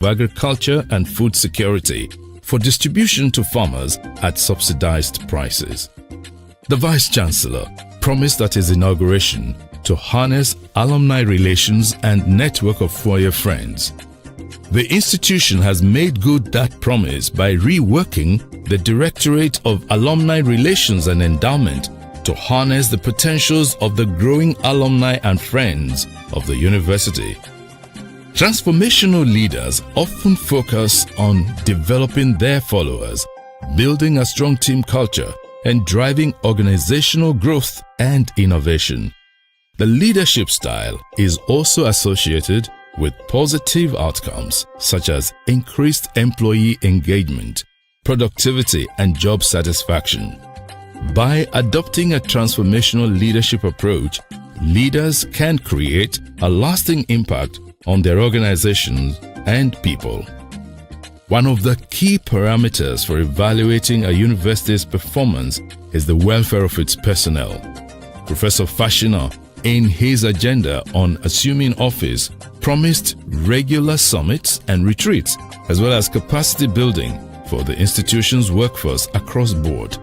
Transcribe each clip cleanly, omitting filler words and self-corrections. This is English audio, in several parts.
of Agriculture and Food Security for distribution to farmers at subsidized prices. The Vice-Chancellor promised at his inauguration to harness alumni relations and network of four-year friends. The institution has made good that promise by reworking the Directorate of Alumni Relations and Endowment to harness the potentials of the growing alumni and friends of the university. Transformational leaders often focus on developing their followers, building a strong team culture, and driving organizational growth and innovation. The leadership style is also associated with positive outcomes such as increased employee engagement, productivity, and job satisfaction. By adopting a transformational leadership approach, leaders can create a lasting impact on their organizations and people. One of the key parameters for evaluating a university's performance is the welfare of its personnel. Professor Fashina, in his agenda on assuming office, promised regular summits and retreats, as well as capacity building for the institution's workforce across board.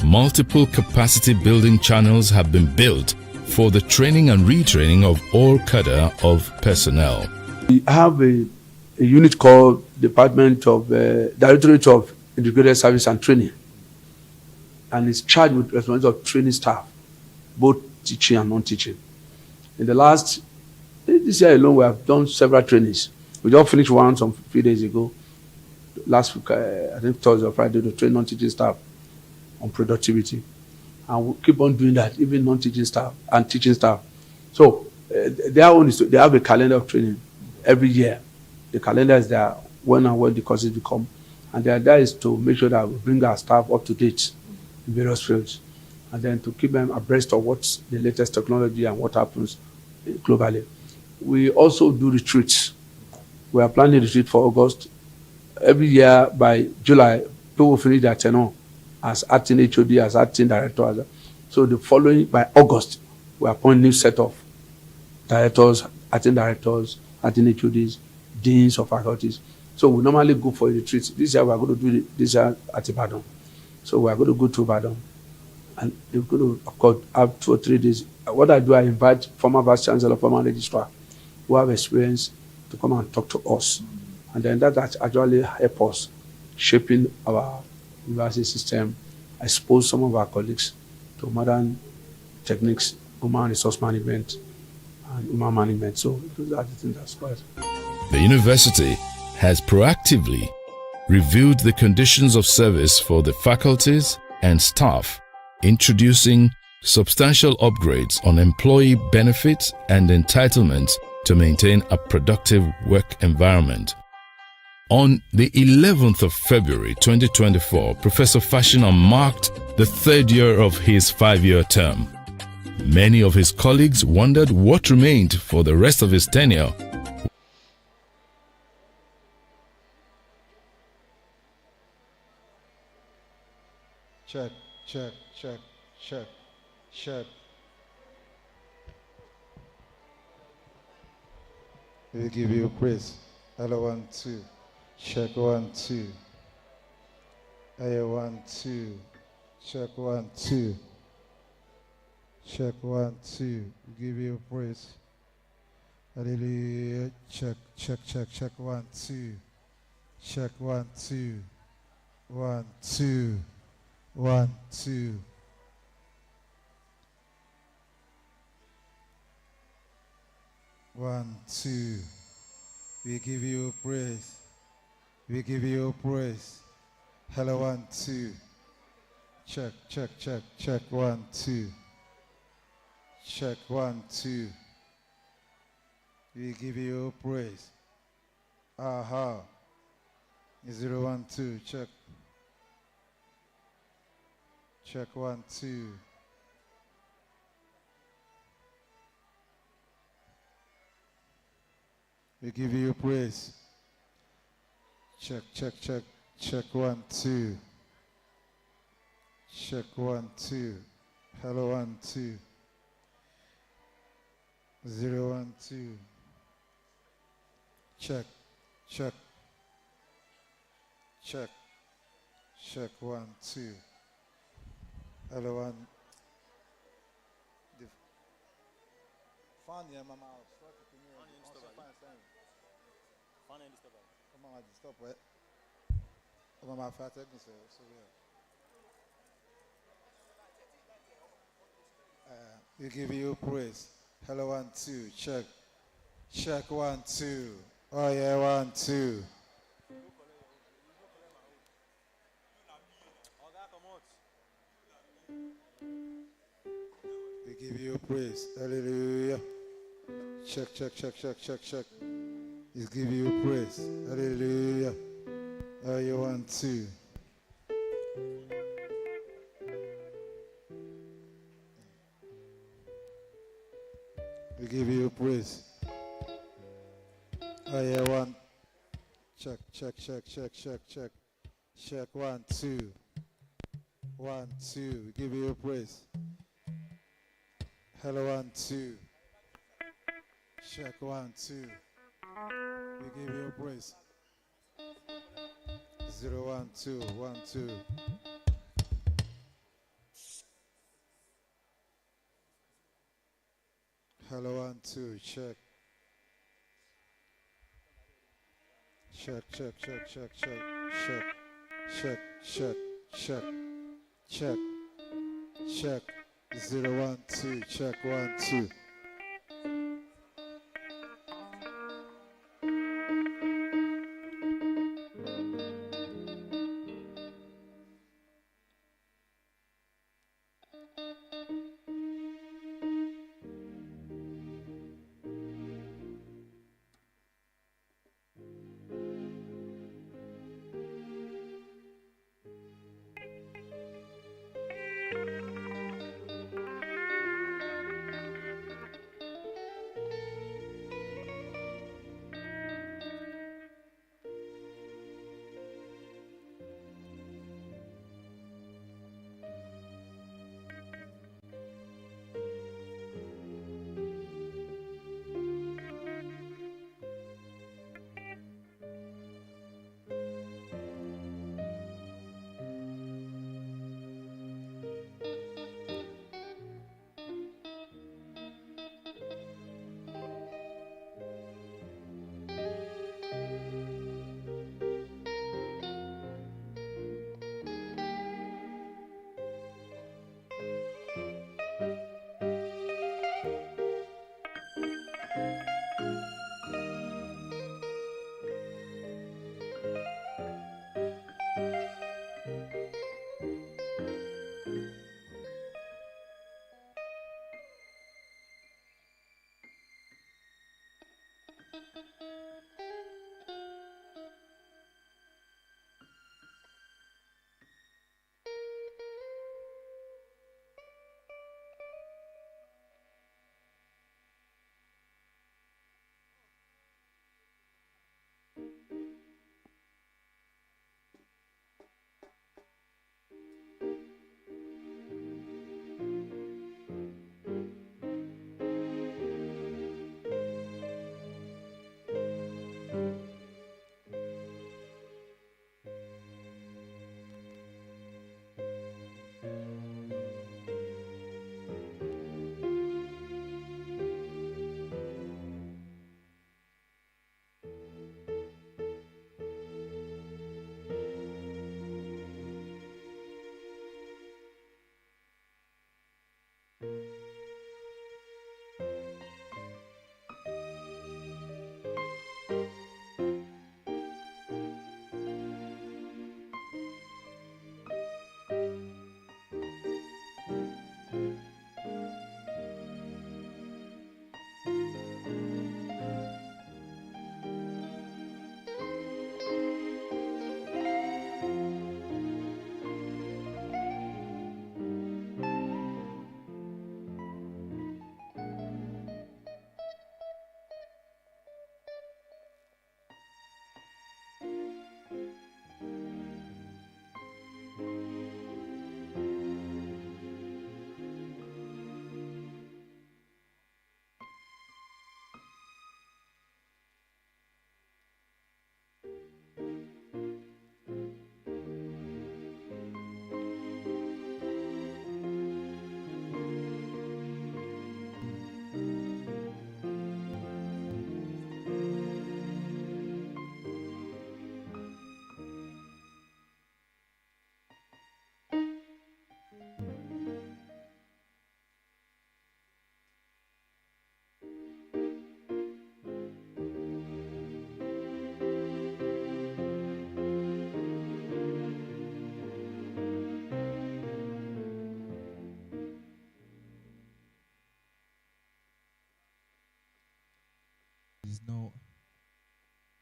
Multiple capacity building channels have been built for the training and retraining of all cadre of personnel. We have a unit called Department of Directorate of Integrated Service and Training, and it's charged with responsibility of training staff, both teaching and non-teaching. In the last, this year alone, we have done several trainings. We just finished one some few days ago. Last week, I think Thursday or Friday, to train non-teaching staff on productivity. And we'll keep on doing that, even non-teaching staff and teaching staff. So their own is they have a calendar of training every year. The calendar is there when and when the courses become. And the idea is to make sure that we bring our staff up to date in various fields, and then to keep them abreast of what's the latest technology and what happens globally. We also do retreats. We are planning a retreat for August. Every year by July, people will finish their tenure as acting HOD, as acting director. So the following, by August, we appoint a new set of directors, acting HODs, deans of faculties. So we normally go for a retreat. This year we are going to do this year at Ibadan. So we are going to go to Ibadan. And we're going to, of course, have 2 or 3 days. What I do, I invite former Vice Chancellor, former Registrar, who have experience to come and talk to us. And then that actually help us shaping our university system, expose some of our colleagues to modern techniques, human resource management, and human management. So those are the things that's quite. The university has proactively reviewed the conditions of service for the faculties and staff, introducing substantial upgrades on employee benefits and entitlements to maintain a productive work environment. On the 11th of February 2024, Professor Fashina marked the 3rd year of his 5-year term. Many of his colleagues wondered what remained for the rest of his tenure. Check, check, check, check, check. We give you praise. Hello, 1, 2. Check 1, 2. Hey, 1, 2. Check 1, 2. Check 1, 2. We give you praise. Hallelujah. Check, check, check, check 1, 2. Check 1, 2. 1, 2. 1, 2. One, two. We give you praise. We give you praise. Hello, 1, 2. Check, check, check, check 1, 2. Check 1, 2. We give you praise. Aha. 0, 1, 2. Check. Check 1, 2. We give you praise. Check, check, check, check 1, 2. Check 1, 2. Hello, 1, 2. 0, 1, 2. Check, Check. Check. Check 1, 2. Hello, 1. Fan mama. Mama, stop it. Mama, fat so we give you praise. Hello, 1, 2. Check. Check 1, 2. Oh yeah, 1, 2. We give you praise. Hallelujah. Check, check, check, check, check, check. We give you praise. Hallelujah. Oh yeah, 1, 2. We give you praise. Oh yeah, 1. Check, check, check, check, check, check. Check 1, 2. 1, 2. We give you praise. Hello, 1, 2. Check 1, 2. We give you praise. 0, 1, 2, 1, 2. Hello, 1, 2. Check. Check, check, check, check, check, check, check, check, check, check, check. 0, 1, 2. Check 1, 2.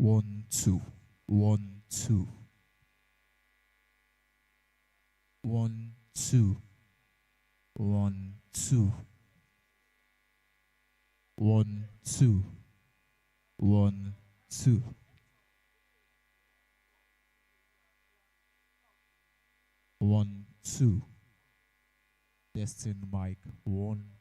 1 2 1 2 1 2 1 2 1 2 1 2 1 2 testing mic 1.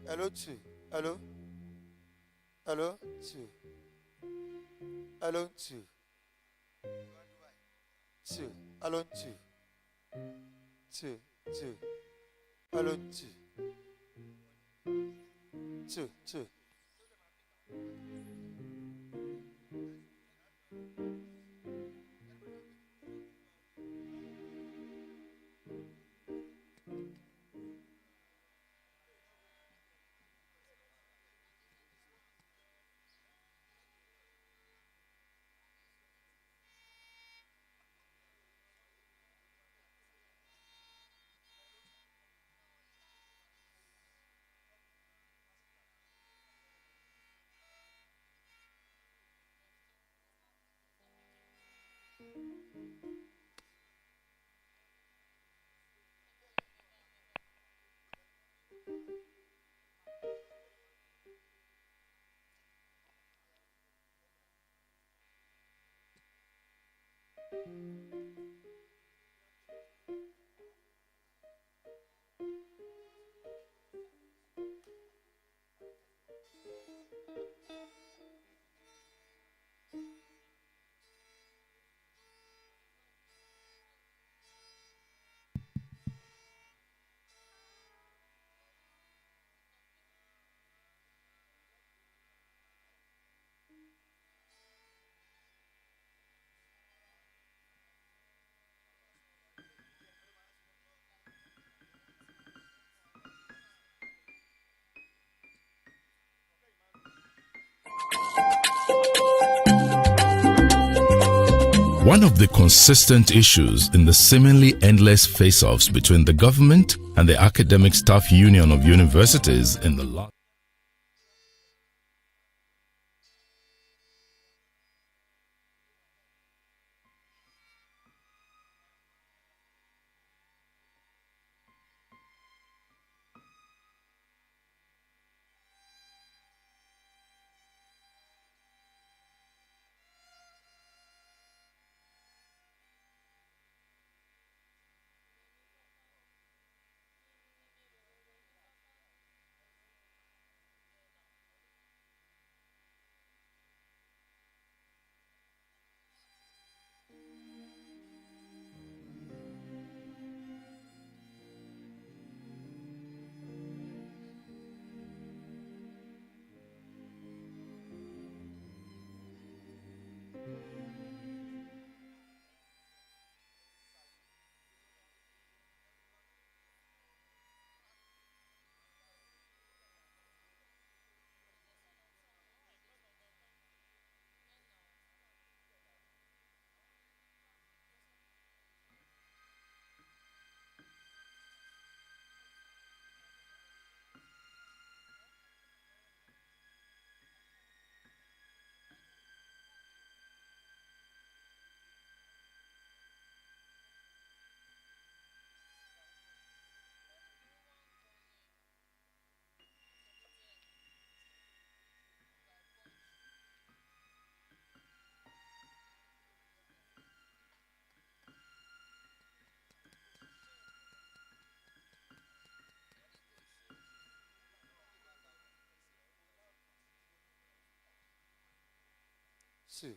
Hello, two. Hello. Hello, two. Hello, two. Two. Hello, two. Two. Two. Hello, two. Two. Two. One of the consistent issues in the seemingly endless face-offs between the government and the Academic Staff Union of Universities in the last Two.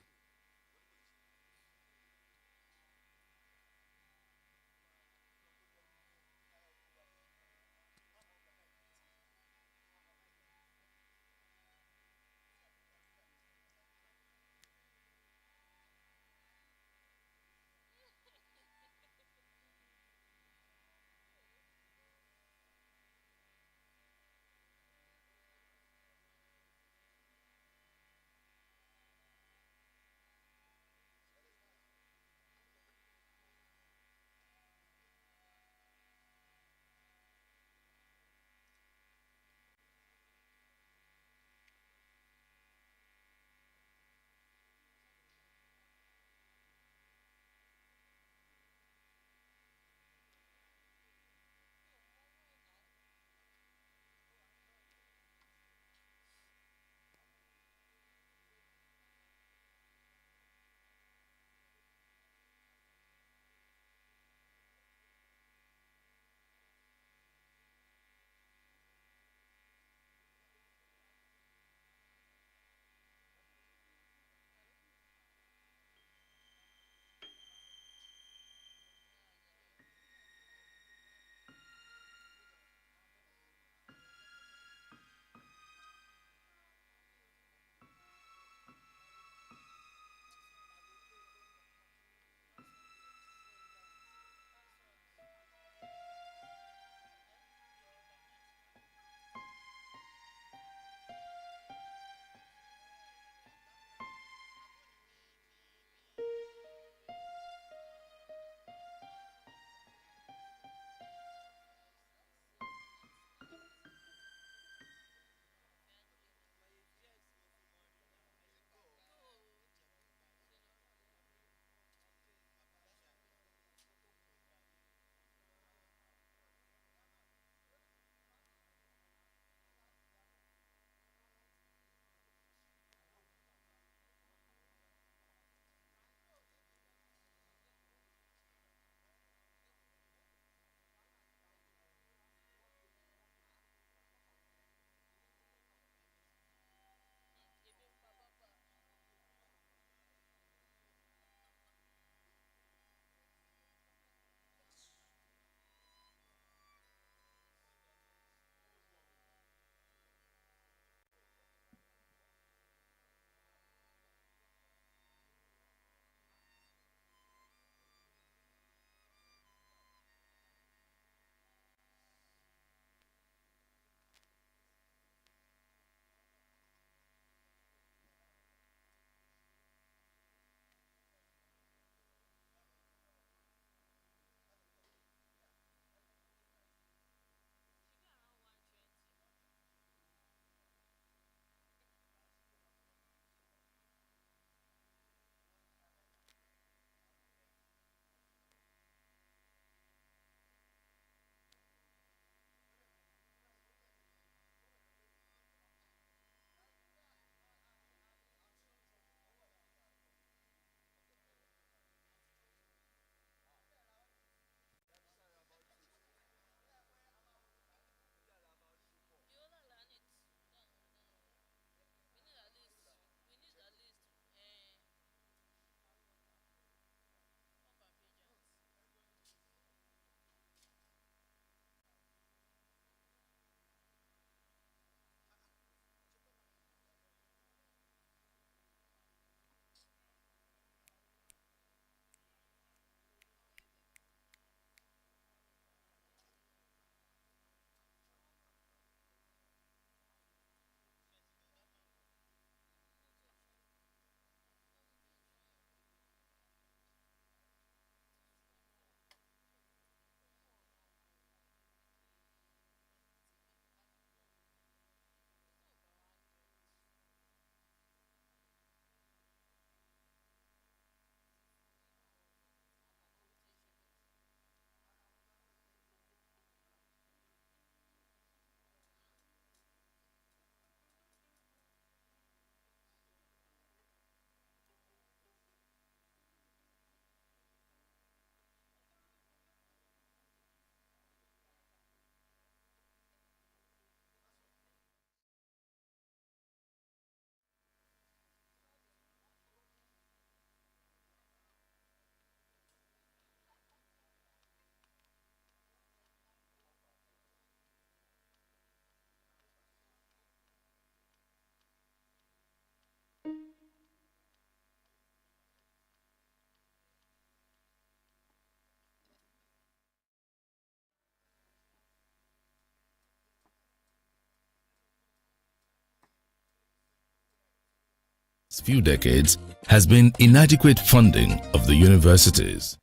last few decades has been inadequate funding of the universities.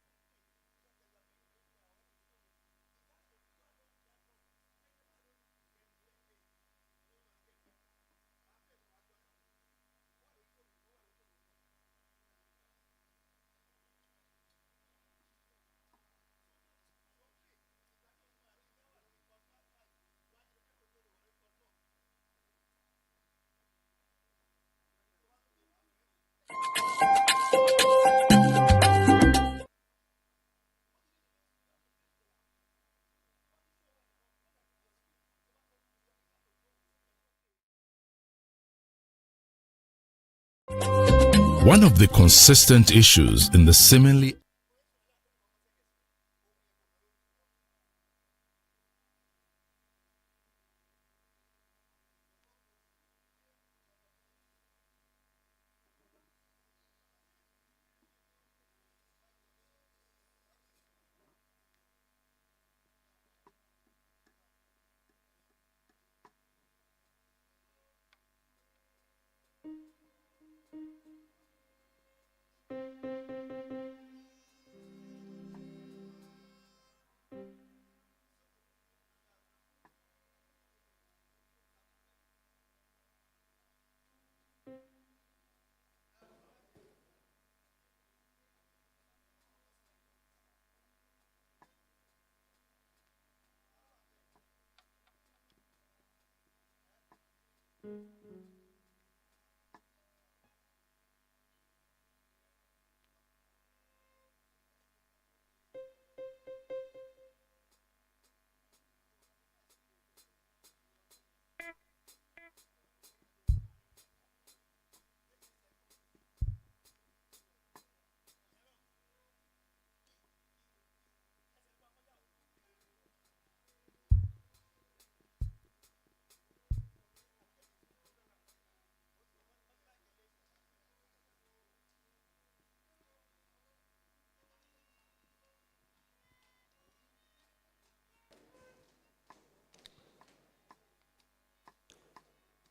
One of the consistent issues in the seemingly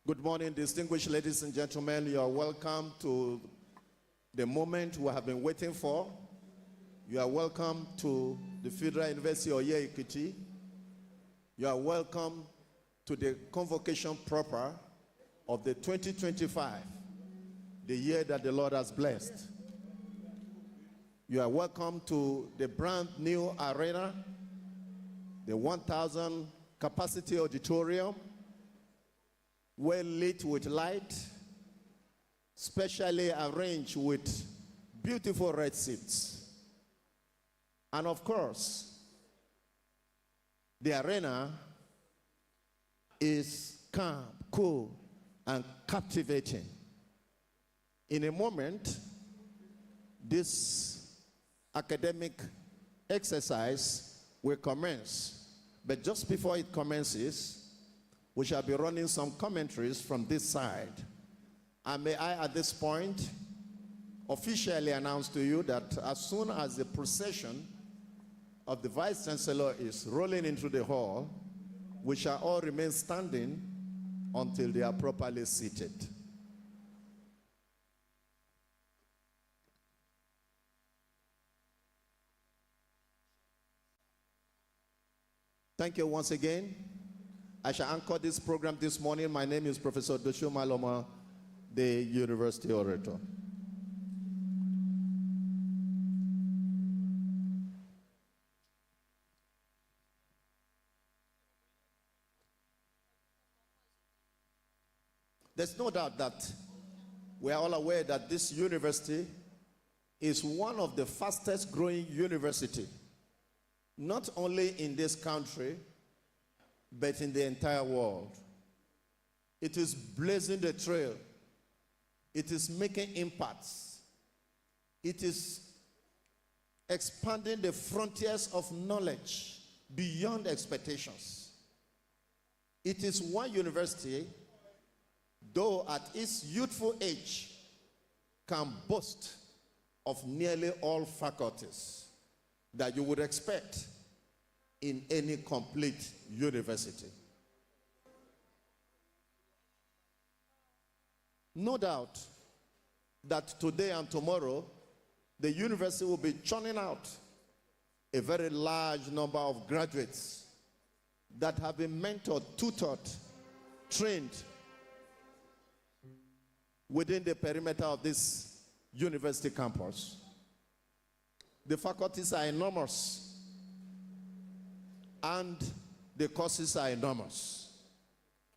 Good morning, distinguished ladies and gentlemen. You are welcome to the moment we have been waiting for. You are welcome to the Federal University of Oye-Ekiti. You are welcome to the convocation proper of the 2025, the year that the Lord has blessed. You are welcome to the brand new arena, the 1,000 capacity auditorium, well lit with light, specially arranged with beautiful red seats. And of course, the arena is calm, cool, and captivating. In a moment, this academic exercise will commence. But just before it commences, we shall be running some commentaries from this side. And may I, at this point, officially announce to you that as soon as the procession of the Vice Chancellor is rolling into the hall, we shall all remain standing until they are properly seated. Thank you once again. I shall anchor this program this morning. My name is Professor Doshuma Loma, the University Orator. There's no doubt that we are all aware that this university is one of the fastest growing universities, not only in this country, but in the entire world. It is blazing the trail. It is making impacts. It is expanding the frontiers of knowledge beyond expectations. It is one university, though at its youthful age, can boast of nearly all faculties that you would expect in any complete university. No doubt, that today and tomorrow, the university will be churning out a very large number of graduates that have been mentored, tutored, trained within the perimeter of this university campus. The faculties are enormous, and the courses are enormous.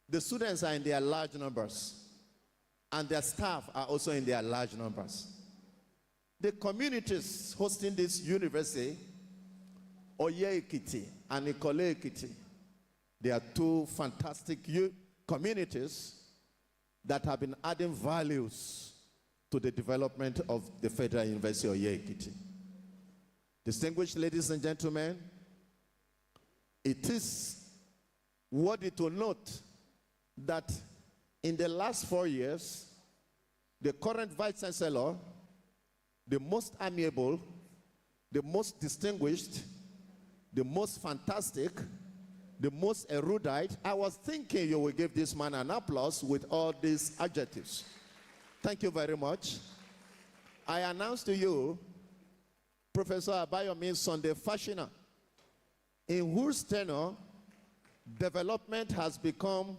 The students are in their large numbers, and their staff are also in their large numbers. The communities hosting this university, Oye-Ekiti and Oye-Ekiti, they are two fantastic communities that have been adding values to the development of the Federal University of Oye-Ekiti. Distinguished ladies and gentlemen, it is worthy to note that in the last 4 years, the current Vice Chancellor, the most amiable, the most distinguished, the most fantastic, the most erudite, I was thinking you will give this man an applause with all these adjectives. Thank you very much. I announce to you Professor Abayomi Sunday Fashina, in whose tenure development has become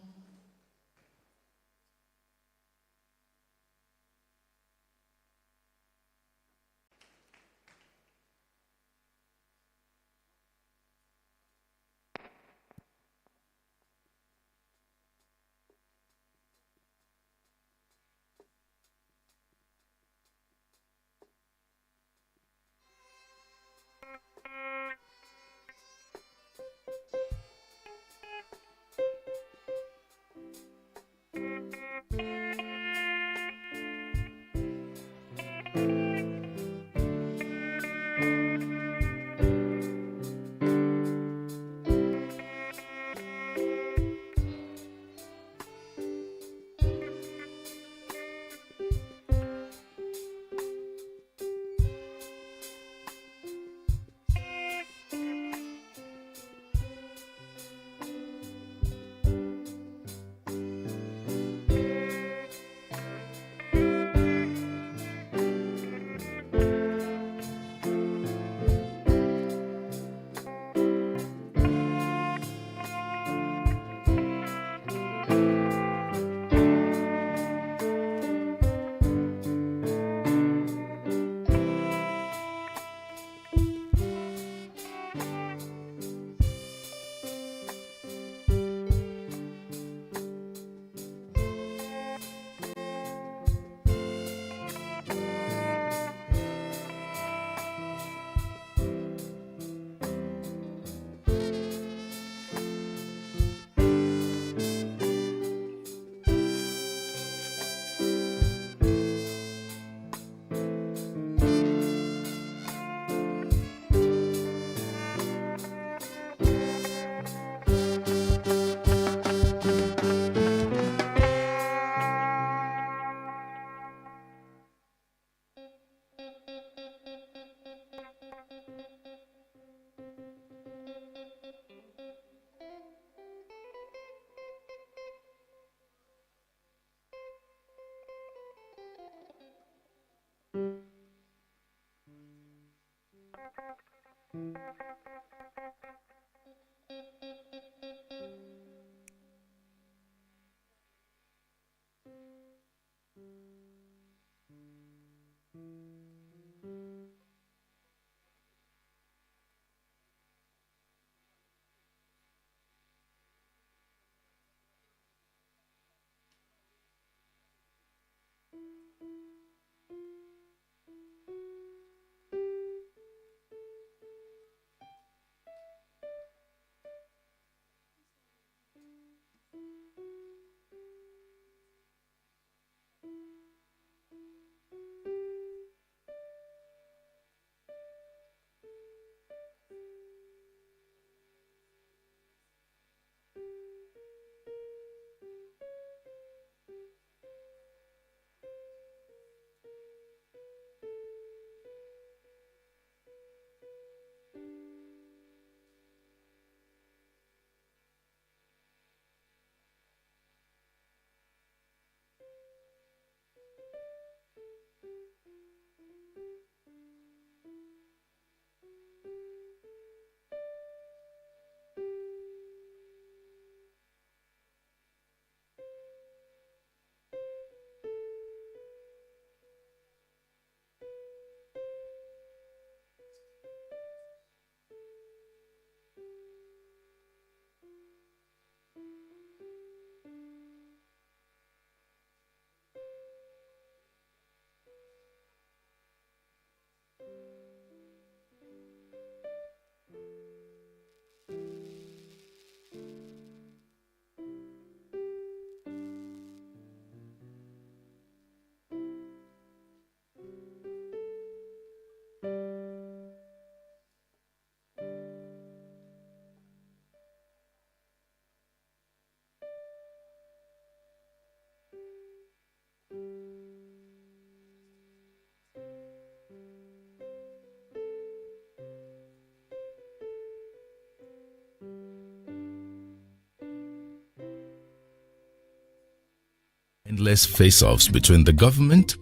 endless face-offs between the government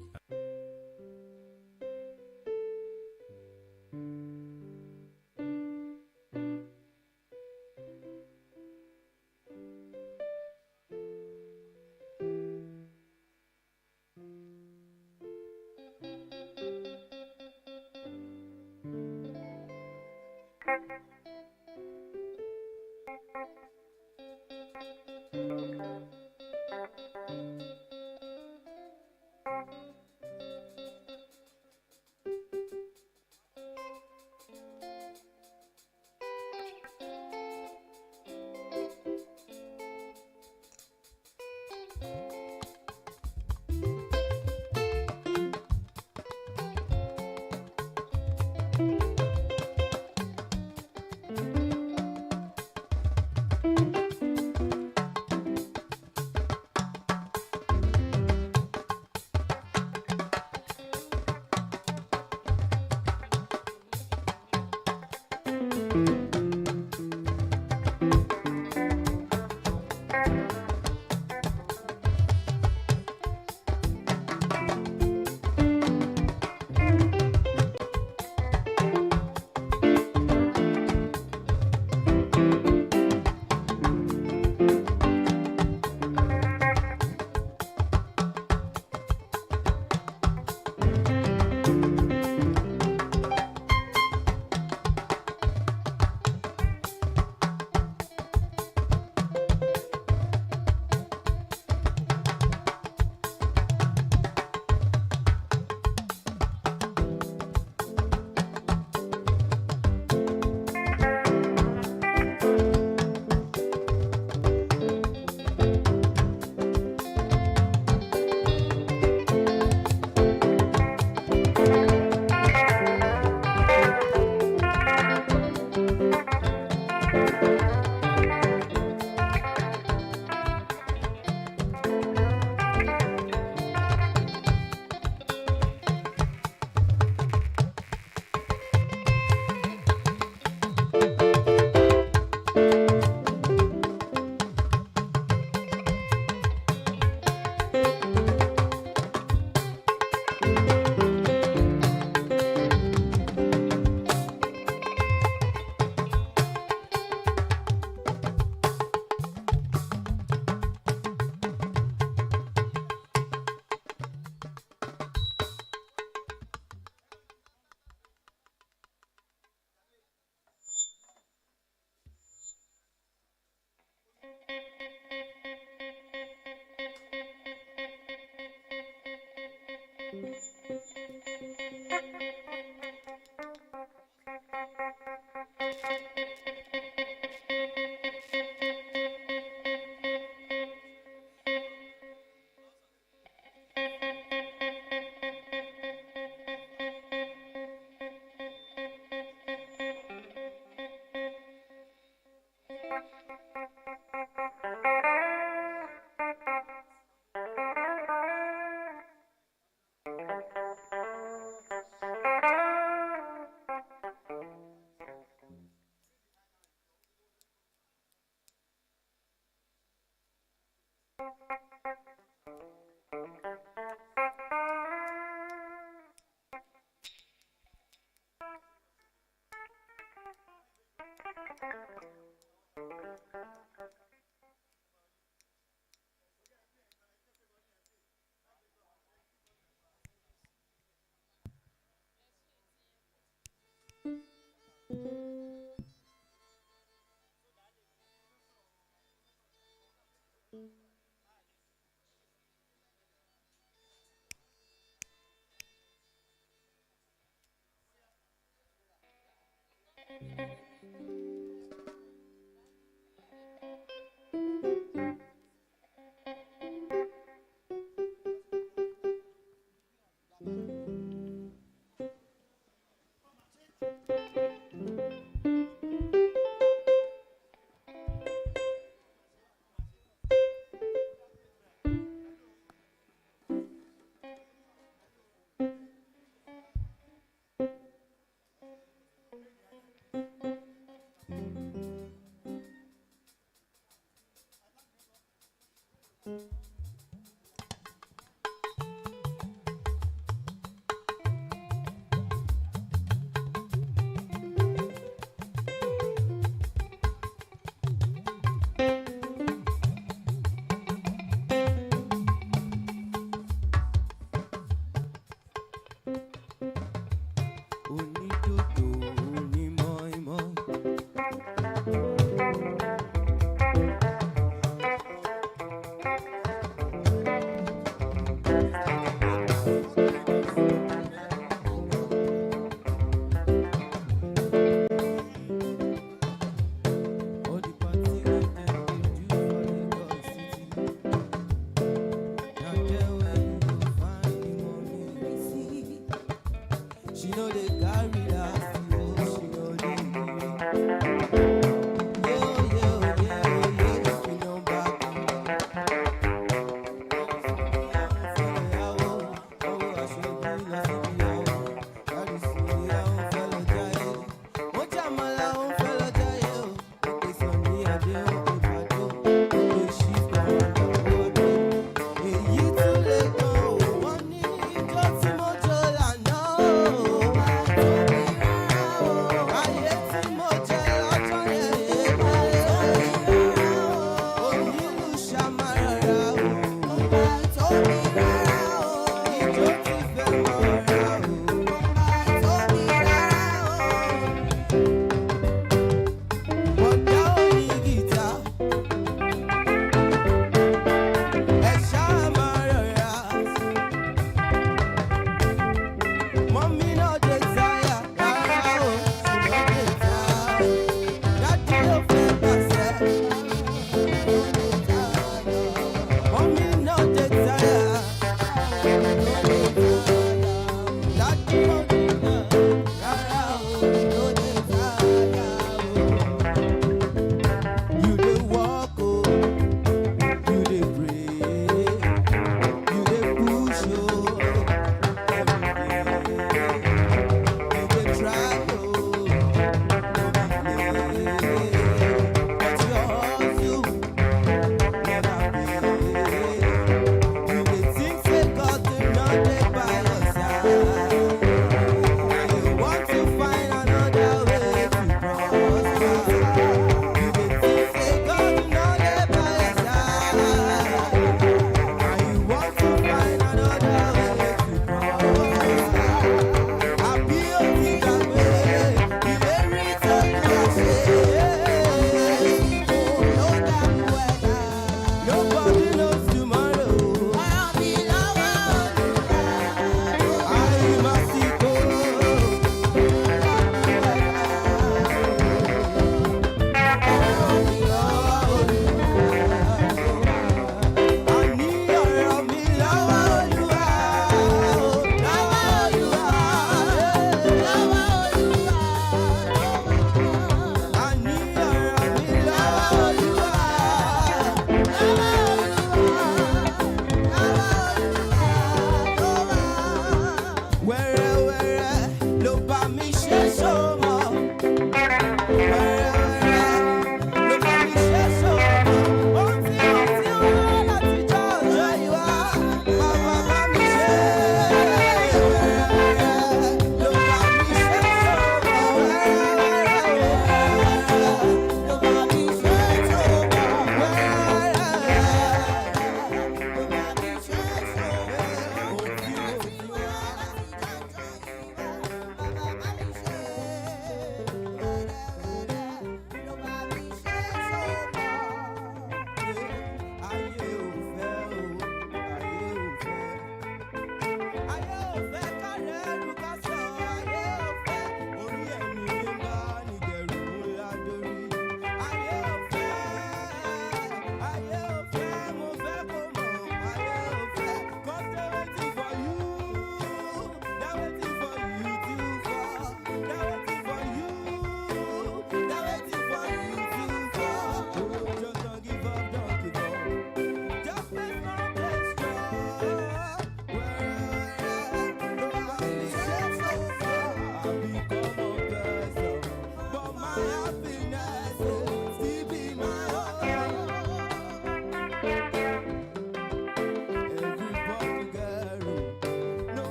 She know they carry last, she know they she know back.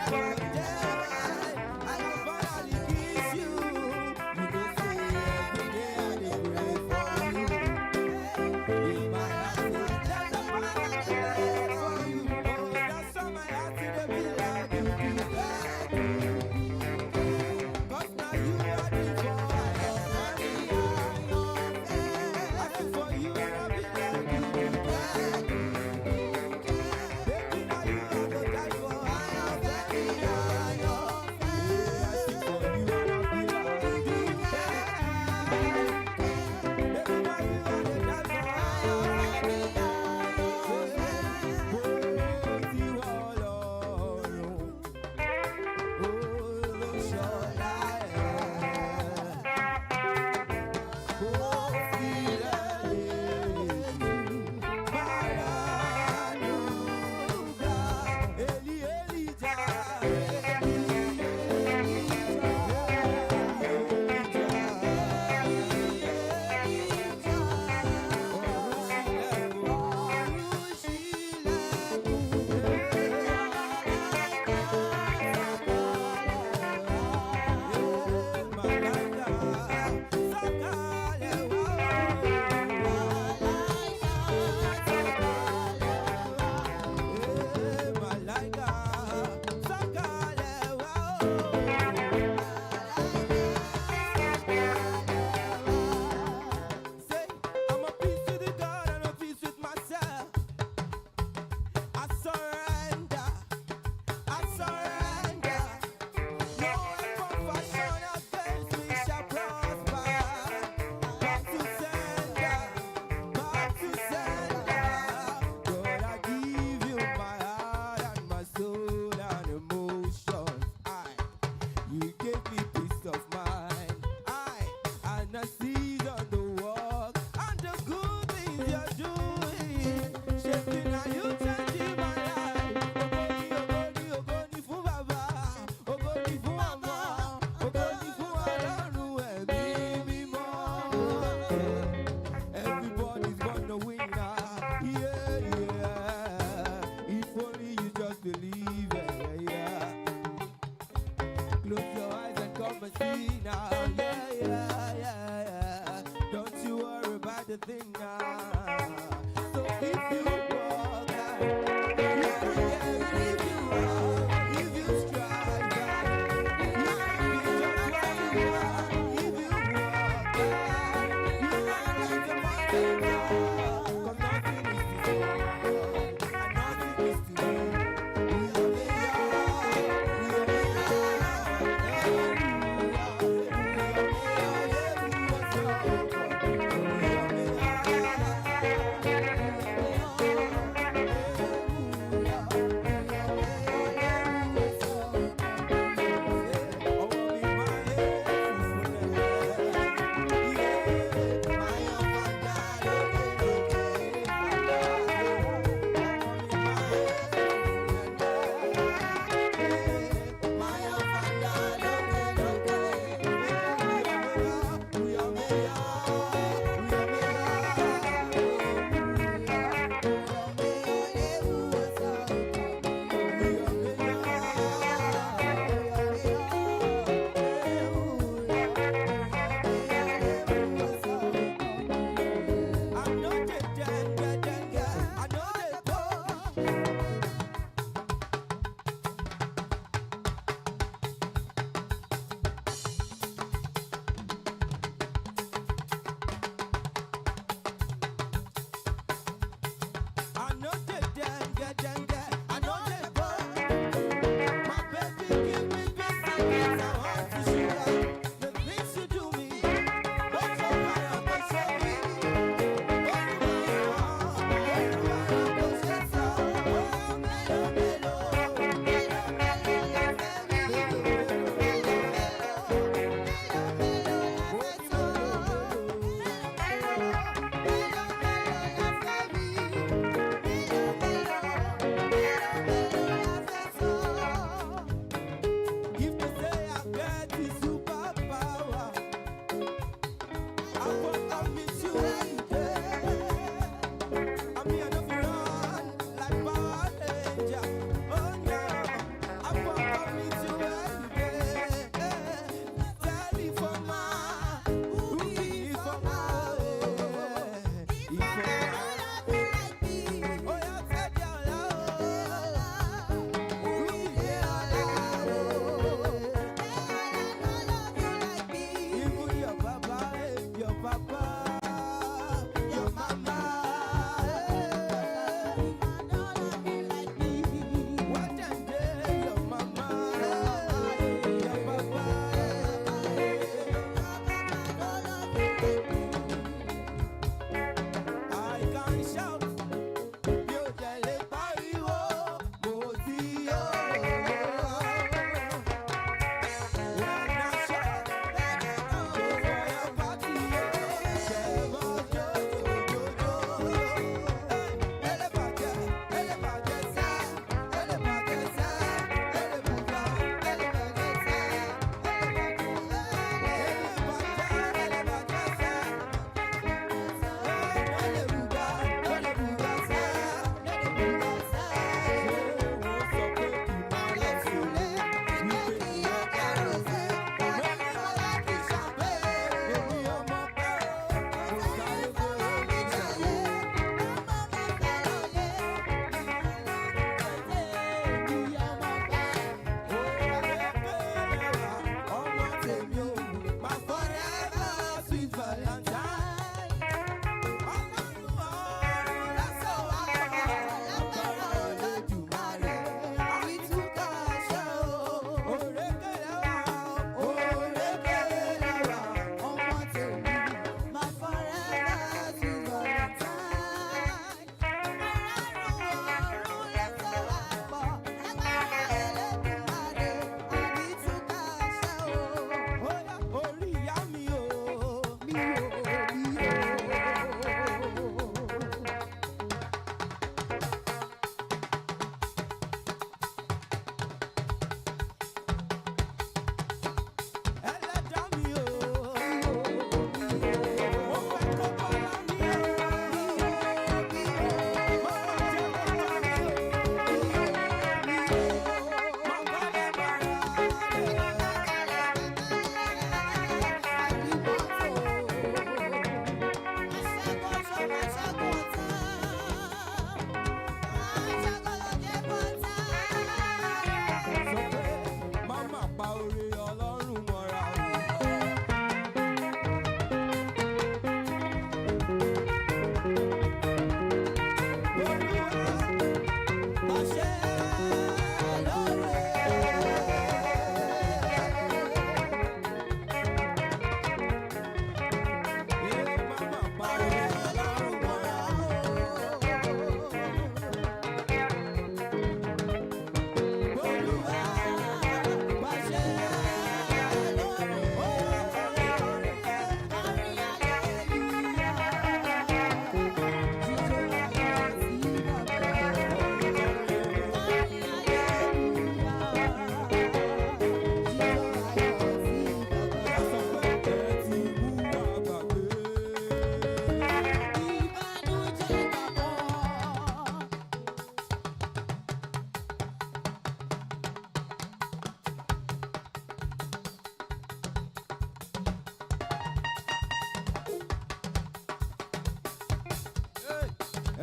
Yeah.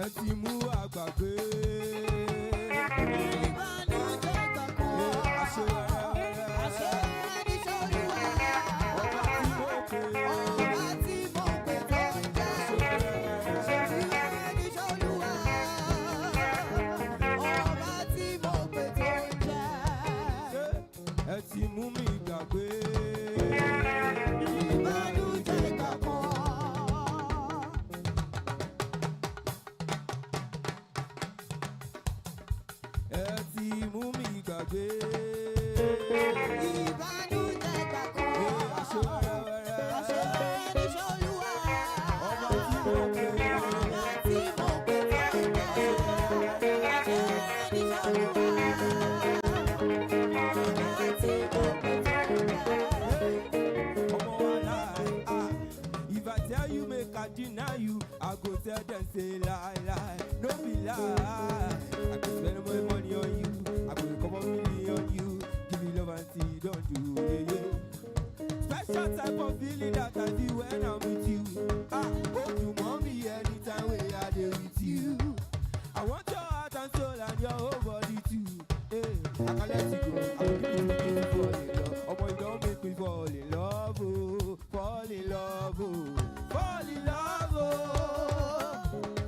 ẹ ti mú àgbàgbé. Ẹ ti mú mi gbàgbé. Ìbànújẹ́ ìgbà kan. Ẹ ti mú mi gbàgbé. Ìbànújẹ́ ìgbà kan. Aṣọ wẹ́rẹ́wẹ́rẹ́. Aṣọ níṣẹ́ Olúwa. Ọba tí mo pè. Ọba tí mo pè tó ń jẹ́. Aṣọ níṣẹ́ Olúwa. If I tell you, make I deny you, I go tell them, say lie, lie, no be lie. I go spend my money on you, I go come on million on you, give me love and see, don't do, yeah, yeah. Special type of feeling that I feel when I'm with you. Hope you want me anytime we are there with you. I want your heart and soul and your whole body too. Hey, I can let you go, I will give you to fall in love. Oh boy, don't make me fall in love, oh, fall in love, oh, fall in love, oh.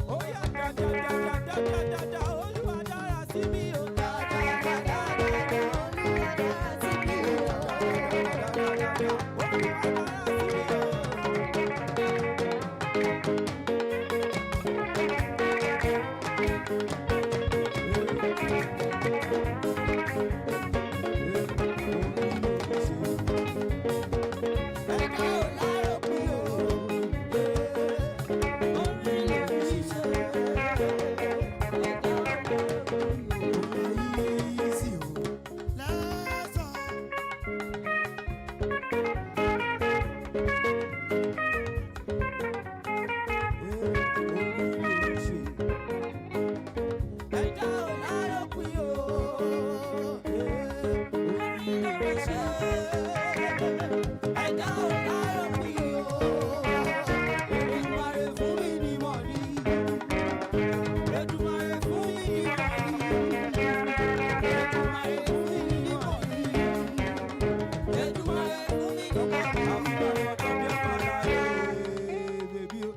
Oh yeah, da da da da da da da. Olúwa dára sí mi, oh da da da da da. Olúwa dára sí mi, oh da da da da da. Olúwa dára sí mi, oh.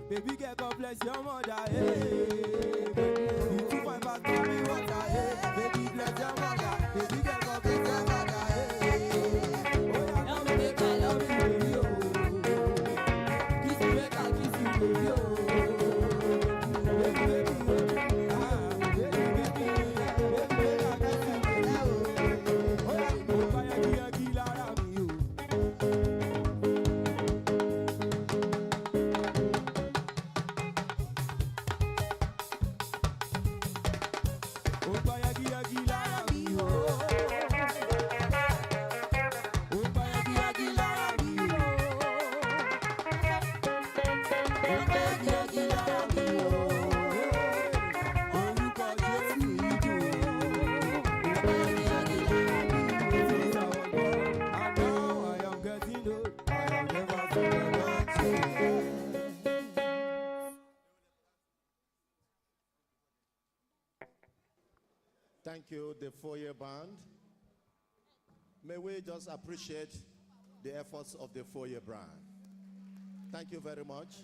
Baby, get God bless your mother, hey. You too fine, but baby, water, hey. Baby, bless your mother. Baby, get God bless your mother, hey. Oh, yeah, love me, make I love you, baby, oh. Kiss me, make I kiss you, baby, oh. Baby, baby, oh. Ah, baby, baby, make I kiss you, baby, oh. Oh, yeah, oh, fire, yagi, lara, me, oh. Thank you, the four-year band. May we just appreciate the efforts of the four-year band. Thank you very much.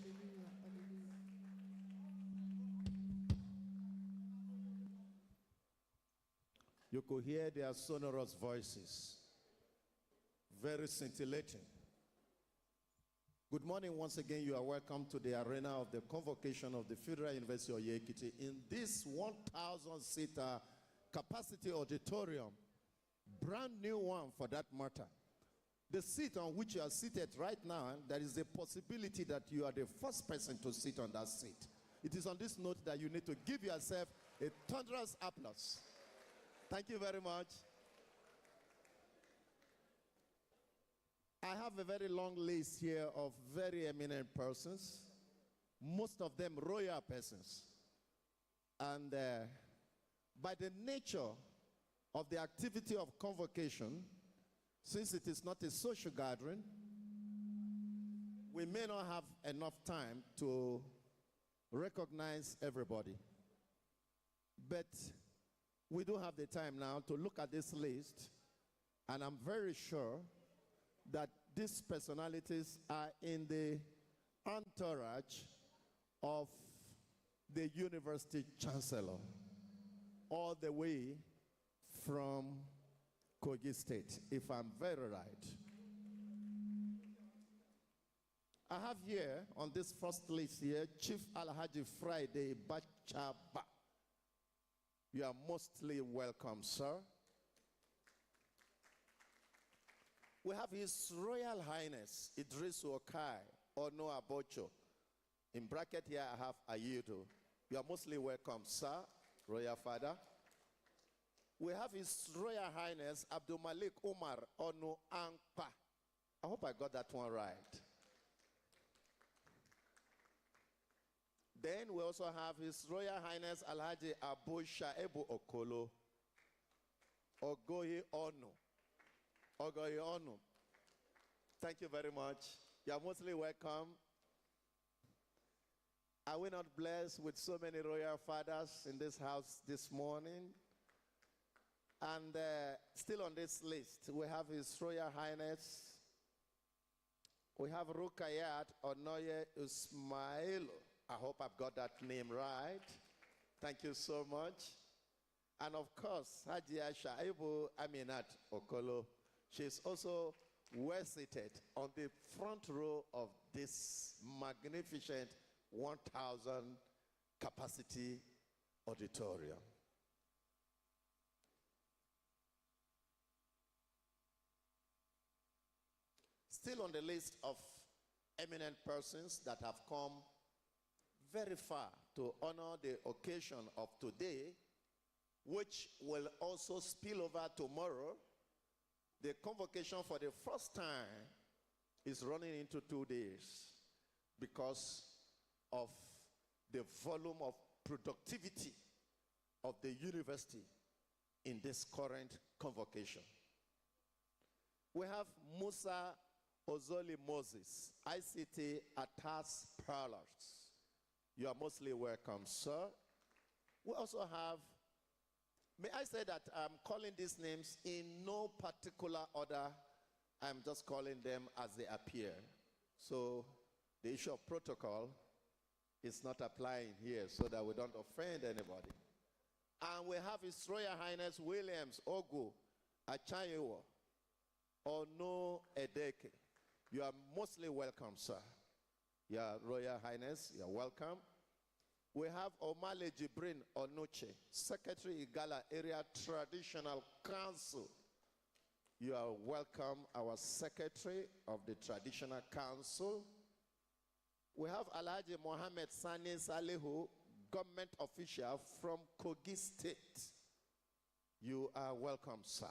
You could hear their sonorous voices, very scintillating. Good morning once again. You are welcome to the arena of the convocation of the Federal University of Oye-Ekiti in this 1,000-seater capacity auditorium, brand new one for that matter. The seat on which you are seated right now, there is a possibility that you are the first person to sit on that seat. It is on this note that you need to give yourself a thunderous applause. Thank you very much. I have a very long list here of very eminent persons, most of them royal persons. And by the nature of the activity of convocation, since it is not a social gathering, we may not have enough time to recognize everybody. But we do have the time now to look at this list, and I'm very sure that these personalities are in the entourage of the university chancellor, all the way from Kogi State, if I'm very right. I have here on this first list here, Chief Alhaji Friday Bachaba. You are mostly welcome, sir. We have His Royal Highness Idris Okai Ono Abocho. In bracket here, I have Ayudo. You are mostly welcome, sir, Royal Father. We have His Royal Highness Abdul Malik Umar Ono Ankpa. I hope I got that one right. Then we also have His Royal Highness Alhaji Abu Shaebu Okolo Ogoye Ono. Ogoye Ono. Thank you very much. You are mostly welcome. Are we not blessed with so many royal fathers in this house this morning? And still on this list, we have His Royal Highness. We have Rukayat Onoye Ismail. I hope I've got that name right. Thank you so much. And of course, Hajia Shaibu Aminat Okolo. She's also well seated on the front row of this magnificent 1,000 capacity auditorium. Still on the list of eminent persons that have come very far to honor the occasion of today, which will also spill over tomorrow. The convocation for the first time is running into 2 days because of the volume of productivity of the university in this current convocation. We have Musa Ozoli Moses, ICT Atas Parlors. You are mostly welcome, sir. We also have, may I say that I'm calling these names in no particular order. I'm just calling them as they appear. So the issue of protocol is not applying here so that we don't offend anybody. And we have His Royal Highness Williams Ogu Achayewo Ono Edeke. You are mostly welcome, sir. Your Royal Highness, you're welcome. We have Omale Jibrin Onuche, Secretary Igala Area Traditional Council. You are welcome, our Secretary of the Traditional Council. We have Alhaji Mohammed Sani Salihu, government official from Kogi State. You are welcome, sir.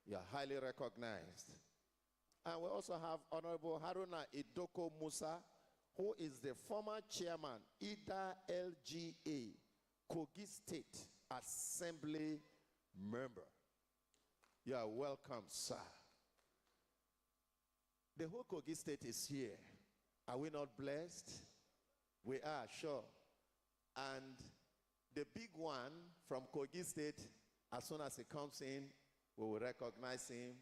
You are highly recognized. And we also have Honorable Haruna Idoko Musa, who is the former chairman, IDA LGA, Kogi State Assembly member. You are welcome, sir. The whole Kogi State is here. Are we not blessed? We are, sure. And the big one from Kogi State, as soon as he comes in, we will recognize him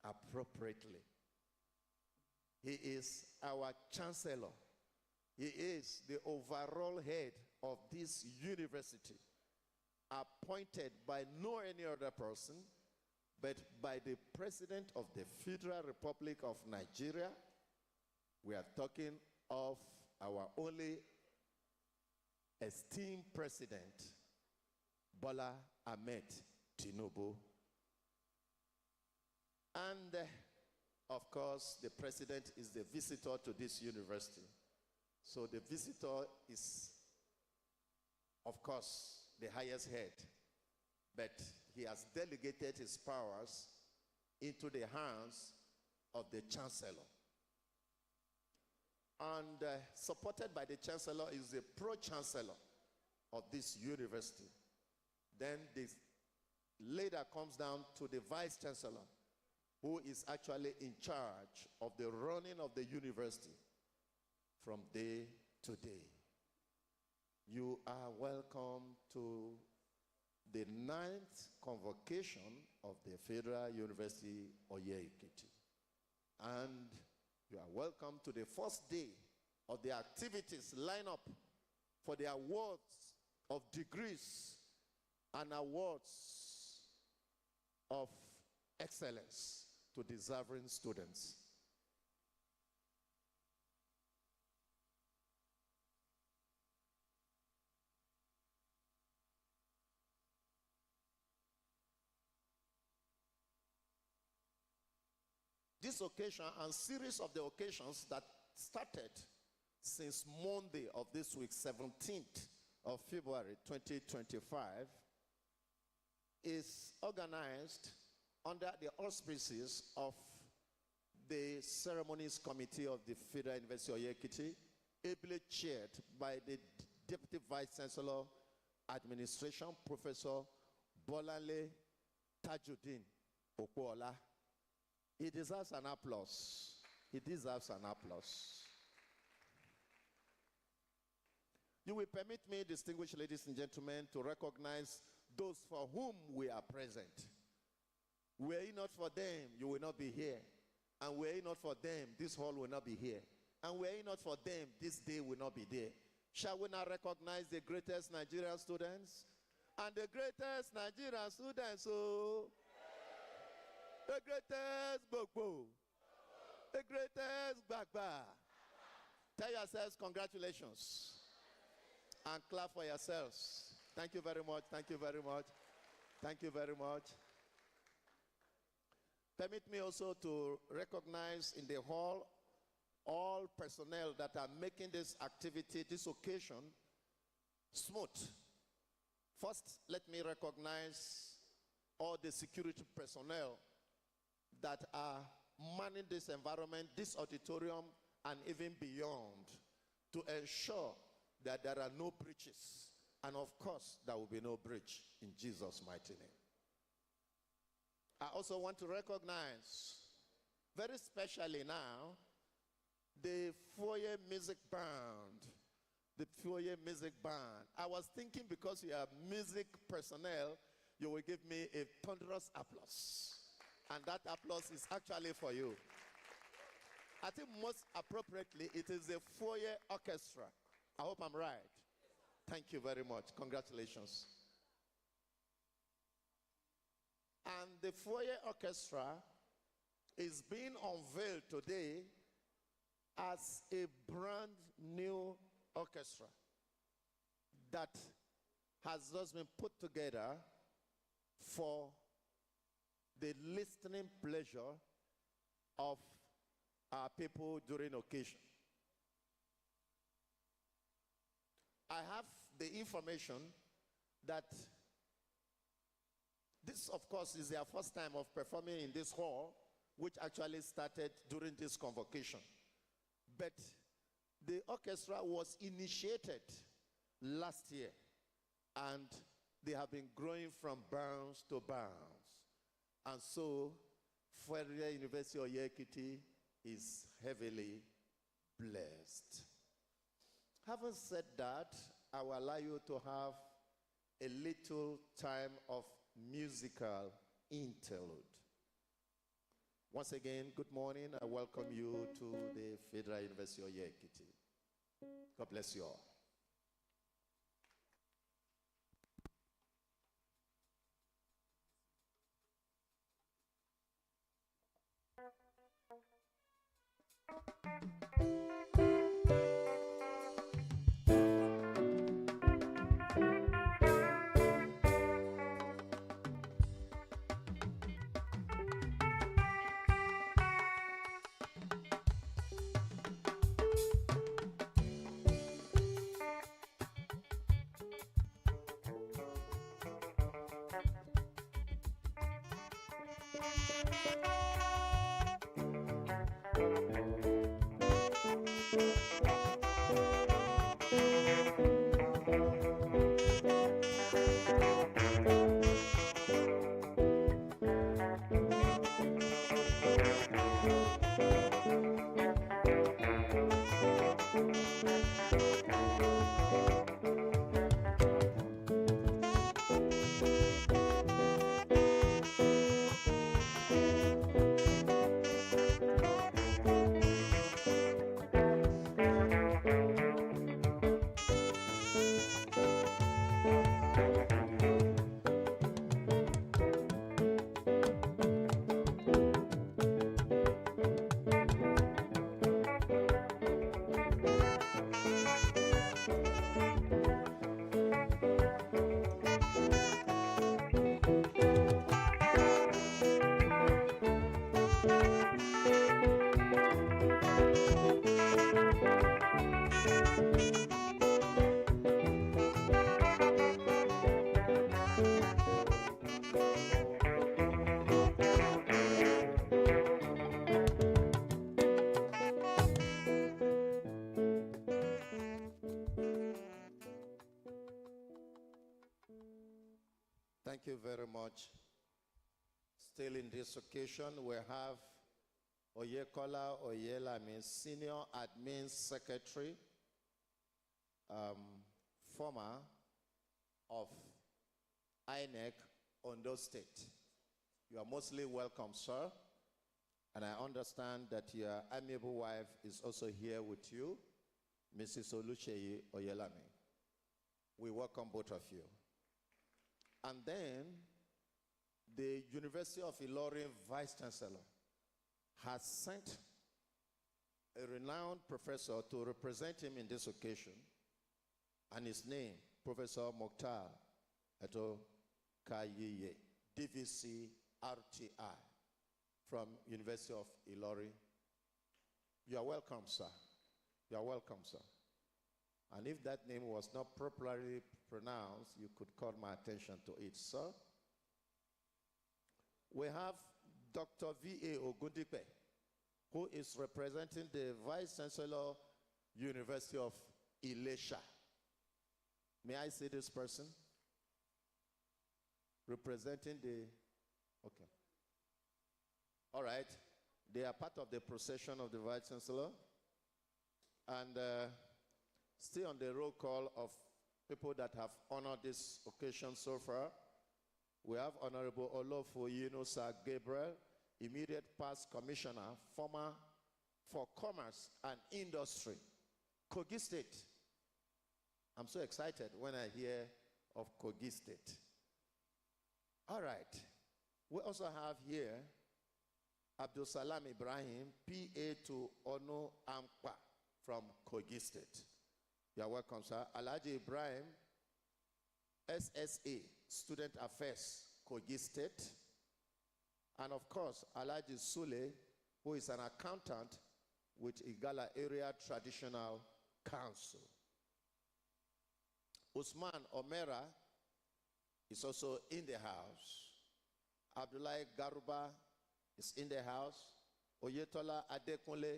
appropriately. He is our chancellor. He is the overall head of this university, appointed by no any other person, but by the President of the Federal Republic of Nigeria. We are talking of our only esteemed President, Bola Ahmed Tinubu. And of course, the president is the visitor to this university. So the visitor is, of course, the highest head. But he has delegated his powers into the hands of the chancellor. And supported by the chancellor is the pro-chancellor of this university. Then this later comes down to the vice chancellor, who is actually in charge of the running of the university from day to day. You are welcome to the 9th Convocation of the Federal University Oye-Ekiti. And you are welcome to the first day of the activities lined up for the awards of degrees and awards of excellence to deserving students. This occasion and series of the occasions that started since Monday of this week, 17th of February 2025, is organized under the auspices of the Ceremonies Committee of the Federal University of Oye-Ekiti, ably chaired by the Deputy Vice Chancellor, Administration, Professor Bolanle Tajuddin Okuola. He deserves an applause. He deserves an applause. You will permit me, distinguished ladies and gentlemen, to recognize those for whom we are present. Were it not for them, you will not be here. And were it not for them, this hall will not be here. And were it not for them, this day will not be there. Shall we now recognize the greatest Nigerian students? And the greatest Nigerian students, oh, the greatest Gbogbo, the greatest Gbagba. Tell yourselves congratulations and clap for yourselves. Thank you very much, thank you very much, thank you very much. Permit me also to recognize in the hall all personnel that are making this activity, this occasion, smooth. First, let me recognize all the security personnel that are manning this environment, this auditorium, and even beyond, to ensure that there are no breaches. And of course, there will be no breach in Jesus' mighty name. I also want to recognize, very specially now, the foyer music band. The foyer music band. I was thinking because you are music personnel, you will give me a thunderous applause. And that applause is actually for you. I think most appropriately, it is the foyer orchestra. I hope I'm right. Thank you very much. Congratulations. And the foyer orchestra is being unveiled today as a brand new orchestra that has just been put together for the listening pleasure of our people during occasion. I have the information that this, of course, is their first time of performing in this hall, which actually started during this convocation. But the orchestra was initiated last year, and they have been growing from bounds to bounds. And so, Federal University of Oye-Ekiti is heavily blessed. Having said that, I will allow you to have a little time of musical interlude. Once again, good morning. I welcome you to the Federal University of Oye-Ekiti. God bless you all. Thank you very much. Still in this occasion, we have Oyekola Oyelami, Senior Admin Secretary, former of INEC, Ondo State. You are mostly welcome, sir. And I understand that your amiable wife is also here with you, Mrs. Oluseyi Oyelami. We welcome both of you. And then, the University of Ilorin Vice Chancellor has sent a renowned professor to represent him in this occasion, and his name, Professor Mokhtar Eto Kayiye, DVC RTI, from University of Ilorin. You are welcome, sir. You are welcome, sir. And if that name was not properly pronounced, you could call my attention to it, sir. We have Dr. V.A. Ogundipe, who is representing the Vice Chancellor, University of Ilesha. May I see this person? Representing the, okay. All right. They are part of the procession of the Vice Chancellor. And still on the roll call of people that have honored this occasion so far, we have Honorable Olofo Yunusa Gabriel, immediate past commissioner, former for Commerce and Industry, Kogi State. I'm so excited when I hear of Kogi State. All right. We also have here Abdul Salam Ibrahim, PA to Ono Ampa from Kogi State. You are welcome, sir. Alhaji Ibrahim, SSA, Student Affairs, Kogi State. And of course, Alhaji Sule, who is an accountant with Igala Area Traditional Council. Usman Omera is also in the house. Abdullahi Garuba is in the house. Oyetola Adekunle,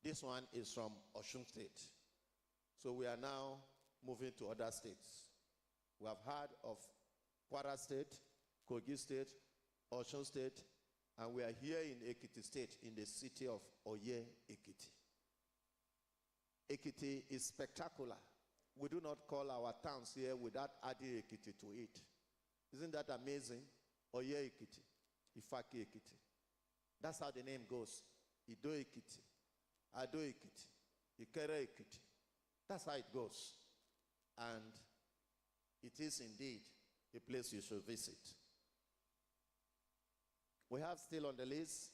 this one is from Osun State. So we are now moving to other states. We have heard of Kwara State, Kogi State, Osun State, and we are here in Ekiti State, in the city of Oye-Ekiti. Ekiti is spectacular. We do not call our towns here without adding Ekiti to it. Isn't that amazing? Oye-Ekiti, Ifaki-Ekiti. That's how the name goes. Ido-Ekiti, Ado-Ekiti, Ikere-Ekiti. That's how it goes. And it is indeed a place you should visit. We have still on the list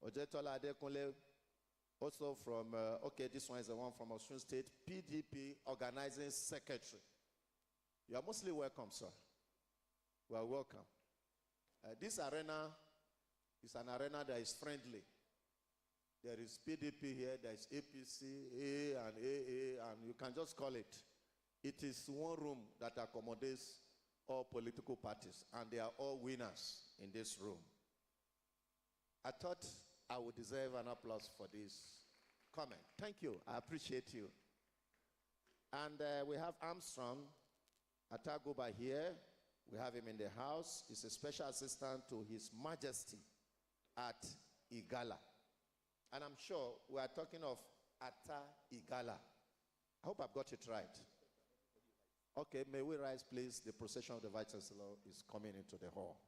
Ojetola Adekunle, also from, okay, this one is the one from Osun State, PDP Organizing Secretary. You are mostly welcome, sir. You are welcome. This arena is an arena that is friendly. There is PDP here, there is APC, A and AA, and you can just call it. It is one room that accommodates all political parties, and they are all winners in this room. I thought I would deserve an applause for this comment. Thank you. I appreciate you. And we have Armstrong Atagoba here. We have him in the house. He's a special assistant to His Majesty at Igala. And I'm sure we are talking of Ata Igala. I hope I've got it right. Okay, may we rise, please? The procession of the Vice Chancellor is coming into the hall.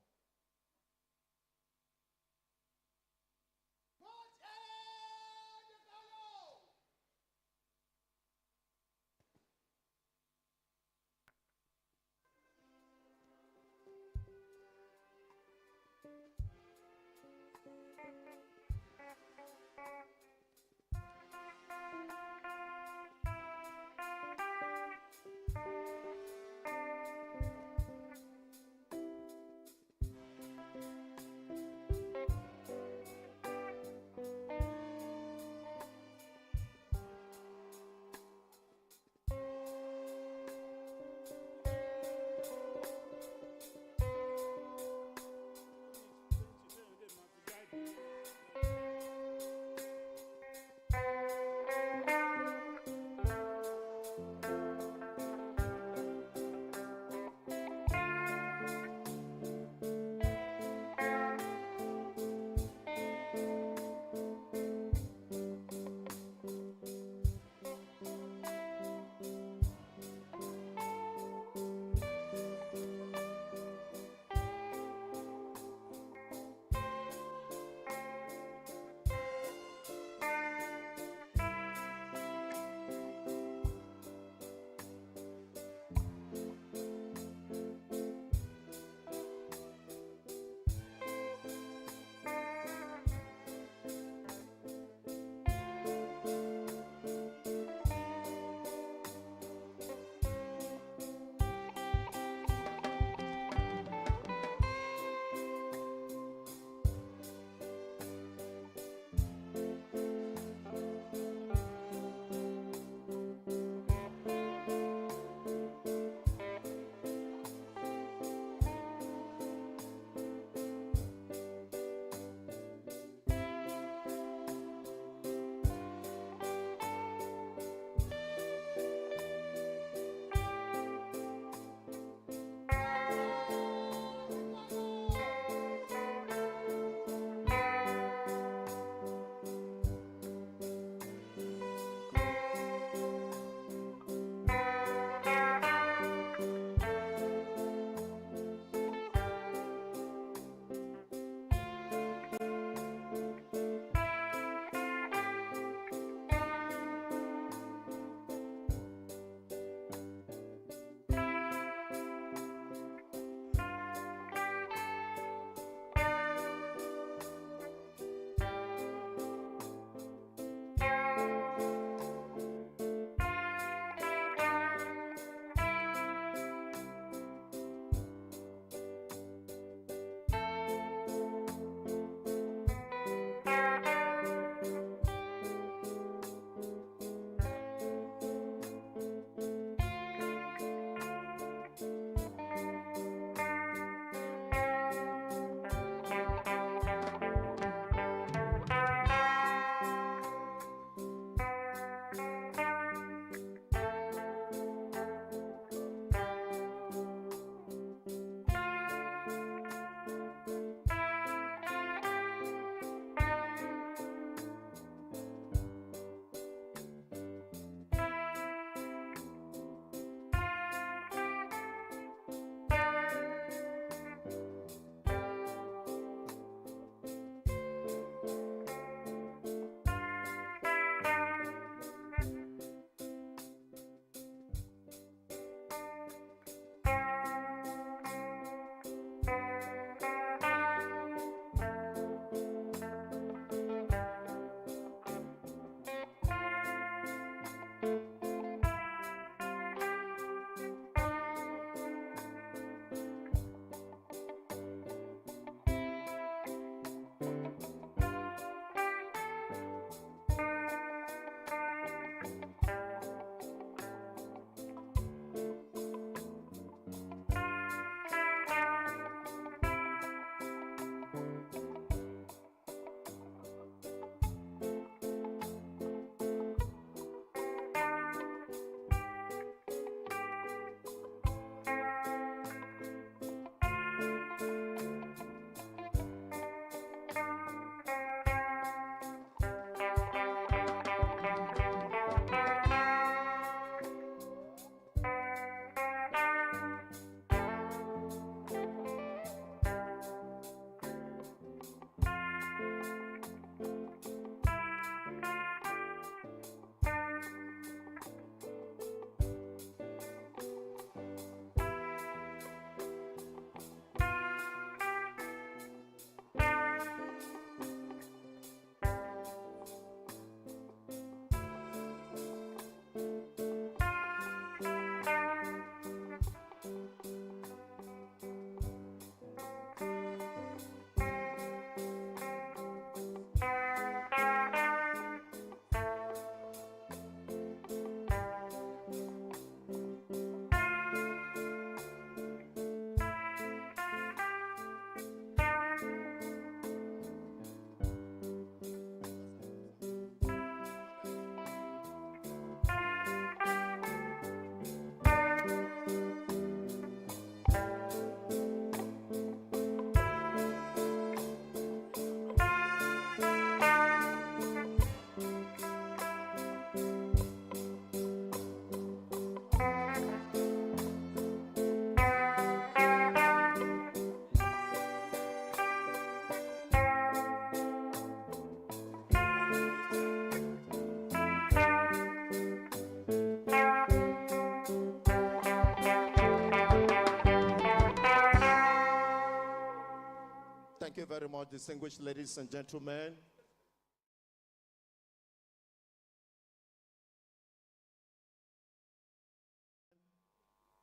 very much, distinguished ladies and gentlemen.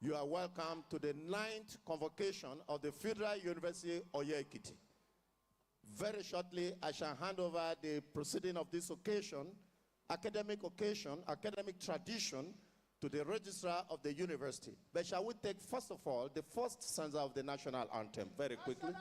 You are welcome to the 9th Convocation of the Federal University Oye-Ekiti. Very shortly, I shall hand over the proceeding of this academic tradition, to the registrar of the university. But shall we take, first of all, the first stanza of the national anthem, very quickly.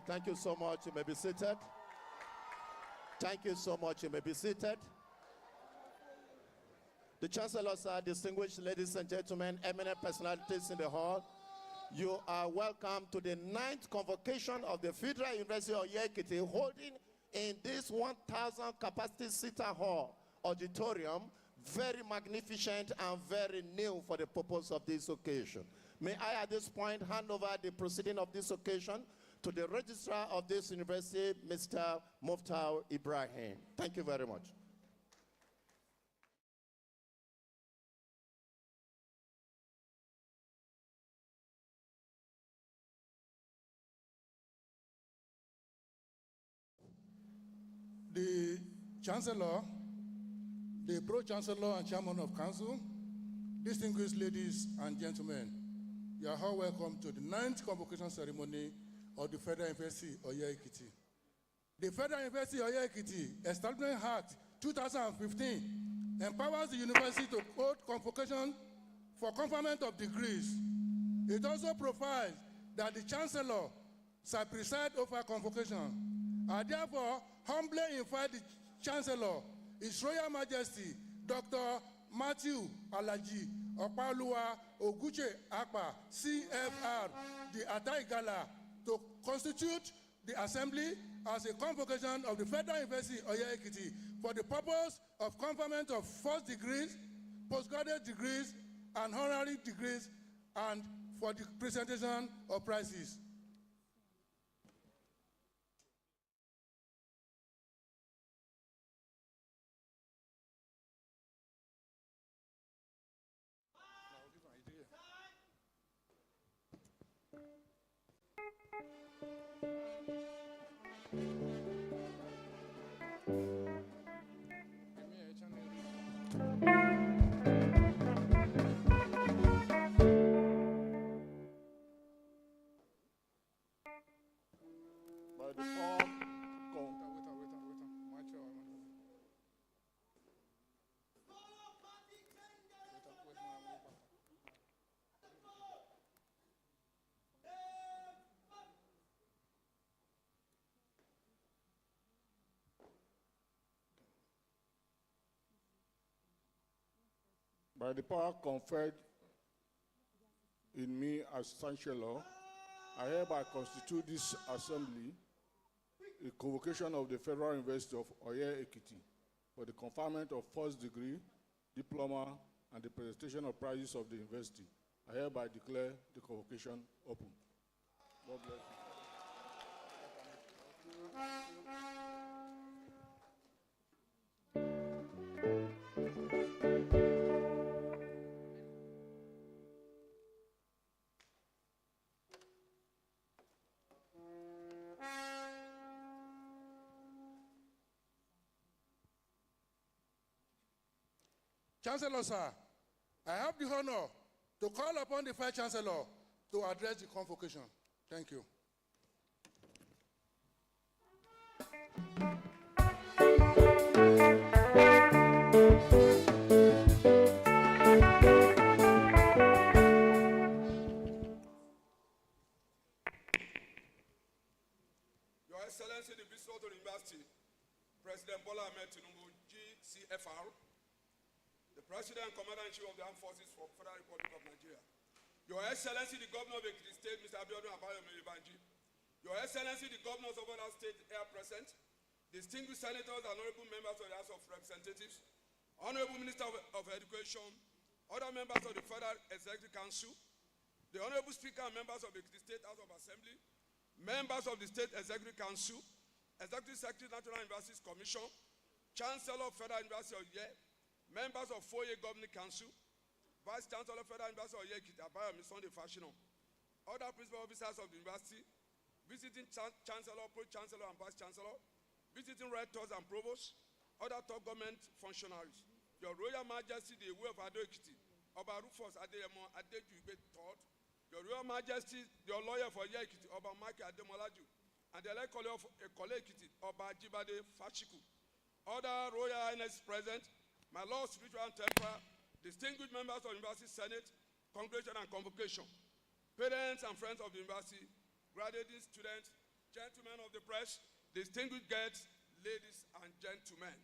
Thank you so much. You may be seated. Thank you so much. You may be seated. The Chancellor, sir, distinguished ladies and gentlemen, eminent personalities in the hall, you are welcome to the 9th Convocation of the Federal University of Oye-Ekiti, holding in this 1,000 capacity seater hall auditorium, very magnificent and very new for the purpose of this occasion. May I at this point hand over the proceeding of this occasion to the registrar of this university, Mr. Muftau Ibrahim. Thank you very much. The Chancellor, the Pro-Chancellor and Chairman of Council, distinguished ladies and gentlemen, you are all welcome to the 9th Convocation Ceremony of the Federal University Oye-Ekiti. The Federal University Oye-Ekiti Establishment Act 2015 empowers the university to hold convocation for conferment of degrees. It also provides that the Chancellor shall preside over convocation. I therefore humbly invite the Chancellor, His Royal Majesty, Dr. Matthew Alaji Opaluwa Oguche Akpa, CFR, the Ataigala, to constitute the assembly as a convocation of the Federal University Oye-Ekiti for the purpose of conferment of first degrees, postgraduate degrees, and honorary degrees, and for the presentation of prizes. By the power conferred in me as Chancellor, I hereby constitute this assembly a convocation of the Federal University of Oye-Ekiti for the conferment of first degree, diploma, and the presentation of prizes of the university. I hereby declare the convocation open. God bless you. Chancellor, sir, I have the honor to call upon the Vice Chancellor to address the convocation. Thank you. Your Excellency, the Visitor to the University, President Bola Ahmed Tinubu, GCFR, the President and Commander-in-Chief of the Armed Forces for the Federal Republic of Nigeria. Your Excellency, the Governor of Ekiti State, Mr. Abiodun Abayomi Banji. Your Excellency, the Governors of other states here present, distinguished senators and honorable members of the House of Representatives, Honorable Minister of Education, other members of the Federal Executive Council, the Honorable Speaker and members of the Ekiti State House of Assembly, members of the State Executive Council, Executive Secretary, National Universities Commission, Chancellor of Federal University of Oye, members of Foye Governing Council, Vice Chancellor of Federal University of Oye-Ekiti, Abayomi Sunday Fashino, other principal officers of the university, visiting Chancellor, Pro-Chancellor, and Vice Chancellor, visiting rectors and provosts, other top government functionaries. Your Royal Majesty, the Iwe of Ado-Ekiti, Oba Rufus Adeyemo Adejuigbe III, Your Royal Majesty, your lawyer for Oye-Ekiti, Oba Michael Ademolaju, and the elect colleague of Ekiti, Oba Jibade Fashiku, other Royal Highness present, my Lord, spiritual and temporal, distinguished members of the University Senate, Congregation and Convocation, parents and friends of the university, graduating students, gentlemen of the press, distinguished guests, ladies and gentlemen.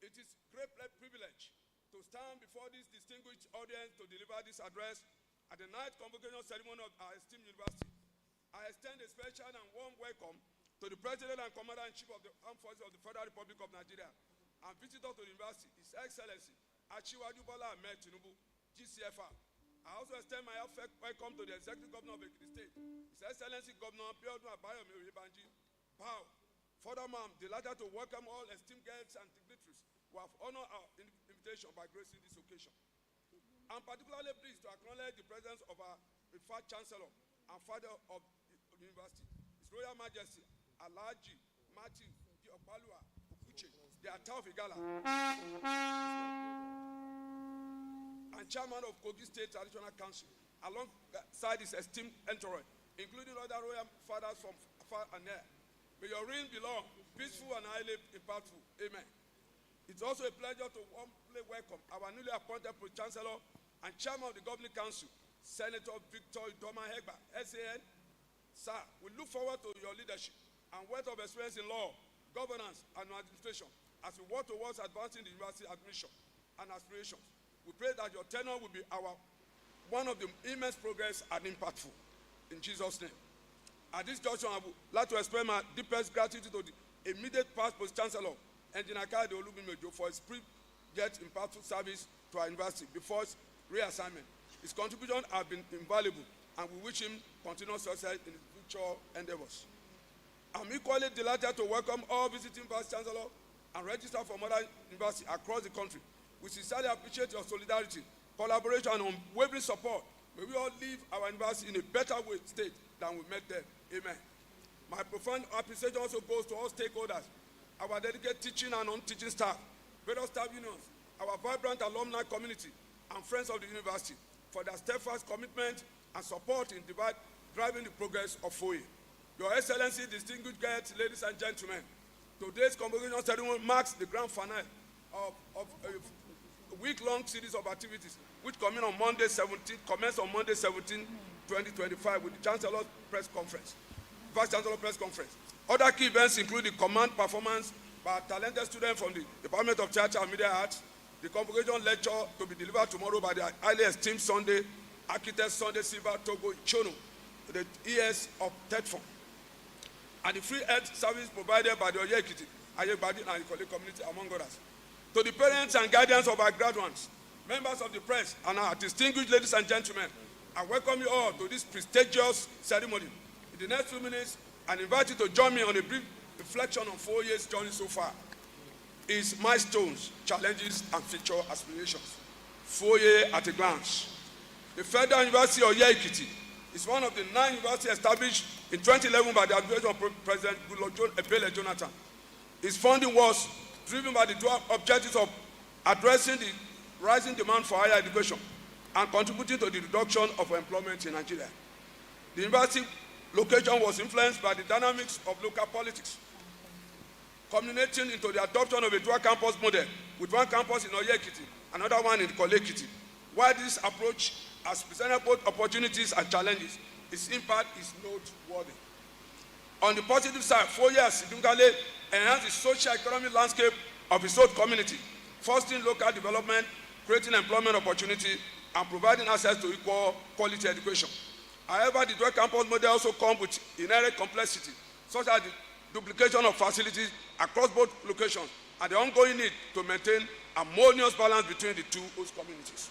It is a great privilege to stand before this distinguished audience to deliver this address at the 9th Convocation ceremony of our esteemed university. I extend a special and warm welcome to the President and Commander-in-Chief of the Armed Forces of the Federal Republic of Nigeria and visitor to the university, His Excellency Achiwaju Bola Ahmed Tinubu, GCFR. I also extend my welcome to the Executive Governor of Ekiti State, His Excellency Governor Abiodun Abayomi Banji. Pow. Furthermore, I'm delighted to welcome all esteemed guests and dignitaries who have honored our invitation by gracing this occasion. I'm particularly pleased to acknowledge the presence of our Vice Chancellor and Father of the University, His Royal Majesty Alhaji Martin Opalua Okuche, the Ata of Igala, and Chairman of Kogi State Traditional Council, alongside his esteemed entourage, including other royal fathers from far and near. May your reign be long, peaceful, and highly impactful. Amen. It's also a pleasure to warmly welcome our newly appointed Pro-Chancellor and Chairman of the Governing Council, Senator Victor Idoma Hegba, SAN. Sir, we look forward to your leadership and wealth of experience in law, governance, and administration as we work towards advancing the university admission and aspirations. We pray that your tenure will be one of the immense progress and impactful. In Jesus' name. At this junction, I would like to express my deepest gratitude to the immediate past Post-Chancellor, Engineer Kade Olubimejo, for his yet impactful service to our university before his reassignment. His contribution has been invaluable, and we wish him continuous success in his future endeavors. I'm equally delighted to welcome all visiting Vice Chancellor and Registrar from other universities across the country. We sincerely appreciate your solidarity, collaboration, and unwavering support. May we all leave our university in a better state than we met them. Amen. My profound appreciation also goes to all stakeholders, our dedicated teaching and non-teaching staff, various staff unions, our vibrant alumni community, and friends of the university for their steadfast commitment and support in driving the progress of FOE. Your Excellency, distinguished guests, ladies and gentlemen, today's convocation ceremony marks the grand finale of a week-long series of activities which commence on Monday 17, 2025 with the Chancellor's press conference, Vice Chancellor press conference. Other key events include the command performance by a talented student from the Department of Theatre and Media Arts, the convocation lecture to be delivered tomorrow by the highly esteemed Sunday architect Sunday Silva Togo Chono, the ES of Tetfon, and the free health service provided by the Oye-Ekiti, Ayegbadi, and the Ikole community, among others. To the parents and guardians of our graduates, members of the press, and our distinguished ladies and gentlemen, I welcome you all to this prestigious ceremony. In the next few minutes, I invite you to join me on a brief reflection on 4 years' journey so far. Its milestones, challenges, and future aspirations. 4 years at a glance. The Federal University of Oye-Ekiti is one of the 9 universities established in 2011 by the administration of President Goodluck Jonathan. Its funding was driven by the dual objectives of addressing the rising demand for higher education and contributing to the reduction of employment in Nigeria. The university location was influenced by the dynamics of local politics, culminating into the adoption of a dual campus model with one campus in Oye-Ekiti, another one in Ikole-Ekiti. While this approach has presented both opportunities and challenges, its impact is noteworthy. On the positive side, 4 years significantly enhanced the socio-economic landscape of its own community, fostering local development, creating employment opportunity, and providing access to equal quality education. However, the dual campus model also comes with inherent complexity, such as the duplication of facilities across both locations and the ongoing need to maintain a harmonious balance between the two host communities.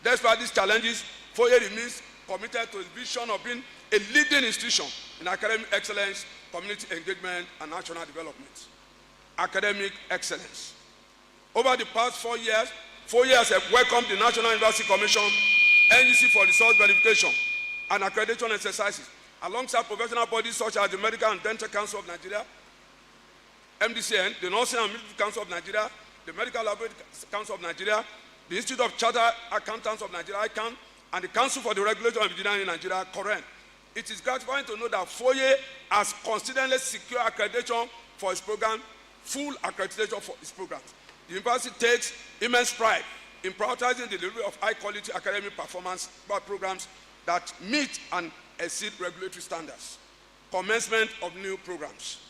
Despite these challenges, Foye remains committed to its vision of being a leading institution in academic excellence, community engagement, and national development. Academic excellence. Over the past 4 years, 4 years have welcomed the National University Commission, NUC for resource verification and accreditation exercises, alongside professional bodies such as the Medical and Dental Council of Nigeria, MDCN, the Nursing and Midwifery Council of Nigeria, the Medical Laboratory Council of Nigeria, the Institute of Chartered Accountants of Nigeria, ICANN, and the Council for the Regulation of Engineering in Nigeria, COREN. It is gratifying to know that Foye has consistently secured accreditation for its program, full accreditation for its programs. The university takes immense pride in prioritizing the delivery of high-quality academic performance programs that meet and exceed regulatory standards. Commencement of new programs.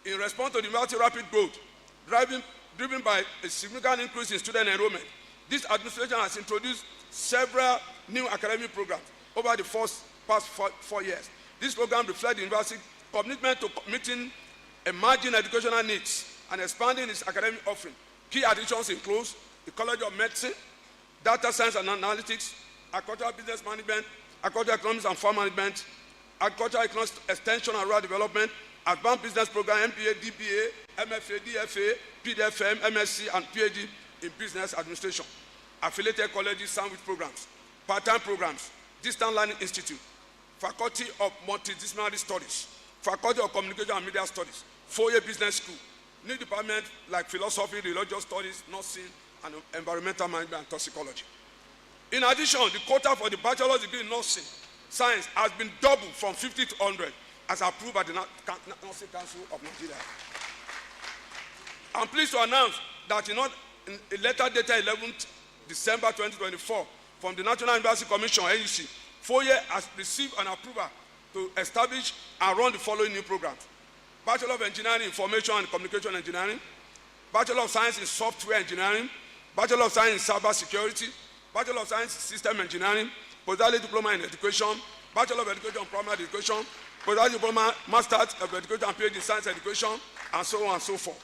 In response to the university's rapid growth, driven by a significant increase in student enrollment, this administration has introduced several new academic programs over the past 4 years. This program reflects the university's commitment to meeting emerging educational needs and expanding its academic offering. Key additions include the College of Medicine, Data Science and Analytics, Agricultural Business Management, Agricultural Economics and Farm Management, Agricultural Economics Extension and Rural Development, Advanced Business Program, MBA, DBA, MFA, DFA, PDFM, MSc, and PhD in Business Administration. Affiliated colleges, sandwich programs, part-time programs, Distant Learning Institute, Faculty of Multidisciplinary Studies, Faculty of Communication and Media Studies, Foye Business School, new departments like Philosophy, Religious Studies, Nursing, and Environmental Management and Toxicology. In addition, the quota for the bachelor's degree in nursing science has been doubled from 50 to 100 as approved by the Nursing Council of Nigeria. I'm pleased to announce that in a letter dated 11th December 2024 from the National University Commission, NUC, Foye has received an approval to establish and run the following new programs: Bachelor of Engineering in Information and Communication Engineering, Bachelor of Science in Software Engineering, Bachelor of Science in Cyber Security, Bachelor of Science in System Engineering, Postgraduate Diploma in Education, Bachelor of Education in Primary Education, Postgraduate Diploma, Master's of Education and PhD in Science Education, and so on and so forth.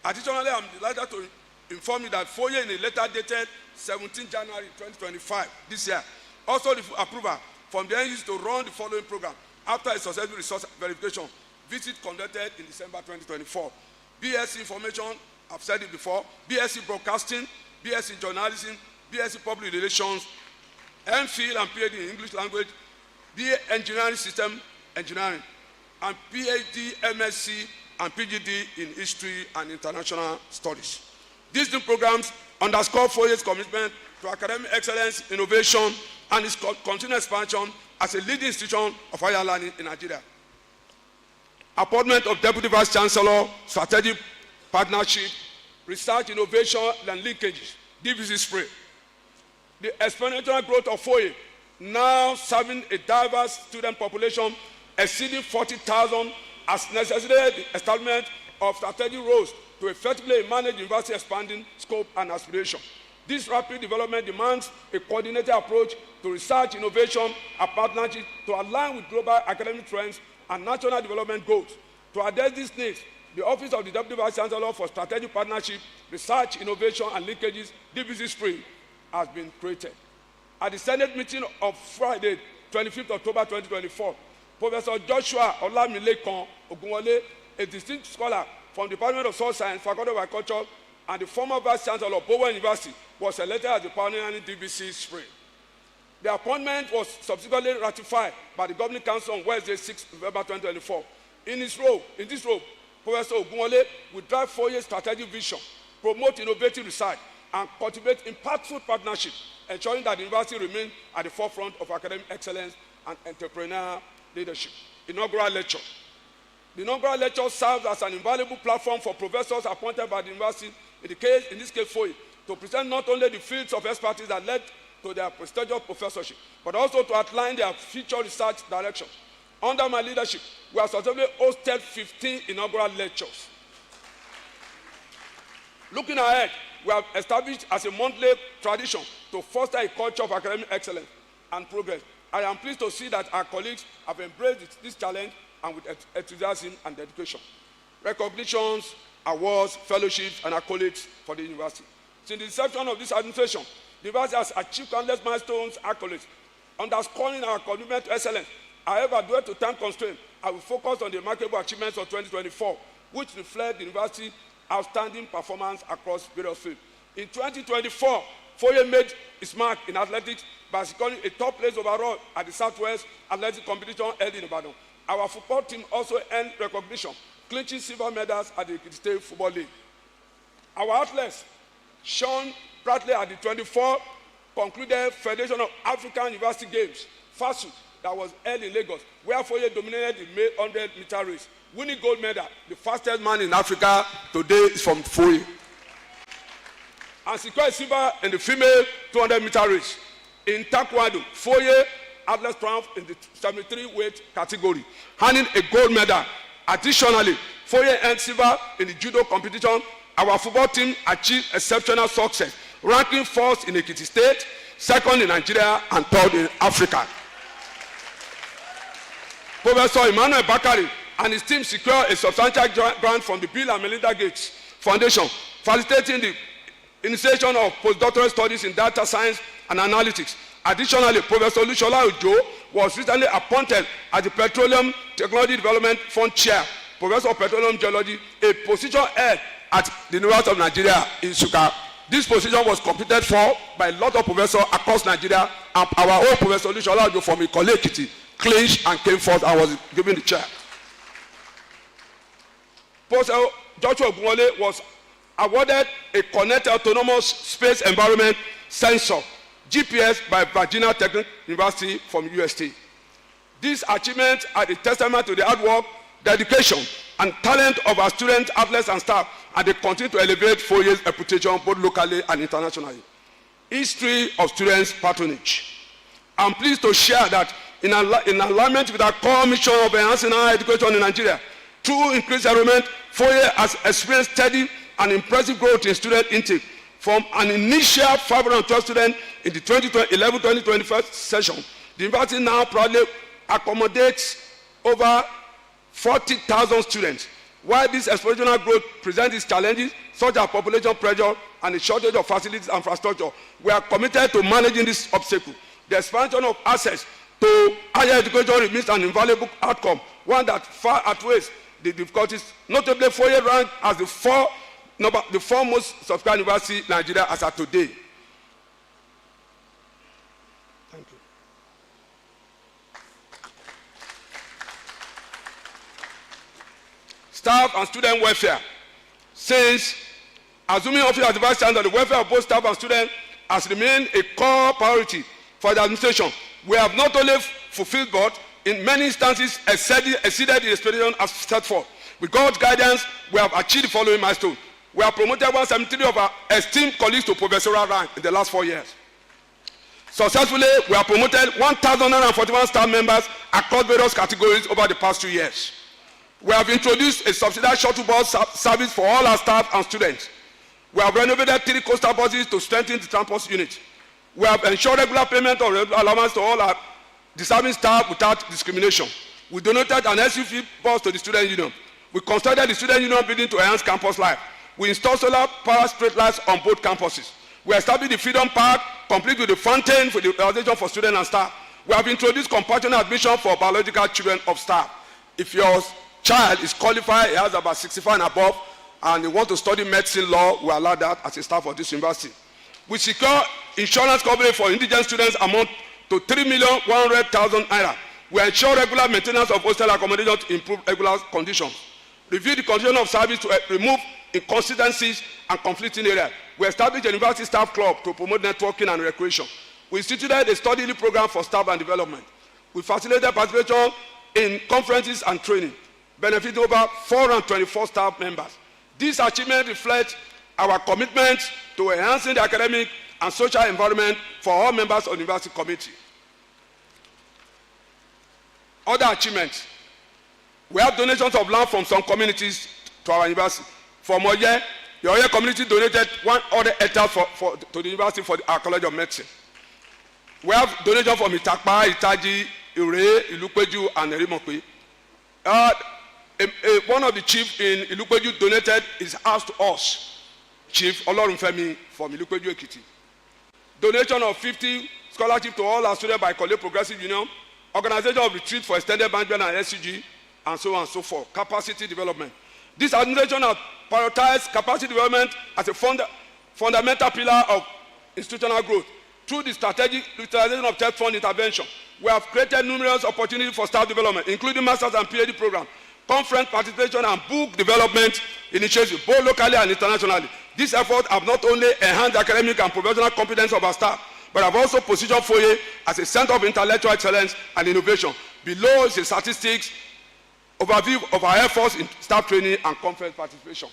Additionally, I'm delighted to inform you that Foye, in a letter dated 17 January 2025, this year, also received approval from the NUC to run the following program after a successful resource verification visit conducted in December 2024. BSc Information, I've said it before, BSc Broadcasting, BSc Journalism, BSc Public Relations, MPhil and PhD in English Language, BA Engineering System Engineering, and PhD, MSc, and PhD in History and International Studies. These new programs underscore Foye's commitment to academic excellence, innovation, and its continued expansion as a leading institution of higher learning in Nigeria. Appointment of Deputy Vice Chancellor, Strategic Partnership, Research, Innovation, and Linkages, DVC SPRAY. The exponential growth of Foye, now serving a diverse student population exceeding 40,000, has necessitated the establishment of strategic roles to effectively manage university expanding scope and aspiration. This rapid development demands a coordinated approach to research, innovation, and partnership to align with global academic trends and national development goals. To address these needs, the Office of the Deputy Vice Chancellor for Strategic Partnership, Research, Innovation, and Linkages, DVC Spring, has been created. At the Senate meeting of Friday, 25th October 2024, Professor Joshua Olamilekan Ogunwole, a distinguished scholar from the Department of Social Science, Faculty of Agriculture, and the former Vice Chancellor of Bowen University, was elected as the pioneering DVC Spring. The appointment was subsequently ratified by the Governing Council on Wednesday, 6 November 2024. In this role, Professor Ogunwole will drive 4-year strategic vision, promote innovative research, and cultivate impactful partnership, ensuring that the university remains at the forefront of academic excellence and entrepreneurial leadership. Inaugural lecture. The inaugural lecture serves as an invaluable platform for professors appointed by the university, in this case, FOI, to present not only the fields of expertise that led to their prestigious professorship, but also to outline their future research direction. Under my leadership, we have successfully hosted 15 inaugural lectures. Looking ahead, we have established as a monthly tradition to foster a culture of academic excellence and progress. I am pleased to see that our colleagues have embraced this challenge and with enthusiasm and dedication. Recognitions, awards, fellowships, and accolades for the university. Since the inception of this administration, the university has achieved countless milestones, accolades, underscoring our commitment to excellence. However, due to time constraints, I will focus on the remarkable achievements of 2024, which reflect the university's outstanding performance across various fields. In 2024, FOI made its mark in athletics by securing a top place overall at the Southwest Athletic Competition held in Ibadan. Our football team also earned recognition, clinching silver medals at the Oye-Ekiti State Football League. Our athletes shone brightly at the 24th concluded Federation of African University Games, FASU, that was held in Lagos, where FOI dominated the male 100-meter race, winning gold medal. The fastest man in Africa today is from FOI. And secured silver in the female 200-meter race. In Taekwondo, FOI athletes triumphed in the 73-weight category, earning a gold medal. Additionally, FOI earned silver in the judo competition. Our football team achieved exceptional success, ranking first in Ekiti State, second in Nigeria, and third in Africa. Professor Emmanuel Bakari and his team secured a substantial grant from the Bill and Melinda Gates Foundation, facilitating the initiation of postdoctoral studies in data science and analytics. Additionally, Professor Lushola Ojo was recently appointed as the Petroleum Technology Development Fund Chair, Professor of Petroleum Geology, a position held at the University of Nigeria in Suka. This position was competed for by a lot of professors across Nigeria, and our own Professor Lushola Ojo from Oye-Ekiti clinched and came forth and was given the chair. Professor Joshua Ogunwole was awarded a Connected Autonomous Space Environment Sensor, GPS, by Virginia Technical University from UST. These achievements are a testament to the hard work, dedication, and talent of our students, athletes, and staff, and they continue to elevate FOI's reputation both locally and internationally. History of students' patronage. I'm pleased to share that in alignment with our core mission of enhancing higher education in Nigeria, through increased enrollment, FOI has experienced steady and impressive growth in student intake. From an initial 512 students in the 2011-2021 session, the university now proudly accommodates over 40,000 students. While this exponential growth presents its challenges, such as population pressure and a shortage of facilities and infrastructure, we are committed to managing this obstacle. The expansion of access to higher education remains an invaluable outcome, one that far outweighs the difficulties. Notably, FOI ranked as the foremost subscribed university in Nigeria as of today. Thank you. Staff and student welfare. Since assuming office as the Vice Chancellor, the welfare of both staff and students has remained a core priority for the administration. We have not only fulfilled but in many instances exceeded the expectation as set forth. With God's guidance, we have achieved the following milestone. We have promoted 173 of our esteemed colleagues to professorial rank in the last 4 years. Successfully, we have promoted 1,941 staff members across various categories over the past 2 years. We have introduced a subsidized shuttle bus service for all our staff and students. We have renovated 3 coastal buses to strengthen the transport unit. We have ensured regular payment of regular allowance to all our deserving staff without discrimination. We donated an SUV bus to the student union. We constructed the student union building to enhance campus life. We installed solar power street lights on both campuses. We established the Freedom Park, complete with the fountain for the organization for students and staff. We have introduced compassionate admission for biological children of staff. If your child is qualified, he has about 65 and above, and they want to study medicine law, we allow that as a staff of this university. We secure insurance coverage for indigent students amount to 3,100,000 naira. We ensure regular maintenance of hostel accommodation to improve regular conditions. Review the condition of service to remove inconsistencies and conflicting areas. We established a university staff club to promote networking and recreation. We instituted a study leave program for staff and development. We facilitated participation in conferences and training, benefiting over 424 staff members. These achievements reflect our commitment to enhancing the academic and social environment for all members of the university committee. Other achievements. We have donations of land from some communities to our university. From Oye, the Oye community donated 100 hectares to the university for our College of Medicine. We have donations from Itakpa, Itaji, Ure, Ilukpeju, and Erimokwe. One of the chiefs in Ilukpeju donated his house to us, Chief Olorunfemi from Oye-Ekiti. Donation of 50 scholarships to all our students by College Progressive Union, organization of retreat for extended management and SCG, and so on and so forth. Capacity development. This administration has prioritized capacity development as a fundamental pillar of institutional growth. Through the strategic utilization of TED fund intervention, we have created numerous opportunities for staff development, including master's and PhD programs, conference participation, and book development initiatives, both locally and internationally. These efforts have not only enhanced the academic and professional competence of our staff, but have also positioned Foye as a center of intellectual excellence and innovation. Below is a statistics overview of our efforts in staff training and conference participation.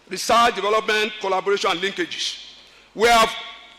Research, development, collaboration, and linkages. We have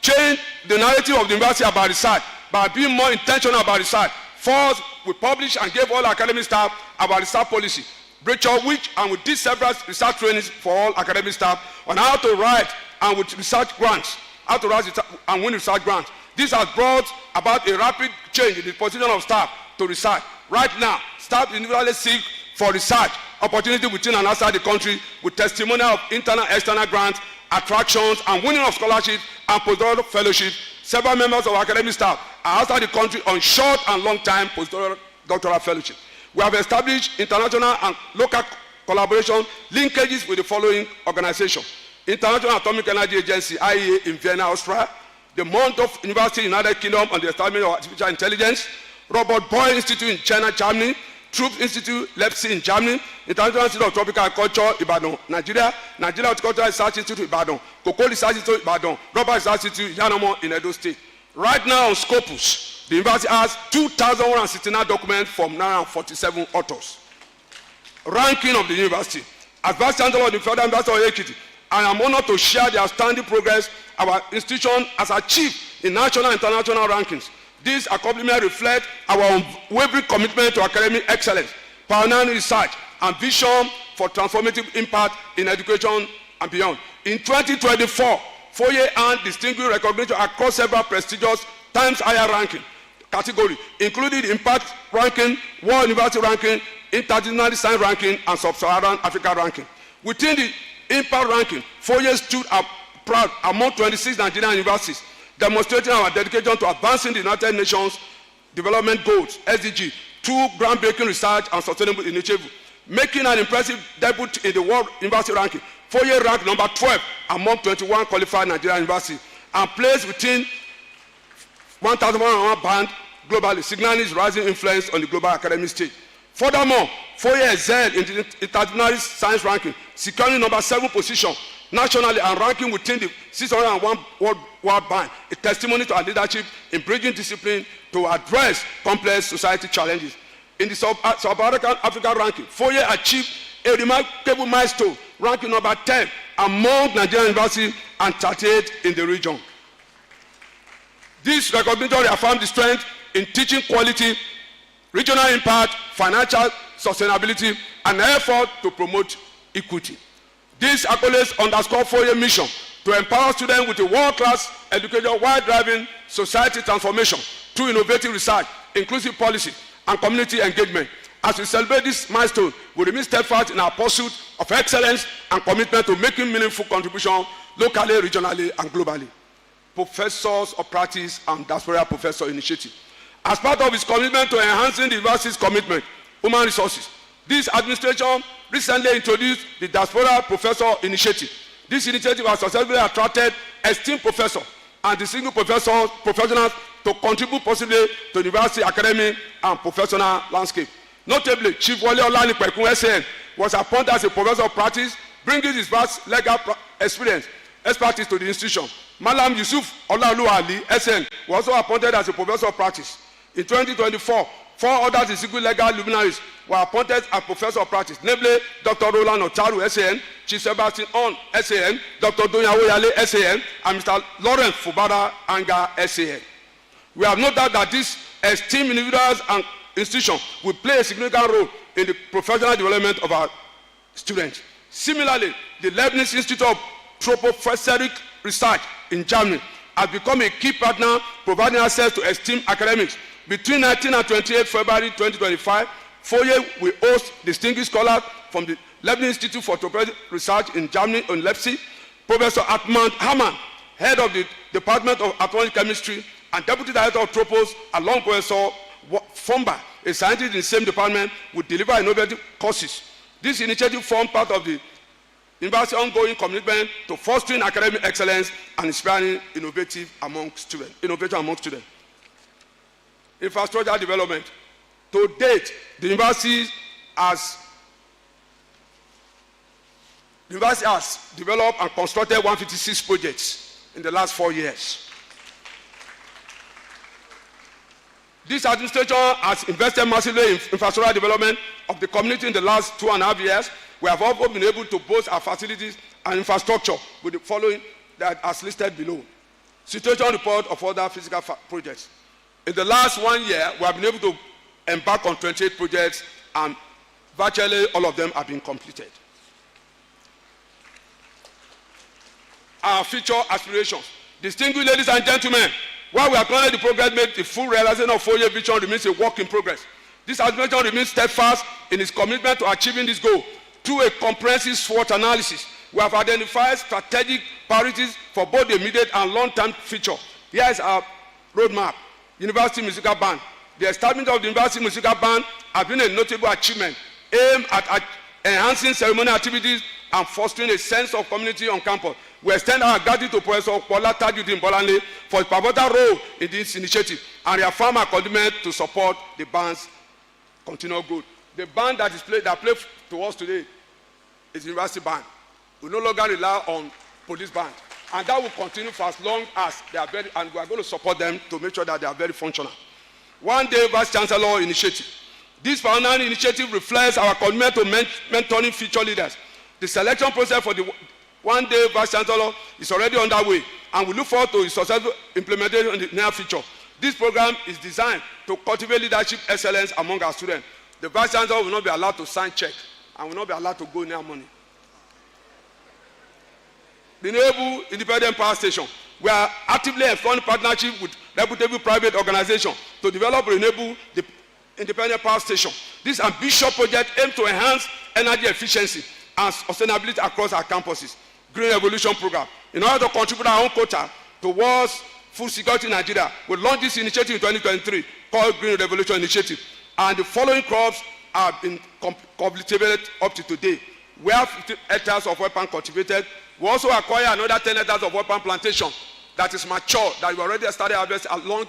changed the narrative of the university about research by being more intentional about research. First, we published and gave all academic staff our research policy, and we did several research trainings for all academic staff on how to write and with research grants, how to write and win research grants. This has brought about a rapid change in the position of staff to research. Right now, staff individually seek for research opportunity within and outside the country with testimonial of internal and external grants, attractions, and winning of scholarships and postdoctoral fellowships. Several members of our academic staff are outside the country on short and long-time postdoctoral fellowship. We have established international and local collaboration linkages with the following organizations: International Atomic Energy Agency, IEA, in Vienna, Austria; the Montauk University, United Kingdom, on the establishment of artificial intelligence; Robert Boyle Institute in China, Germany; Troop Institute, Leipzig in Germany; International Institute of Tropical Culture, Ibadan, Nigeria; Nigeria Horticultural Research Institute, Ibadan; Cocoa Research Institute, Ibadan; Robert Research Institute, Yanamo, in Edo State. Right now on Scopus, the university has 2,169 documents from 947 authors. Ranking of the university. As Vice Chancellor of the Federal University of Oye-Ekiti, I am honored to share the outstanding progress our institution has achieved in national and international rankings. These accomplishments reflect our unwavering commitment to academic excellence, pioneering research, and vision for transformative impact in education and beyond. In 2024, Foye earned distinguished recognition across several prestigious Times Higher ranking categories, including the Impact Ranking, World University Ranking, Interdisciplinary Science Ranking, and Sub-Saharan Africa Ranking. Within the Impact Ranking, Foye stood proud among 26 Nigerian universities, demonstrating our dedication to advancing the United Nations Development Goals, SDG, through groundbreaking research and sustainable initiatives. Making an impressive debut in the World University Ranking, Foye ranked number 12 among 21 qualified Nigerian universities and placed within 1,101 band globally, signaling its rising influence on the global academic stage. Furthermore, Foye excelled in the Interdisciplinary Science Ranking, securing number 7 position nationally and ranking within the 601 world band, a testimony to our leadership in bridging discipline to address complex society challenges. In the Sub-Saharan Africa ranking, Foye achieved a remarkable milestone, ranking number 10 among Nigerian universities and 38 in the region. This recognition reaffirms the strength in teaching quality regional impact, financial sustainability, and effort to promote equity. These accolades underscore Foye's mission to empower students with a world-class education while driving society transformation through innovative research, inclusive policy, and community engagement. As we celebrate this milestone, we remain steadfast in our pursuit of excellence and commitment to making meaningful contributions locally, regionally, and globally. Professors of Practice and Diaspora Professor Initiative. As part of its commitment to enhancing the university's commitment, human resources, this administration recently introduced the Diaspora Professor Initiative. This initiative has successfully attracted esteemed professors and distinguished professionals to contribute positively to the university academic and professional landscape. Notably, Chief Wale Olanipekun SAN was appointed as a professor of practice, bringing his vast legal expertise to the institution. Malam Yusuf Olaolu Ali SN was also appointed as a professor of practice. In 2024, 4 other distinguished legal luminaries were appointed as professor of practice, namely Dr. Roland Ocharu SAN, Chief Sebastian On SAN, Dr. Donya Oyale SAN, and Mr. Lawrence Fubara Anga SAN. We have no doubt that these esteemed individuals and institutions will play a significant role in the professional development of our students. Similarly, the Leibniz Institute of Tropopheseric Research in Germany has become a key partner providing access to esteemed academics. Between 19 and 28 February 2025, Foye will host distinguished scholars from the Leibniz Institute for Tropopheseric Research in Germany in Leipzig, Professor Atman Hamann, head of the Department of Atomic Chemistry and Deputy Director of Tropos, along with Professor Fomba, a scientist in the same department, will deliver innovative courses. This initiative forms part of the university's ongoing commitment to fostering academic excellence and inspiring innovation among students. Infrastructure development. To date, the university has developed and constructed 156 projects in the last 4 years. This administration has invested massively in infrastructure development of the community in the last 2.5 years. We have also been able to boost our facilities and infrastructure with the following that as listed below. Situation report of other physical projects. In the last 1 year, we have been able to embark on 28 projects, and virtually all of them have been completed. Our future aspirations. Distinguished ladies and gentlemen, while we acknowledge the progress made, the full realization of Foye vision remains a work in progress. This administration remains steadfast in its commitment to achieving this goal. Through a comprehensive SWOT analysis, we have identified strategic priorities for both the immediate and long-term future. Here is our roadmap. University Musical Band. The establishment of the University Musical Band has been a notable achievement aimed at enhancing ceremonial activities and fostering a sense of community on campus. We extend our gratitude to Professor Paula Tajudin Bolanle for his pivotal role in this initiative and reaffirm our commitment to support the band's continual growth. The band that plays to us today is the University Band. We no longer rely on police band, and that will continue for as long as they are very, and we are going to support them to make sure that they are very functional. One Day Vice Chancellor Initiative. This pioneering initiative reflects our commitment to mentoring future leaders. The selection process for the One Day Vice Chancellor is already underway, and we look forward to its successful implementation in the near future. This program is designed to cultivate leadership excellence among our students. The Vice Chancellor will not be allowed to sign checks and will not be allowed to go near money. Renewable Independent Power Station. We are actively exploring partnership with reputable private organizations to develop renewable independent power station. This ambitious project aims to enhance energy efficiency and sustainability across our campuses. Green Revolution Program. In order to contribute our own quota towards food security in Nigeria, we launched this initiative in 2023 called Green Revolution Initiative. And the following crops have been cultivated up to today. We have 50 hectares of oil palm cultivated. We also acquire another 10 hectares of oil palm plantation that is mature, that we already started harvesting along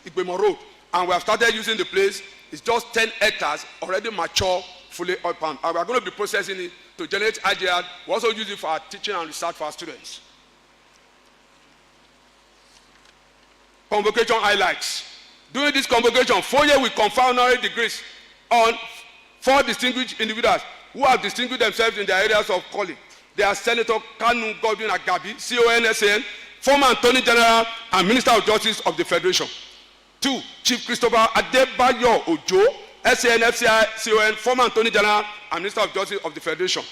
Igbemo Road. And we have started using the place. It's just 10 hectares, already mature, fully oil palm. And we are going to be processing it to generate ideas. We also use it for our teaching and research for our students. Convocation highlights. During this convocation, Foye will confer honorary degrees on 4 distinguished individuals who have distinguished themselves in their areas of calling. They are Senator Kanu Godwin Agabi, CONSN, former Attorney General and Minister of Justice of the Federation. 2, Chief Christopher Adebayo Ojo, SANFCI, former Attorney General and Minister of Justice of the Federation.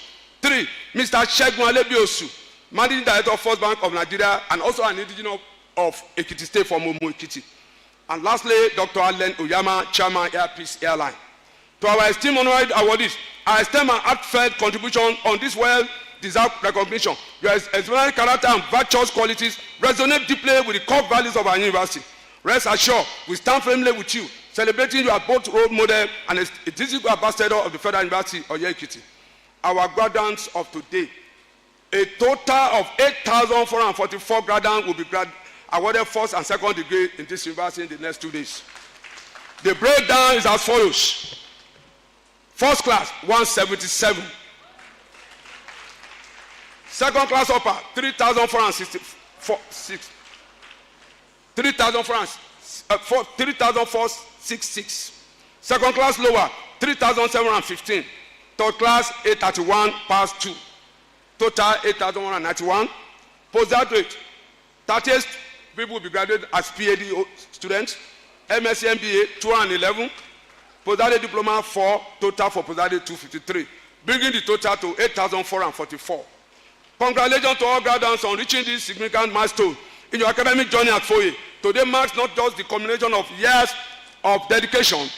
3, Mr. Segun Alebiosu, Managing Director of First Bank of Nigeria and also an indigenous of Ekiti State from Oye-Ekiti. And lastly, Dr. Allen Oyama, Chairman, Air Peace Airline. To our esteemed honorary awardees, I extend my heartfelt contribution on this well-deserved recognition. Your exemplary character and virtuous qualities resonate deeply with the core values of our university. Rest assured, we stand firmly with you, celebrating you as both role model and a distinguished ambassador of the Federal University of Oye-Ekiti. Our graduates of today, a total of 8,444 graduates will be awarded first and second degree in this university in the next 2 days. The breakdown is as follows. First class, 177. Second class upper, 3,466. 3,466. Second class lower, 3,715. Third class, 831, pass 2. Total, 8,191. Postgraduate, 38 people will be graduated as PhD students. MSc MBA, 211. Postgraduate diploma, 4. Total for postgraduate, 253. Bringing the total to 8,444. Congratulations to all graduates on reaching this significant milestone in your academic journey at FOIE. Today marks not just the culmination of years of dedication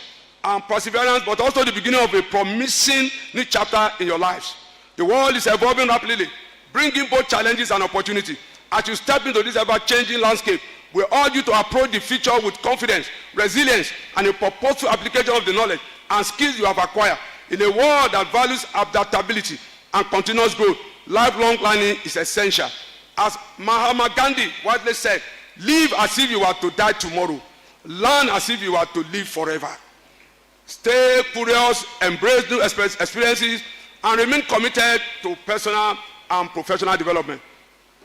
and perseverance, but also the beginning of a promising new chapter in your lives. The world is evolving rapidly, bringing both challenges and opportunity. As you step into this ever-changing landscape, we urge you to approach the future with confidence, resilience, and a purposeful application of the knowledge and skills you have acquired. In a world that values adaptability and continuous growth, lifelong learning is essential. As Mahatma Gandhi widely said, live as if you were to die tomorrow. Learn as if you were to live forever. Stay curious, embrace new experiences, and remain committed to personal and professional development.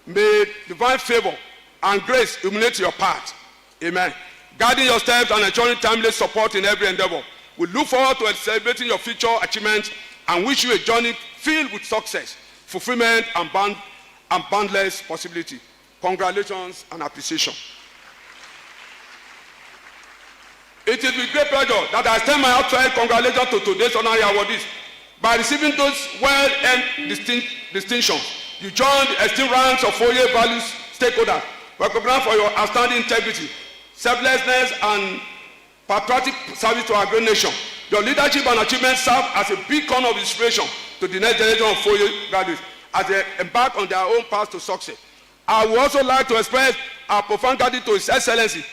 May divine favor and grace illuminate your path. Amen. Guiding your steps and ensuring timely support in every endeavor. We look forward to celebrating your future achievements and wish you a journey filled with success, fulfillment, and boundless possibility. Congratulations and appreciation. It is with great pleasure that I extend my heartfelt congratulations to today's honorary awardees. By receiving those well-earned distinctions, you join the esteemed ranks of FOIE values stakeholders, recognized for your outstanding integrity, selflessness, and patriotic service to our great nation. Your leadership and achievements serve as a beacon of inspiration to the next generation of FOIE graduates as they embark on their own path to success. I would also like to express our profound gratitude to His Excellency,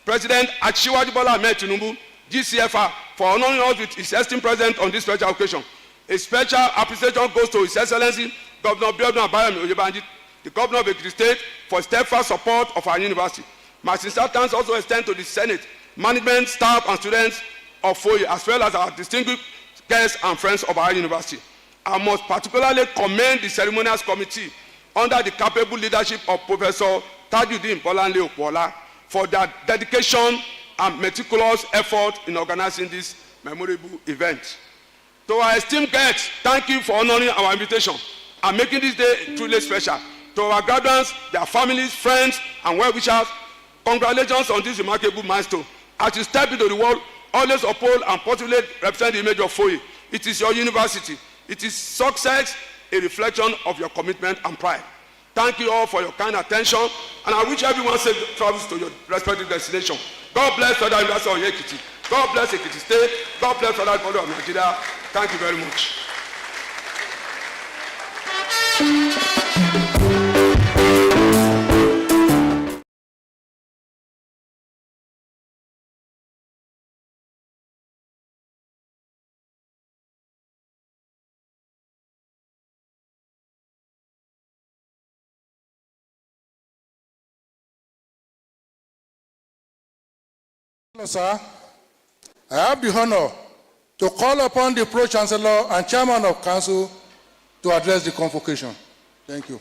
President Asiwaju Bola Ahmed Tinubu, GCFR, for honoring us with his esteemed presence on this special occasion. A special appreciation goes to His Excellency, Governor Biodun Abayomi Oyebanji, the Governor of Ekiti State, for steadfast support of our university. My sincere thanks also extend to the Senate, management, staff, and students of FOIE, as well as our distinguished guests and friends of our university. I must particularly commend the ceremonials committee under the capable leadership of Professor Tajuddin Bolanle Okwola for their dedication and meticulous effort in organizing this memorable event. To our esteemed guests, thank you for honoring our invitation and making this day truly special. To our graduates, their families, friends, and well-wishers, congratulations on this remarkable milestone. As you step into the world, always uphold and positively represent the image of FOIE. It is your university. It is success, a reflection of your commitment and pride. Thank you all for your kind attention, and I wish everyone safe travels to your respective destination. God bless Federal University of Oye-Ekiti. God bless Ekiti State. God bless Federal Republic of Nigeria. Thank you very much. Hello, sir. I have the honor to call upon the Pro-Chancellor and Chairman of Council to address the convocation. Thank you.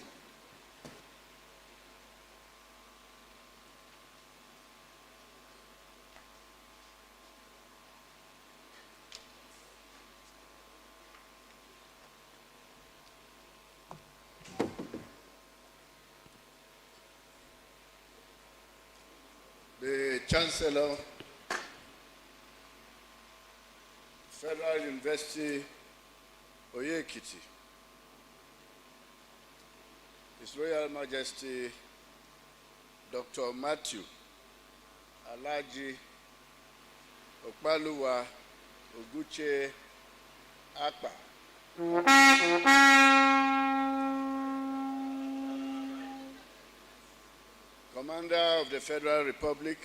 The Chancellor Federal University, Oye-Ekiti, His Royal Majesty Dr. Matthew Alaji Okpaluwa Oguche Akpa, Commander of the Federal Republic,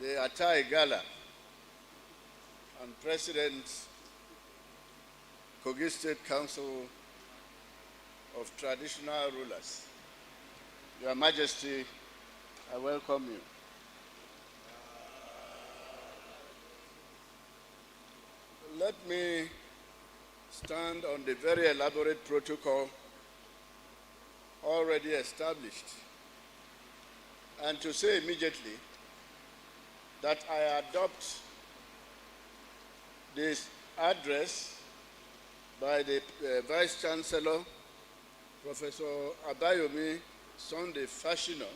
the Atai Gala, and President, Kogi State Council of Traditional Rulers. Your Majesty, I welcome you. Let me stand on the very elaborate protocol already established and to say immediately that I adopt this address by the Vice Chancellor, Professor Abayomi Sunday Fashino,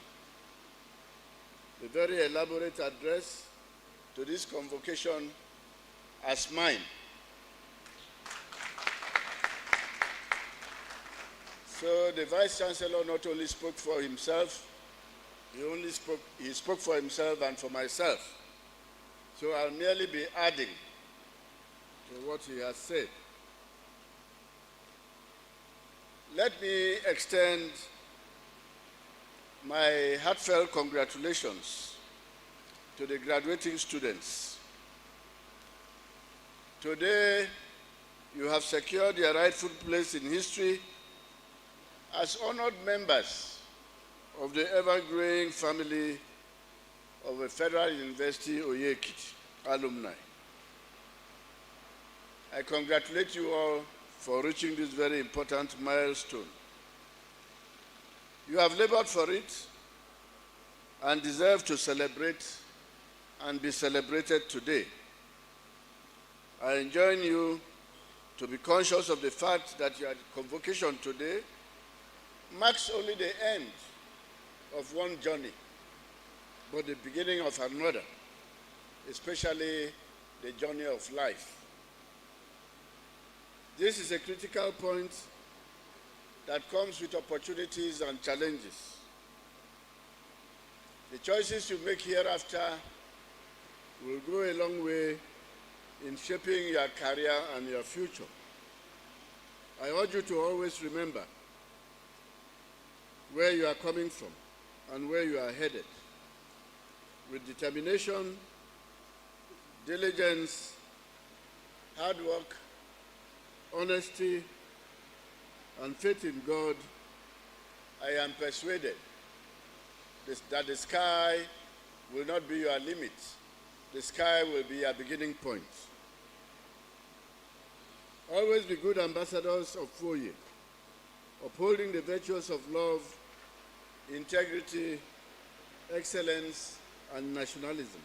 the very elaborate address to this convocation as mine. So the Vice Chancellor not only spoke for himself, he spoke for himself and for myself. So I'll merely be adding to what he has said. Let me extend my heartfelt congratulations to the graduating students. Today, you have secured your rightful place in history as honored members of the ever-growing family of a Federal University Oye-Ekiti alumni. I congratulate you all for reaching this very important milestone. You have labored for it and deserve to celebrate and be celebrated today. I enjoin you to be conscious of the fact that your convocation today marks only the end of one journey, but the beginning of another, especially the journey of life. This is a critical point that comes with opportunities and challenges. The choices you make hereafter will go a long way in shaping your career and your future. I urge you to always remember where you are coming from and where you are headed. With determination, diligence, hard work, honesty, and faith in God, I am persuaded that the sky will not be your limit. The sky will be your beginning point. Always be good ambassadors of Foye, upholding the virtues of love, integrity, excellence, and nationalism.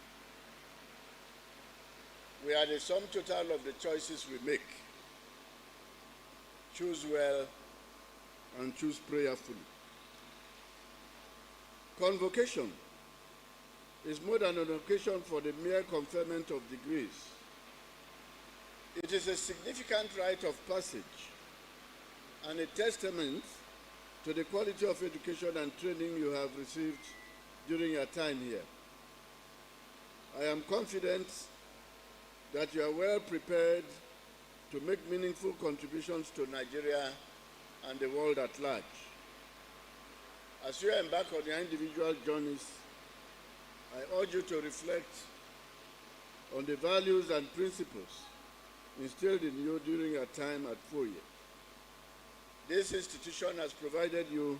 We are the sum total of the choices we make. Choose well and choose prayerfully. Convocation is more than an occasion for the mere conferment of degrees. It is a significant rite of passage and a testament to the quality of education and training you have received during your time here. I am confident that you are well prepared to make meaningful contributions to Nigeria and the world at large. As you embark on your individual journeys, I urge you to reflect on the values and principles instilled in you during your time at Foye. This institution has provided you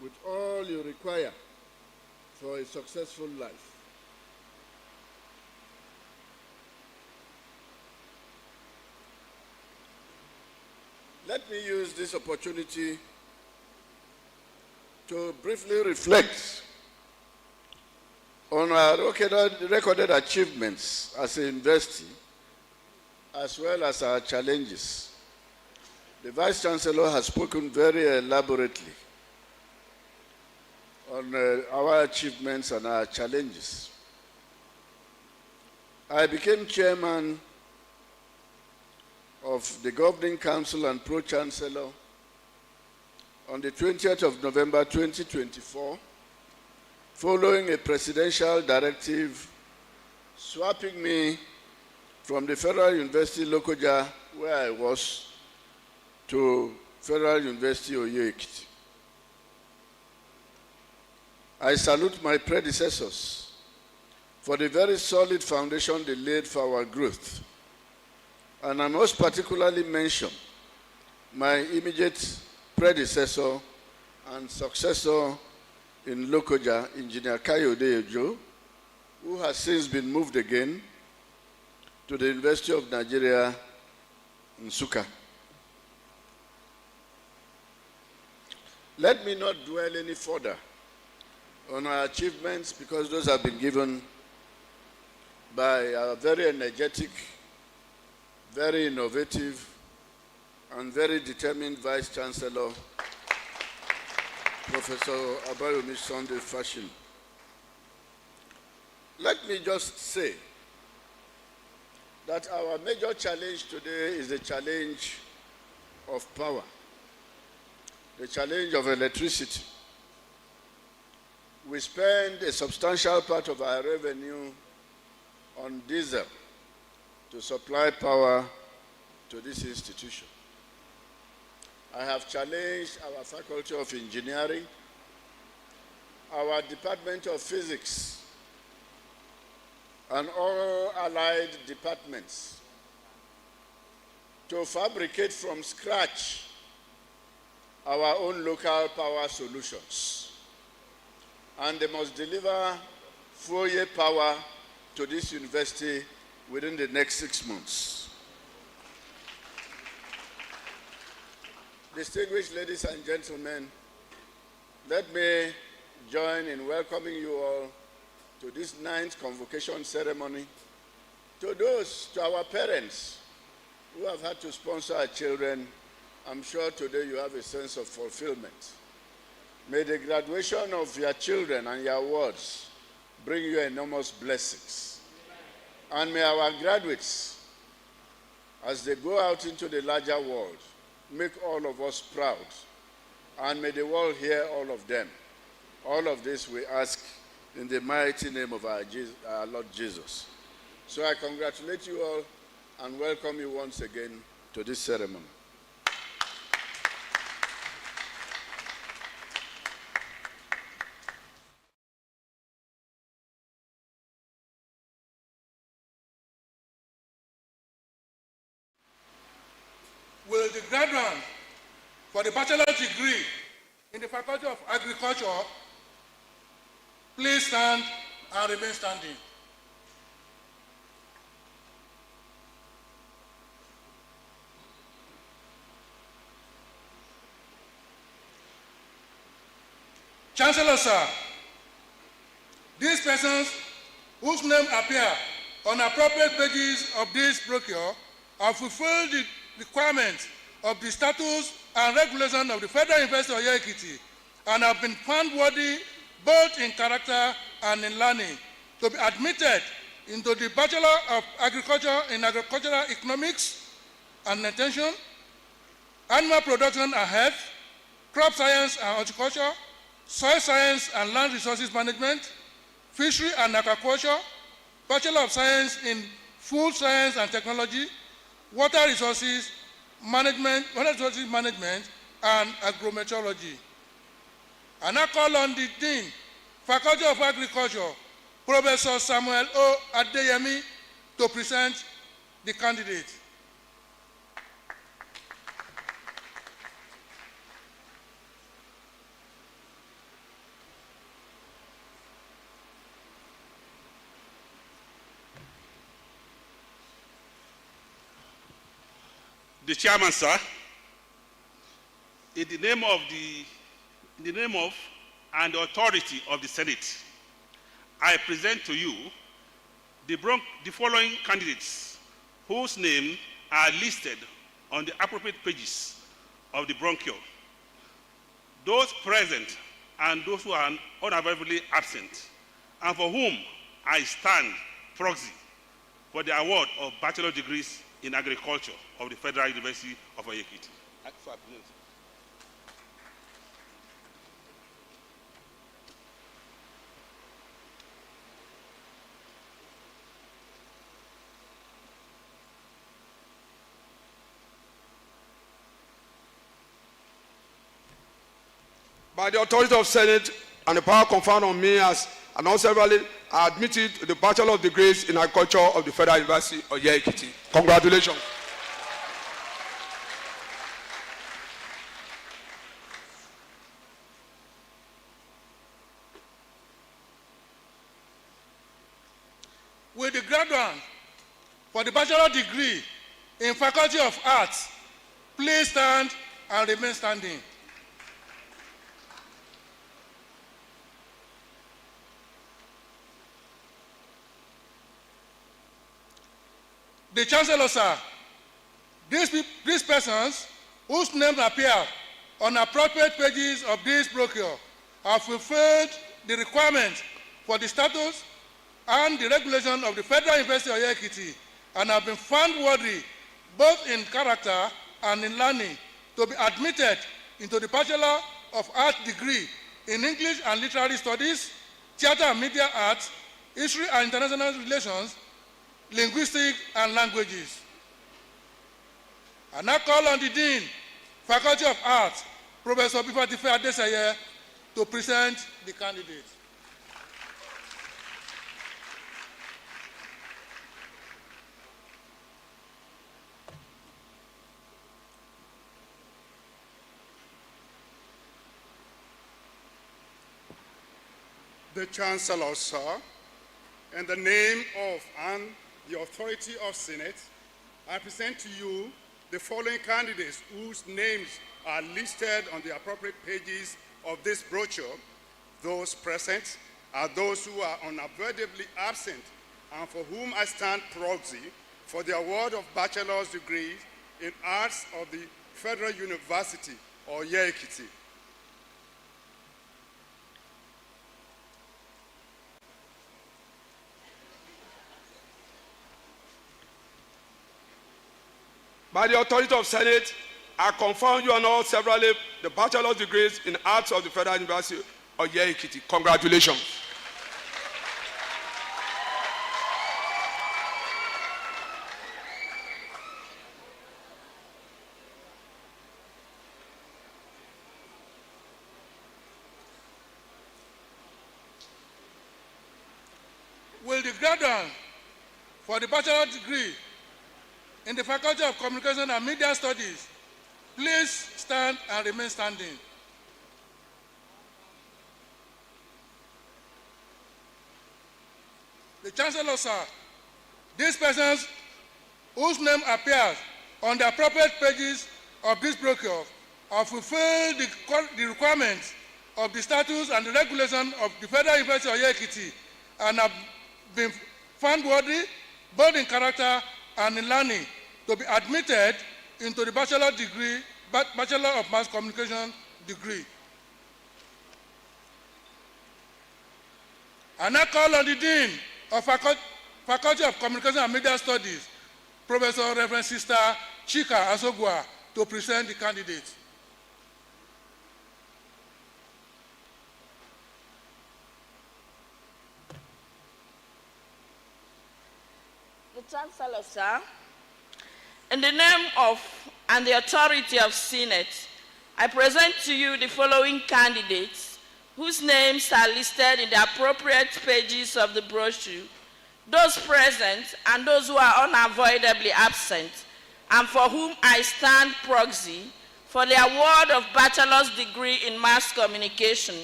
with all you require for a successful life. Let me use this opportunity to briefly reflect on our recorded achievements as a university, as well as our challenges. The Vice Chancellor has spoken very elaborately on our achievements and our challenges. I became chairman of the Governing Council and Pro-Chancellor on the 20th of November 2024, following a presidential directive swapping me from the Federal University Lokoja, where I was, to Federal University Oye-Ekiti. I salute my predecessors for the very solid foundation they laid for our growth. And I most particularly mention my immediate predecessor and successor in Lokoja, Engineer Kayode Ejo, who has since been moved again to the University of Nigeria, Nsukka. Let me not dwell any further on our achievements, because those have been given by our very energetic, very innovative, and very determined Vice Chancellor, Professor Abayomi Sunday Fashion. Let me just say that our major challenge today is the challenge of power, the challenge of electricity. We spend a substantial part of our revenue on diesel to supply power to this institution. I have challenged our Faculty of Engineering, our Department of Physics, and all allied departments to fabricate from scratch our own local power solutions. And they must deliver full-year power to this university within the next 6 months. Distinguished ladies and gentlemen, let me join in welcoming you all to this 9th Convocation ceremony. To our parents who have had to sponsor our children, I'm sure today you have a sense of fulfillment. May the graduation of your children and your awards bring you enormous blessings. And may our graduates, as they go out into the larger world, make all of us proud. And may the world hear all of them. All of this we ask in the mighty name of our Lord Jesus. So I congratulate you all and welcome you once again to this ceremony. Will the graduate for the bachelor's degree in the Faculty of Agriculture please stand and remain standing? Chancellor, sir, these persons whose names appear on appropriate pages of this brochure have fulfilled the requirements of the statutes and regulations of the Federal University of Oye-Ekiti and have been found worthy both in character and in learning to be admitted into the Bachelor of Agriculture in Agricultural Economics and Nutrition, Animal Production and Health, Crop Science and Horticulture, Soil Science and Land Resources Management, Fishery and Aquaculture, Bachelor of Science in Food Science and Technology, Water Resources Management, and Agrometeorology. And I call on the Dean, Faculty of Agriculture, Professor Samuel O. Adeyemi, to present the candidate. The chairman, sir, in the name of and the authority of the Senate, I present to you the following candidates whose names are listed on the appropriate pages of the brochure. Those present and those who are unavoidably absent, and for whom I stand proxy, for the award of bachelor degrees in agriculture of the Federal University of Oye-Ekiti. By the authority of Senate and the power conferred on me as announced severally, I admitted the Bachelor of Degrees in Agriculture of the Federal University of Oye-Ekiti. Congratulations. Will the graduate for the bachelor degree in Faculty of Arts please stand and remain standing? The Chancellor, sir, these persons whose names appear on appropriate pages of this brochure have fulfilled the requirements for the status and the regulation of the Federal University of Oye-Ekiti and have been found worthy both in character and in learning to be admitted into the Bachelor of Arts degree in English and Literary Studies, Theatre and Media Arts, History and International Relations, Linguistics and Languages. I now call on the Dean, Faculty of Arts, Professor Bifatife Adeseye, to present the candidates. The Chancellor, sir, in the name of and the authority of Senate, I present to you the following candidates whose names are listed on the appropriate pages of this brochure. Those present are those who are unavoidably absent and for whom I stand proxy for the award of bachelor's degrees in arts of the Federal University of Oye-Ekiti. By the authority of Senate, I confirm you and all severally the bachelor's degrees in arts of the Federal University of Oye-Ekiti. Congratulations. Will the graduate for the bachelor's degree in the Faculty of Communication and Media Studies please stand and remain standing? The Chancellor, sir, these persons whose name appears on the appropriate pages of this brochure have fulfilled the requirements of the statutes and the regulation of the Federal University of Oye-Ekiti and have been found worthy both in character and in learning to be admitted into the Bachelor of Mass Communication degree. I now call on the Dean of Faculty of Communication and Media Studies, Professor Reverend Sister Chika Asogwa, to present the candidates. The Chancellor, sir, in the name of and the authority of Senate, I present to you the following candidates whose names are listed in the appropriate pages of the brochure, those present and those who are unavoidably absent, and for whom I stand proxy for the award of bachelor's degree in mass communication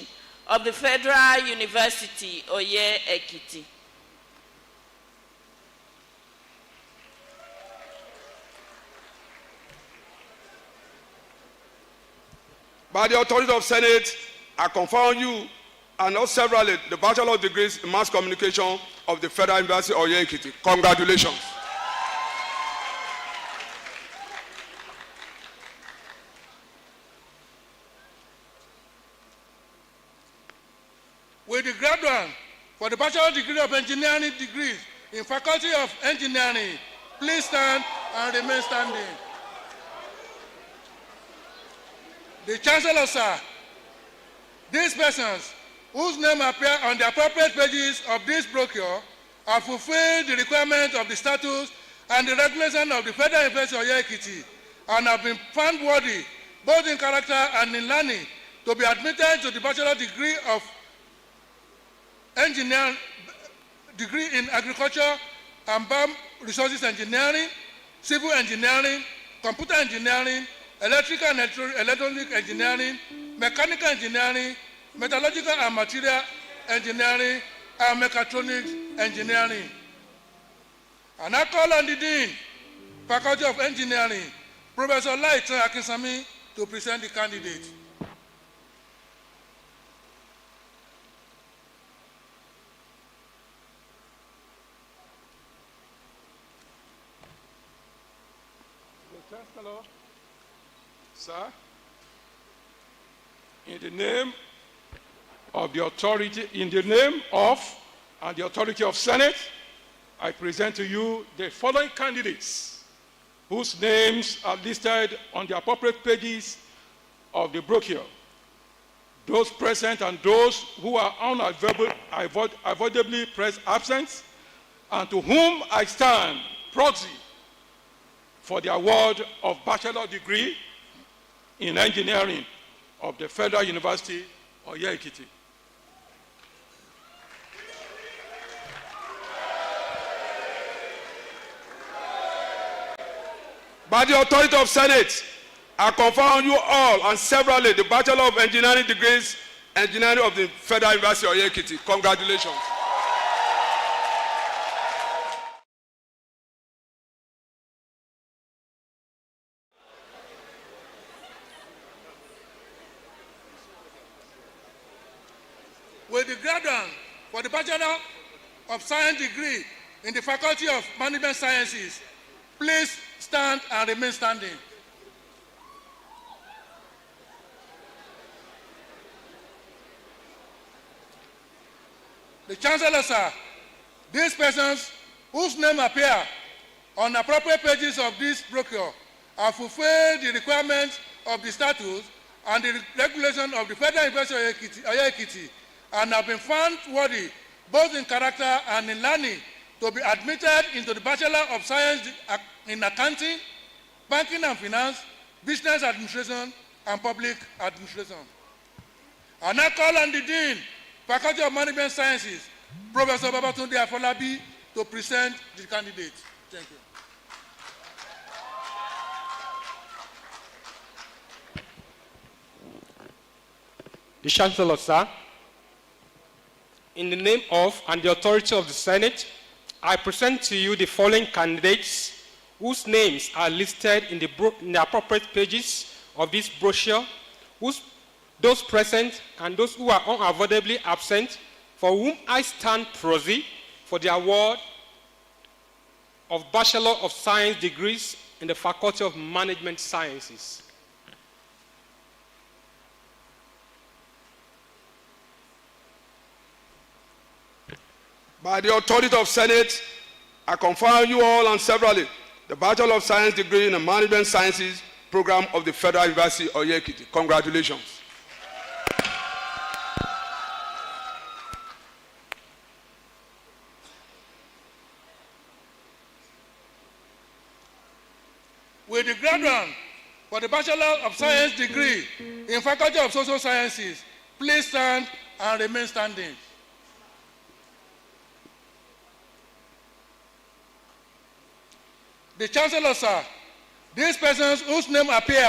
of the Federal University Oye-Ekiti. By the authority of Senate, I confirm you and all severally the Bachelor of Degrees in Mass Communication of the Federal University of Oye-Ekiti. Congratulations. Will the graduate for the Bachelor degree of Engineering degrees in Faculty of Engineering, please stand and remain standing. The Chancellor, sir, these persons whose name appear on the appropriate pages of this brochure have fulfilled the requirements of the statutes and the regulation of the Federal University of Oye-Ekiti and have been found worthy, both in character and in learning, to be admitted to the bachelor degree of engineering, degree in agriculture and farm resources engineering, civil engineering, computer engineering, electrical and electronic engineering, mechanical engineering, metallurgical and material engineering, and mechatronics engineering. And I call on the Dean, Faculty of Engineering, Professor Laitan Akinsami, to present the candidate. The Chancellor, sir, in the name of the authority, in the name of and the authority of Senate, I present to you the following candidates whose names are listed on the appropriate pages of the brochure. Those present and those who are unavoidably absent, and to whom I stand proxy for the award of bachelor degree in engineering of the Federal University of Oye-Ekiti. By the authority of Senate, I confer on you all and severally the Bachelor of Engineering degrees, Engineering of the Federal University of Oye-Ekiti. Congratulations. With the graduate for the Bachelor of Science degree in the Faculty of Management Sciences, please stand and remain standing. The Chancellor, sir, these persons whose name appear on appropriate pages of this brochure have fulfilled the requirements of the statutes and the regulation of the Federal University of Oye-Ekiti and have been found worthy, both in character and in learning, to be admitted into the Bachelor of Science in Accounting, Banking and Finance, Business Administration, and Public Administration. And I call on the Dean, Faculty of Management Sciences, Professor Babatunde Afolabi, to present the candidate. Thank you. The Chancellor, sir, in the name of and the authority of the Senate, I present to you the following candidates whose names are listed in the appropriate pages of this brochure, those present and those who are unavoidably absent, for whom I stand proxy for the award of Bachelor of Science degrees in the Faculty of Management Sciences. By the authority of Senate, I confer on you all and severally the Bachelor of Science degree in the Management Sciences program of the Federal University of Oye-Ekiti. Congratulations. With the graduate for the Bachelor of Science degree in Faculty of Social Sciences, please stand and remain standing. The Chancellor, sir, these persons whose name appear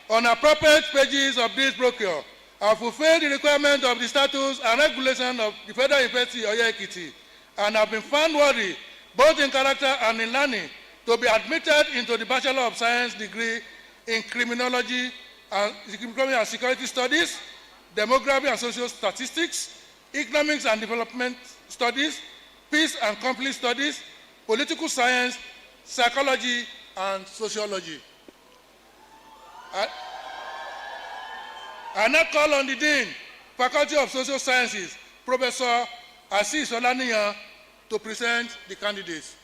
on appropriate pages of this brochure have fulfilled the requirements of the statutes and regulations of the Federal University of Oye-Ekiti and have been found worthy, both in character and in learning, to be admitted into the Bachelor of Science degree in Criminology and Security Studies, Demography and Social Statistics, Economics and Development Studies, Peace and Conflict Studies, Political Science, Psychology, and Sociology. I now call on the Dean, Faculty of Social Sciences, Professor Assis Olaniyan, to present the candidates.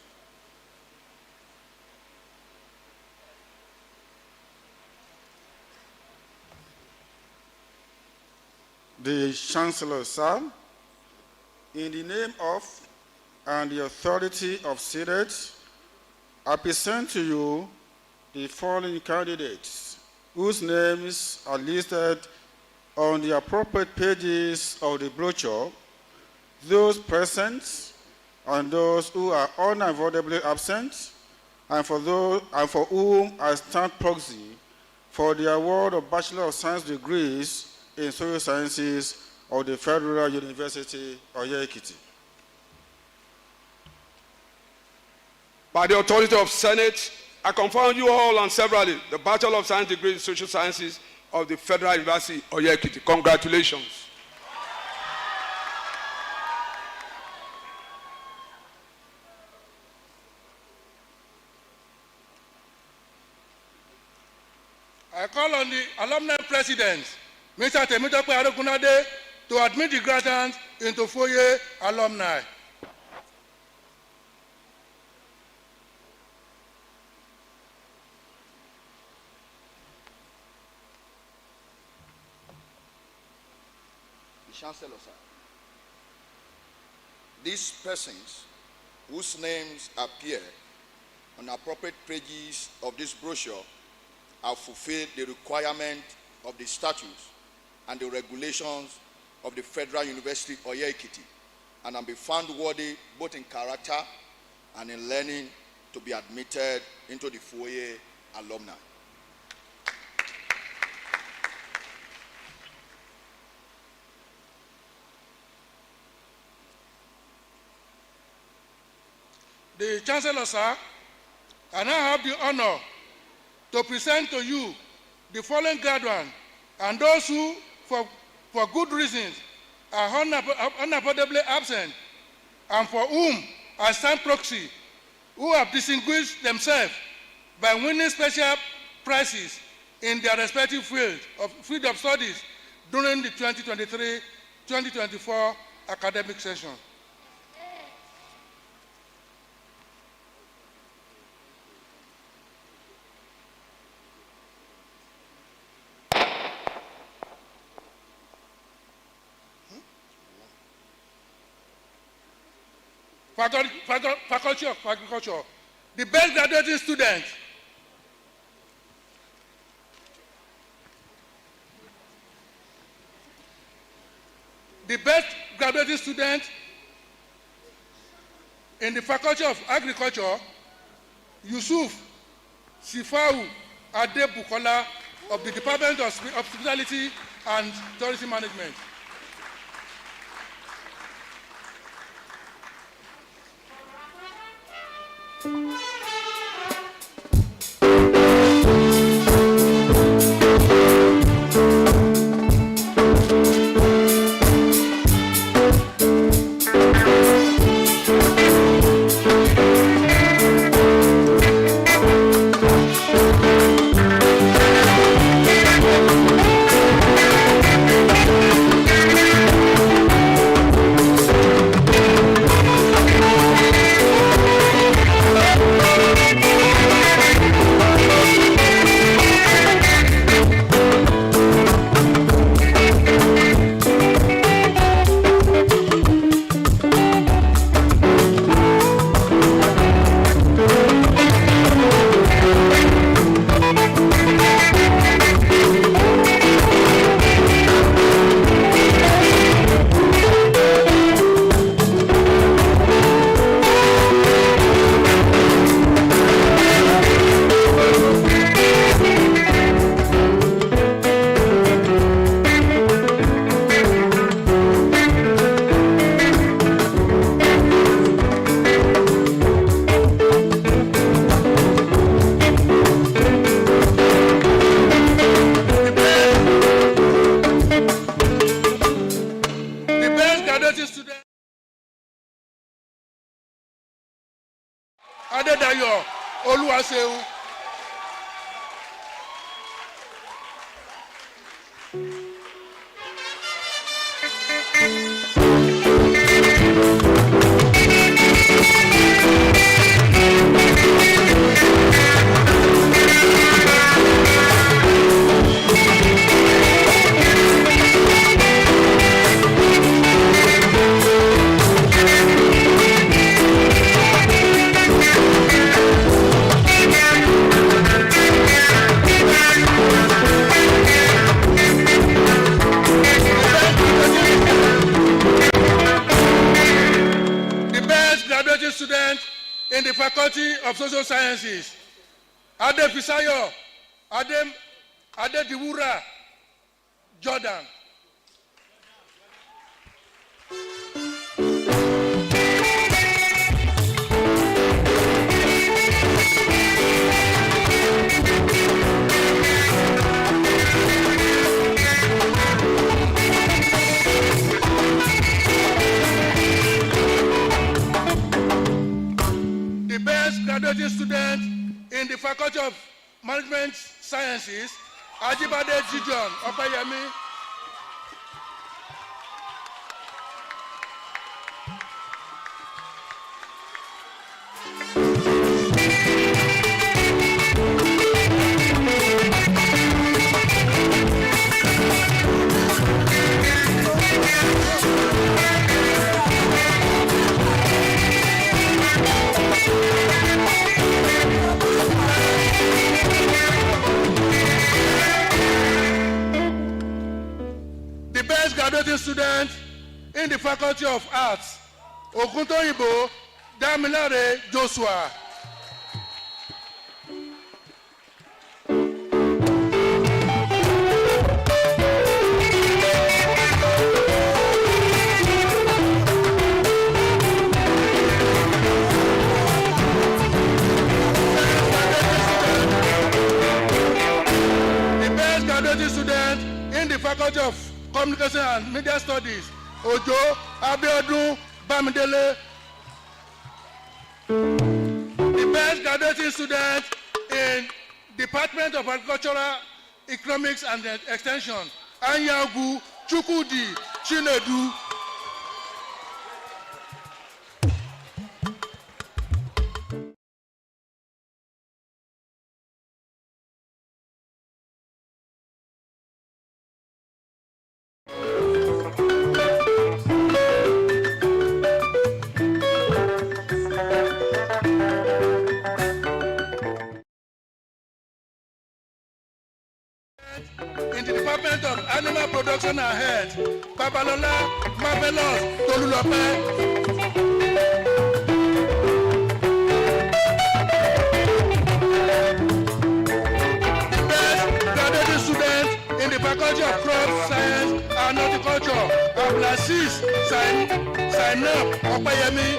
The Chancellor, sir, in the name of and the authority of Senate, I present to you the following candidates whose names are listed on the appropriate pages of the brochure. Those present and those who are unavoidably absent, and for whom I stand proxy for the award of Bachelor of Science degrees in Social Sciences of the Federal University of Oye-Ekiti. By the authority of Senate, I confirm you all and severally the Bachelor of Science degree in Social Sciences of the Federal University of Oye-Ekiti. Congratulations. I call on the alumni president, Mr. Temitope Adekunade, to admit the graduates into Foye alumni. The Chancellor, sir. These persons whose names appear on appropriate pages of this brochure have fulfilled the requirement of the statutes and the regulations of the Federal University of Oye-Ekiti, and have been found worthy both in character and in learning to be admitted into the Foye alumni. The Chancellor, sir, I now have the honor to present to you the following graduates and those who, for good reasons, are unavoidably absent, and for whom I stand proxy, who have distinguished themselves by winning special prizes in their respective field of studies during the 2023-2024 academic session. Faculty of Agriculture, the best graduating student. The best graduating student in the Faculty of Agriculture, Yusuf Sifau Adebukola of the Department of Hospitality and Tourism Management. Adedayo Oluwaseun. Social Sciences, Ade Fisayo, Ade Diwura, Jordan. The best graduating student in the Faculty of Management Sciences, Ajibade Gideon Opayemi. The best graduating student in the Faculty of Arts, Oguntoyibo Damilare Joshua. The best graduating student in the Faculty of Communication and Media Studies, Ojo Abiodun Bamidele. The best graduating student in Department of Agricultural Economics and Extension, Anyagu Chukudi Chinedu. In the Department of Animal Production and Health, Babalola Marvelous Tolulope. The best graduating student in the Faculty of Crop Science and Horticulture, Ablasis Zainab Opayemi.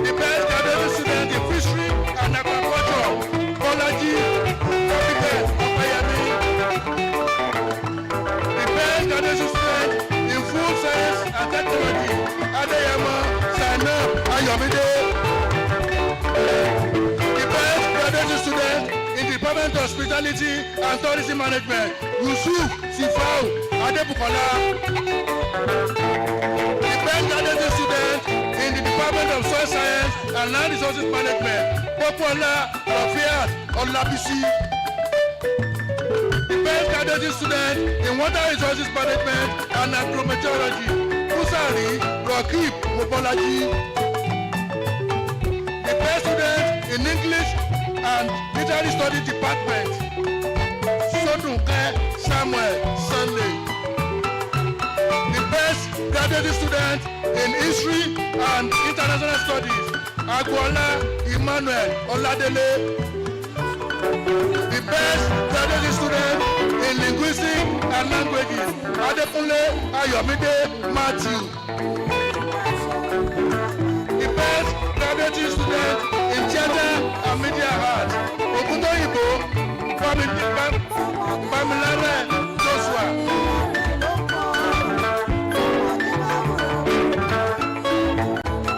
The best graduating student in Fishery and Aquaculture, Bolaji. The best graduate student in food science and technology, Adeyemo Zainab Ayomide. The best graduate student in the Department of Hospitality and Tourism Management, Yusuf Sifau Adebukola. The best graduate student in the Department of Soil Science and Land Resources Management, Popola Rafiat Olabisi. The best graduate student in Water Resources Management and Agrometeorology, Musari Rakib Mobolaji. The best student in English and Literary Studies Department, Sodunke Samuel Sunday. The best graduate student in History and International Studies, Agwola Emmanuel Oladele. The best graduate student in Linguistics and Languages, Adekunle Ayomide Matthew. The best graduate student in Theatre and Media Arts, Oguntoyibo Bamilare Joshua.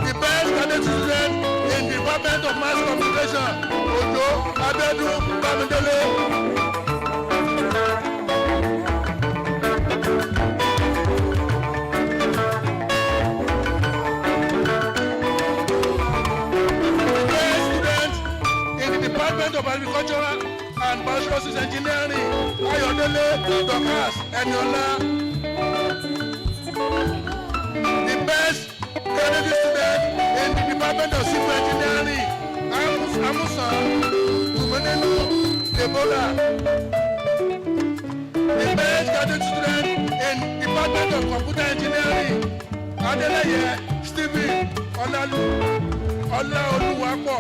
The best graduate student in the Department of Mass Communication, Ojo Abiodun Bamidele. Department of Agricultural and Bioresources Engineering, Ayodele Dokas Eniola. The best graduate student in the Department of Civil Engineering, Amusa Umenelu Ebola. The best graduate student in the Department of Computer Engineering, Adeleye Stephen Olalu. Olaoluwapo.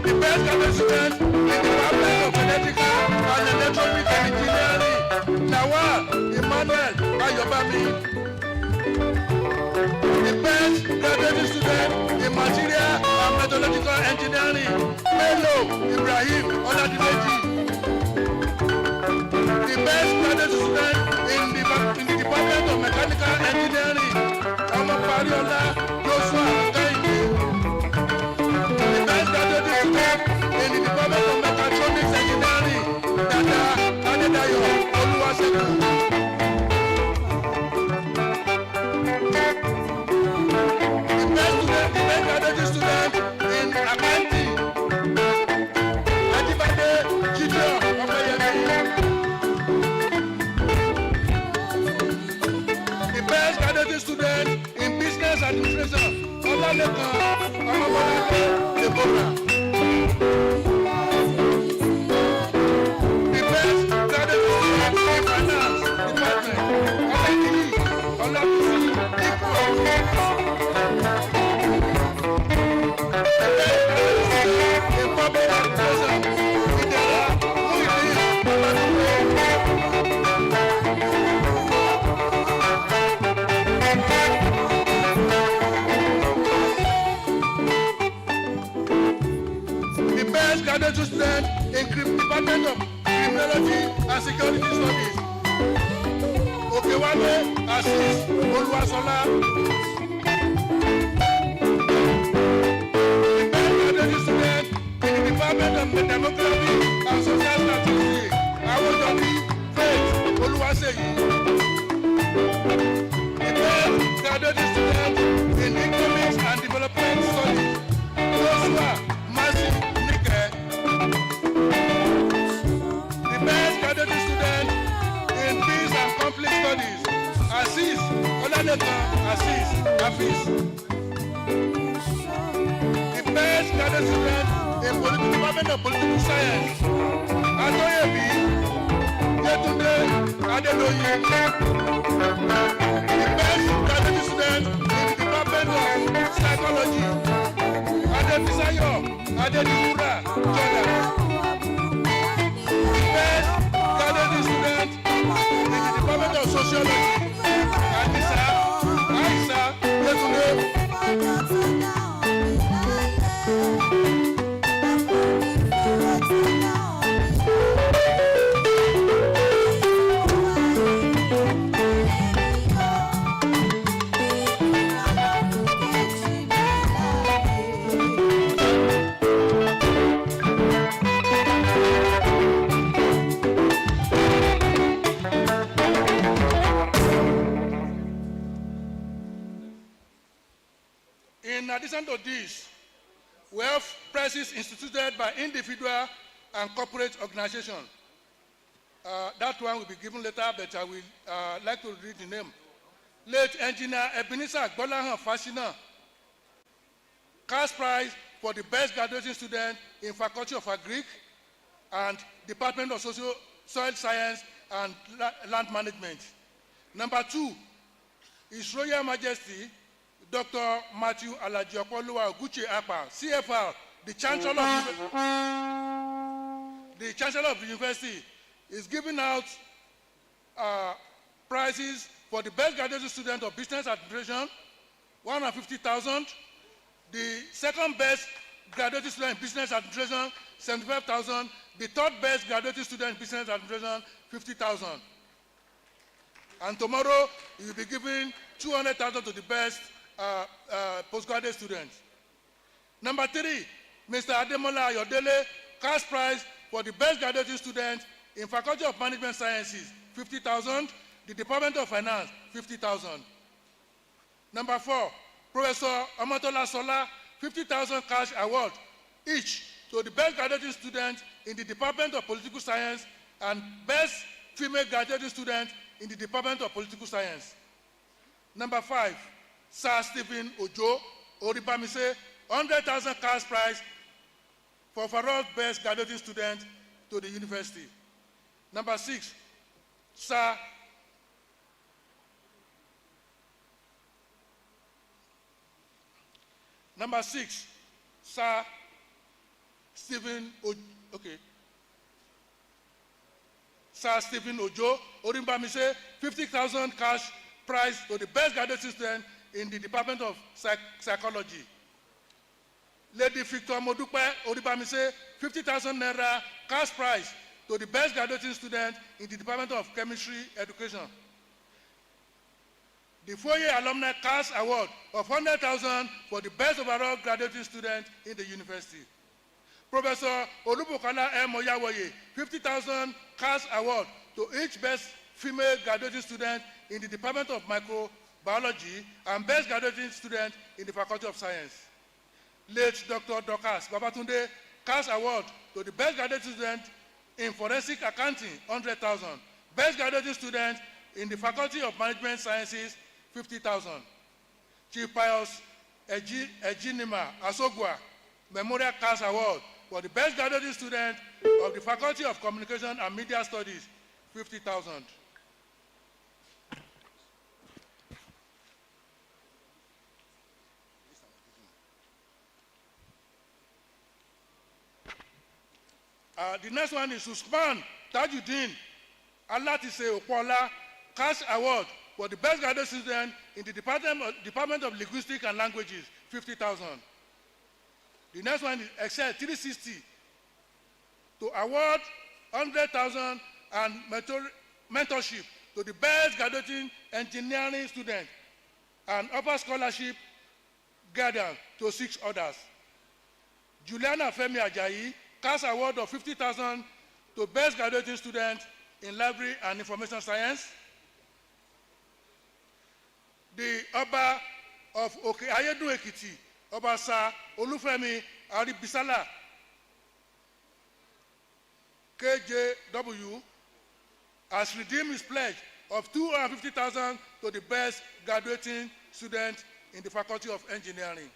The best graduate student in the Department of Electrical and Electronic Engineering, Nawal Emmanuel Ayobami. The best graduate student in Material and Metallurgical Engineering, Bello Ibrahim Oladimeji. The best graduate student in the Department of Mechanical Engineering, Pariola Joshua Kainde. The best graduate student in the Department of Mechatronics Engineering, Dada Adedayo Oluwasegun. The best graduate student in accounting, Ajibade Gideon Opeyemi. The best graduate student in business administration, Olalekan Omobolade Deborah. The best graduate student in finance department, Olakili Olabisi Ikwo. The best graduate student in public administration, Idera Muideen Babatunde. The best graduate student in Department of Criminology and Security Studies, Okewale Asis Oluwasola. The best graduate student in the Department of Demography and Social Statistics, Awojobi Faith Oluwaseyi. The best graduate student in Economics and Development Studies, Joshua Masi Nike. The best graduate student in Peace and Conflict Studies, Aziz Oladekan Aziz Hafiz. The best graduate student in Department of Political Science, Atoyebi Yetunde Adedoye. The best graduate student in the Department of Psychology, Adebisayo Adedimura Jordan. The best graduate student in the Department of Sociology, Aisa Yetunde. In addition to this, we have prizes instituted by individual and corporate organizations. That one will be given later, but I will like to read the name. Late Engineer Ebenezer Gbolahan Fasina, cash prize for the best graduating student in Faculty of Agric and Department of Soil Science and Land Management. Number 2, His Royal Majesty Dr. Matthew Alajiopoluwa Oguche Apa, CFR, the Chancellor of the University, is giving out prizes for the best graduate student of Business Administration, 150,000. The second best graduate student in Business Administration, 75,000. The third best graduate student in Business Administration, 50,000. And tomorrow, you will be giving 200,000 to the best postgraduate students. Number 3, Mr. Ademola Ayodele, cash prize for the best graduate student in Faculty of Management Sciences, 50,000. The Department of Finance, 50,000. Number 4, Professor Omotola Sola, 50,000 cash award each to the best graduate student in the Department of Political Science and best female graduate student in the Department of Political Science. Number 5, Sir Stephen Ojo Oribamise, 100,000 cash prize for overall best graduating student to the university. Number 6, Sir Number 6, Sir Stephen Sir Stephen Ojo, Orimbamise, 50,000 cash prize to the best graduating student in the Department of Psychology. Lady Victor Modupe, Orimbamise, 50,000 naira cash prize to the best graduating student in the Department of Chemistry Education. The 4-year alumni cash award of 100,000 for the best overall graduating student in the university. Professor Olubukola M. Oyawoye, 50,000 cash award to each best female graduating student in the Department of Microbiology and best graduating student in the Faculty of Science. Late Dr. Dokas Babatunde, cash award to the best graduating student in Forensic Accounting, 100,000. Best graduating student in the Faculty of Management Sciences, 50,000. Chief Pius Ejinima Asogwa, Memorial Cash Award for the best graduating student of the Faculty of Communication and Media Studies, 50,000. The next one is Usman Tajuddin Alatise Opola Cash Award for the best graduate student in the Department of Linguistics and Languages, 50,000. The next one is Excel 360 to award 100,000 and mentorship to the best graduating engineering student and upper scholarship guardian to 6 others. Juliana Femi Ajayi, cash award of 50,000 to best graduating student in library and information science. The Oba of Oye-Ekiti, Oba Sir Olufemi Aribisala, KJW, has redeemed his pledge of 250,000 to the best graduating student in the Faculty of Engineering.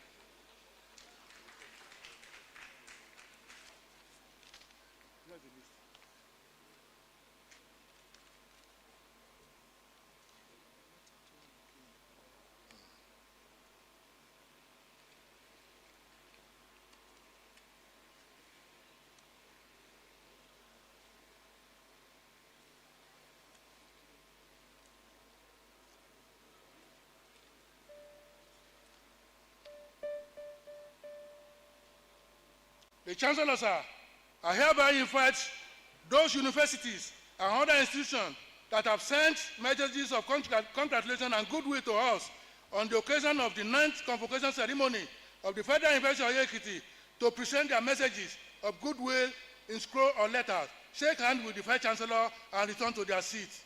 The Chancellor, sir, I hereby invite those universities and other institutions that have sent messages of congratulations and goodwill to us on the occasion of the 9th Convocation ceremony of the Federal University of Oye-Ekiti to present their messages of goodwill in scroll or letters, shake hands with the Vice Chancellor and return to their seats.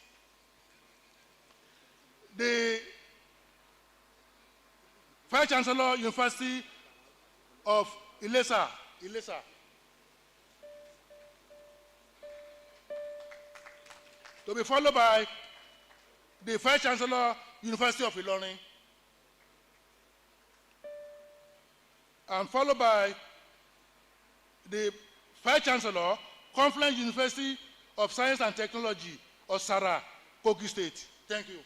The Vice Chancellor, University of Ilesa. To be followed by the Vice Chancellor, University of Ilorin, and followed by the Vice Chancellor, Confluence University of Science and Technology, Osara, Kogi State. Thank you.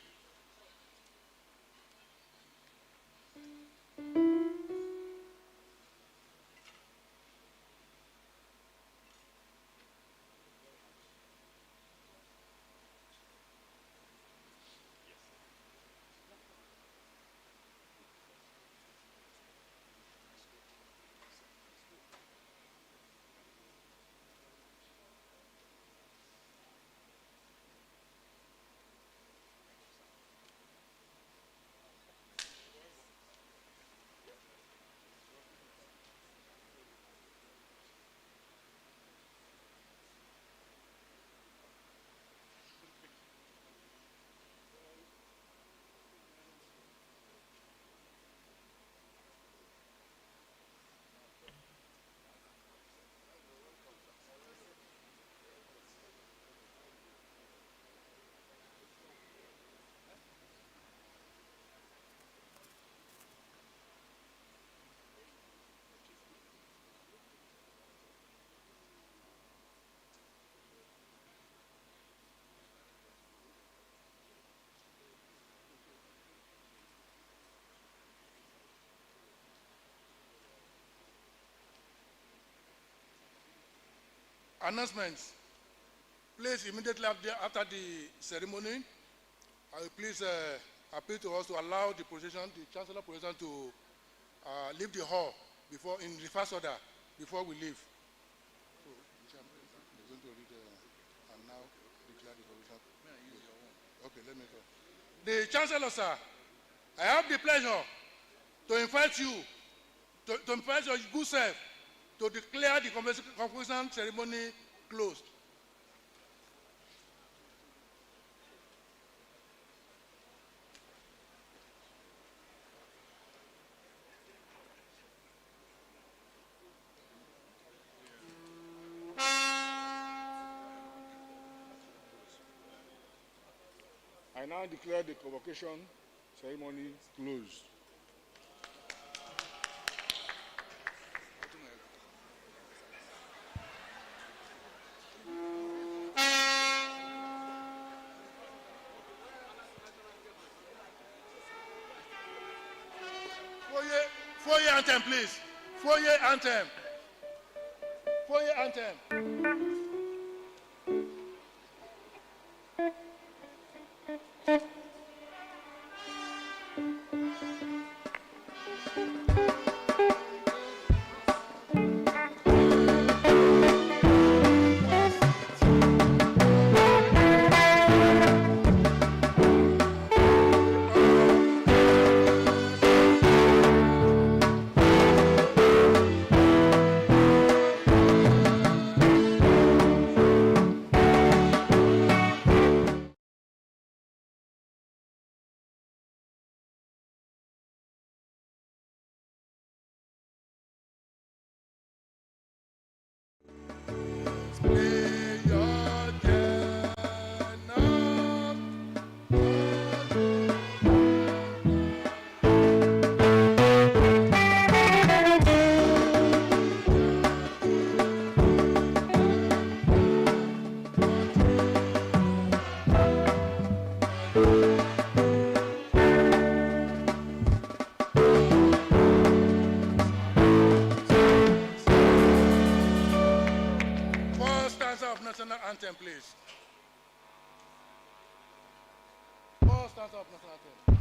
Announcements. Please, immediately after the ceremony, I will please appeal to us to allow the procession, the Chancellor procession, to leave the hall before, in reverse order, before we leave. So, we're going to read and now declare the procession. Okay, let me go. The Chancellor, sir, I have the pleasure to invite you, to invite your good self to declare the convocation ceremony closed. I now declare the convocation ceremony closed. Foyer anthem, please. Foyer anthem. Foyer anthem. National anthem, please. All stanza of national anthem.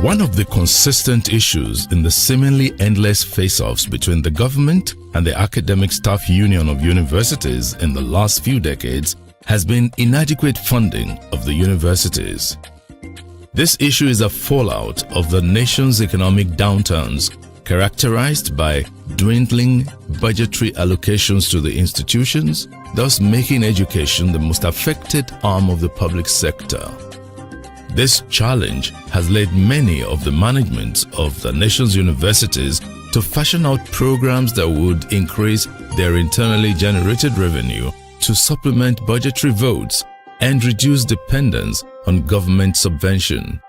One of the consistent issues in the seemingly endless face-offs between the government and the academic staff union of universities in the last few decades has been inadequate funding of the universities. This issue is a fallout of the nation's economic downturns, characterized by dwindling budgetary allocations to the institutions, thus making education the most affected arm of the public sector. This challenge has led many of the managements of the nation's universities to fashion out programs that would increase their internally generated revenue to supplement budgetary votes and reduce dependence on government subvention.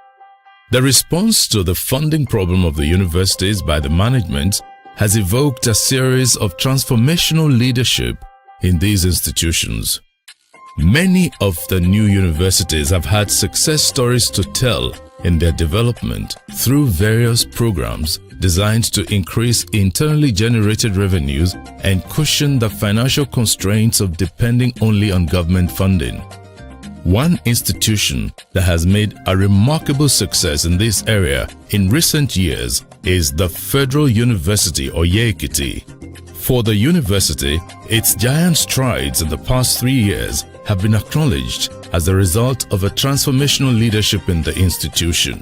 The response to the funding problem of the universities by the management has evoked a series of transformational leadership in these institutions. Many of the new universities have had success stories to tell in their development through various programs designed to increase internally generated revenues and cushion the financial constraints of depending only on government funding. One institution that has made a remarkable success in this area in recent years is the Federal University Oye-Ekiti. For the university, its giant strides in the past 3 years have been acknowledged as a result of a transformational leadership in the institution.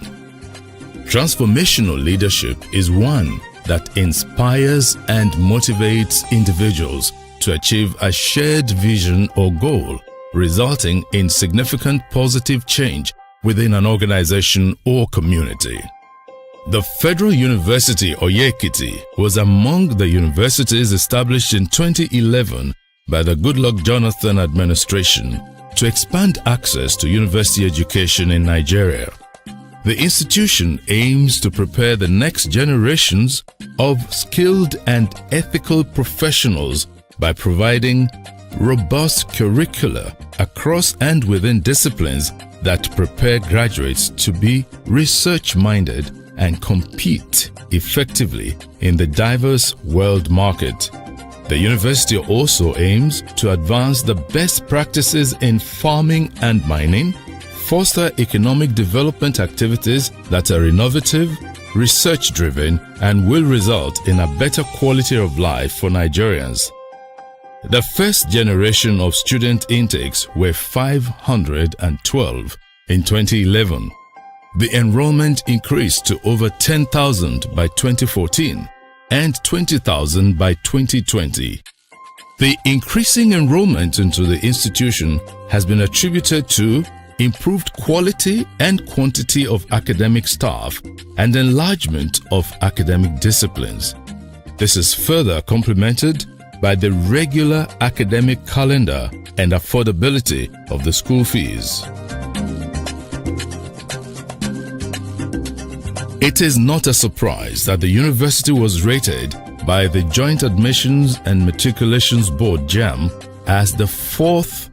Transformational leadership is one that inspires and motivates individuals to achieve a shared vision or goal, resulting in significant positive change within an organization or community. The Federal University Oye-Ekiti was among the universities established in 2011 by the Goodluck Jonathan administration to expand access to university education in Nigeria. The institution aims to prepare the next generations of skilled and ethical professionals by providing robust curricula across and within disciplines that prepare graduates to be research-minded and compete effectively in the diverse world market. The university also aims to advance the best practices in farming and mining, foster economic development activities that are innovative, research-driven, and will result in a better quality of life for Nigerians. The first generation of student intakes were 512 in 2011. The enrollment increased to over 10,000 by 2014 and 20,000 by 2020. The increasing enrollment into the institution has been attributed to improved quality and quantity of academic staff and enlargement of academic disciplines. This is further complemented by the regular academic calendar and affordability of the school fees. It is not a surprise that the university was rated by the Joint Admissions and Matriculations Board (JAM) as the 4th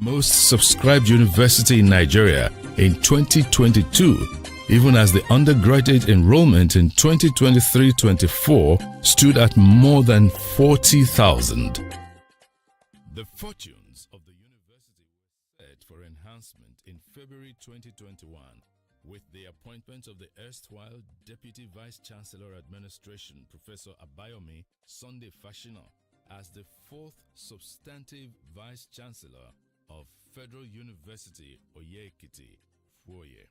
most subscribed university in Nigeria in 2022, even as the undergraduate enrollment in 2023-24 stood at more than 40,000. The fortunes of the university were set for enhancement in February 2021 with the appointment of the erstwhile Deputy Vice-Chancellor Administration, Professor Abayomi Sunday Fashina, as the fourth substantive Vice-Chancellor of Federal University Oye-Ekiti, Foye.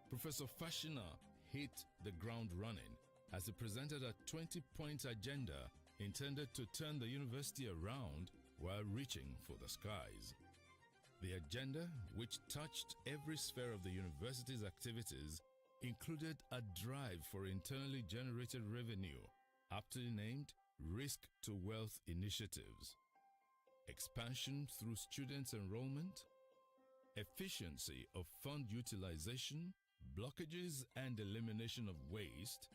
Professor Fashina hit the ground running as he presented a 20-point agenda intended to turn the university around while reaching for the skies. The agenda, which touched every sphere of the university's activities, included a drive for internally generated revenue, aptly named Risk to Wealth Initiatives, expansion through students' enrollment, efficiency of fund utilization, blockages and elimination of waste,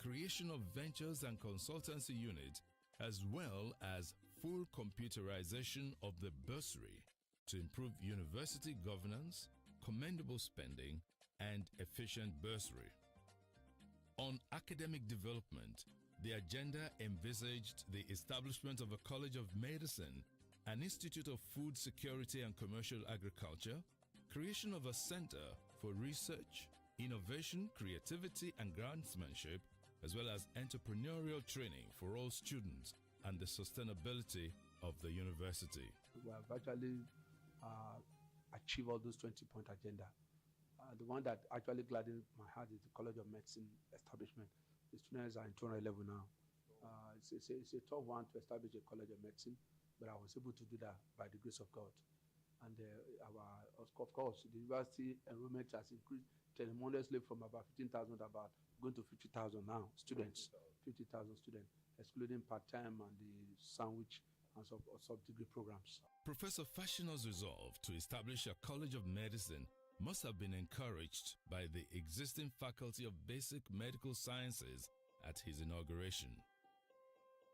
creation of ventures and consultancy unit, as well as full computerization of the bursary to improve university governance, commendable spending, and efficient bursary. On academic development, the agenda envisaged the establishment of a College of Medicine, an Institute of Food Security and Commercial Agriculture, creation of a Center for Research, Innovation, Creativity, and Grantsmanship, as well as entrepreneurial training for all students and the sustainability of the university. We have actually achieved all those 20-point agenda. The one that actually gladdens my heart is the College of Medicine establishment. The students are in 200 level now. It's a tough one to establish a College of Medicine, but I was able to do that by the grace of God. And of course, the university enrollment has increased tremendously from about 15,000 about going to 50,000 now, students, 50,000 students, excluding part-time and the sandwich and sub-degree programs. Professor Fashina's resolve to establish a College of Medicine must have been encouraged by the existing Faculty of Basic Medical Sciences at his inauguration.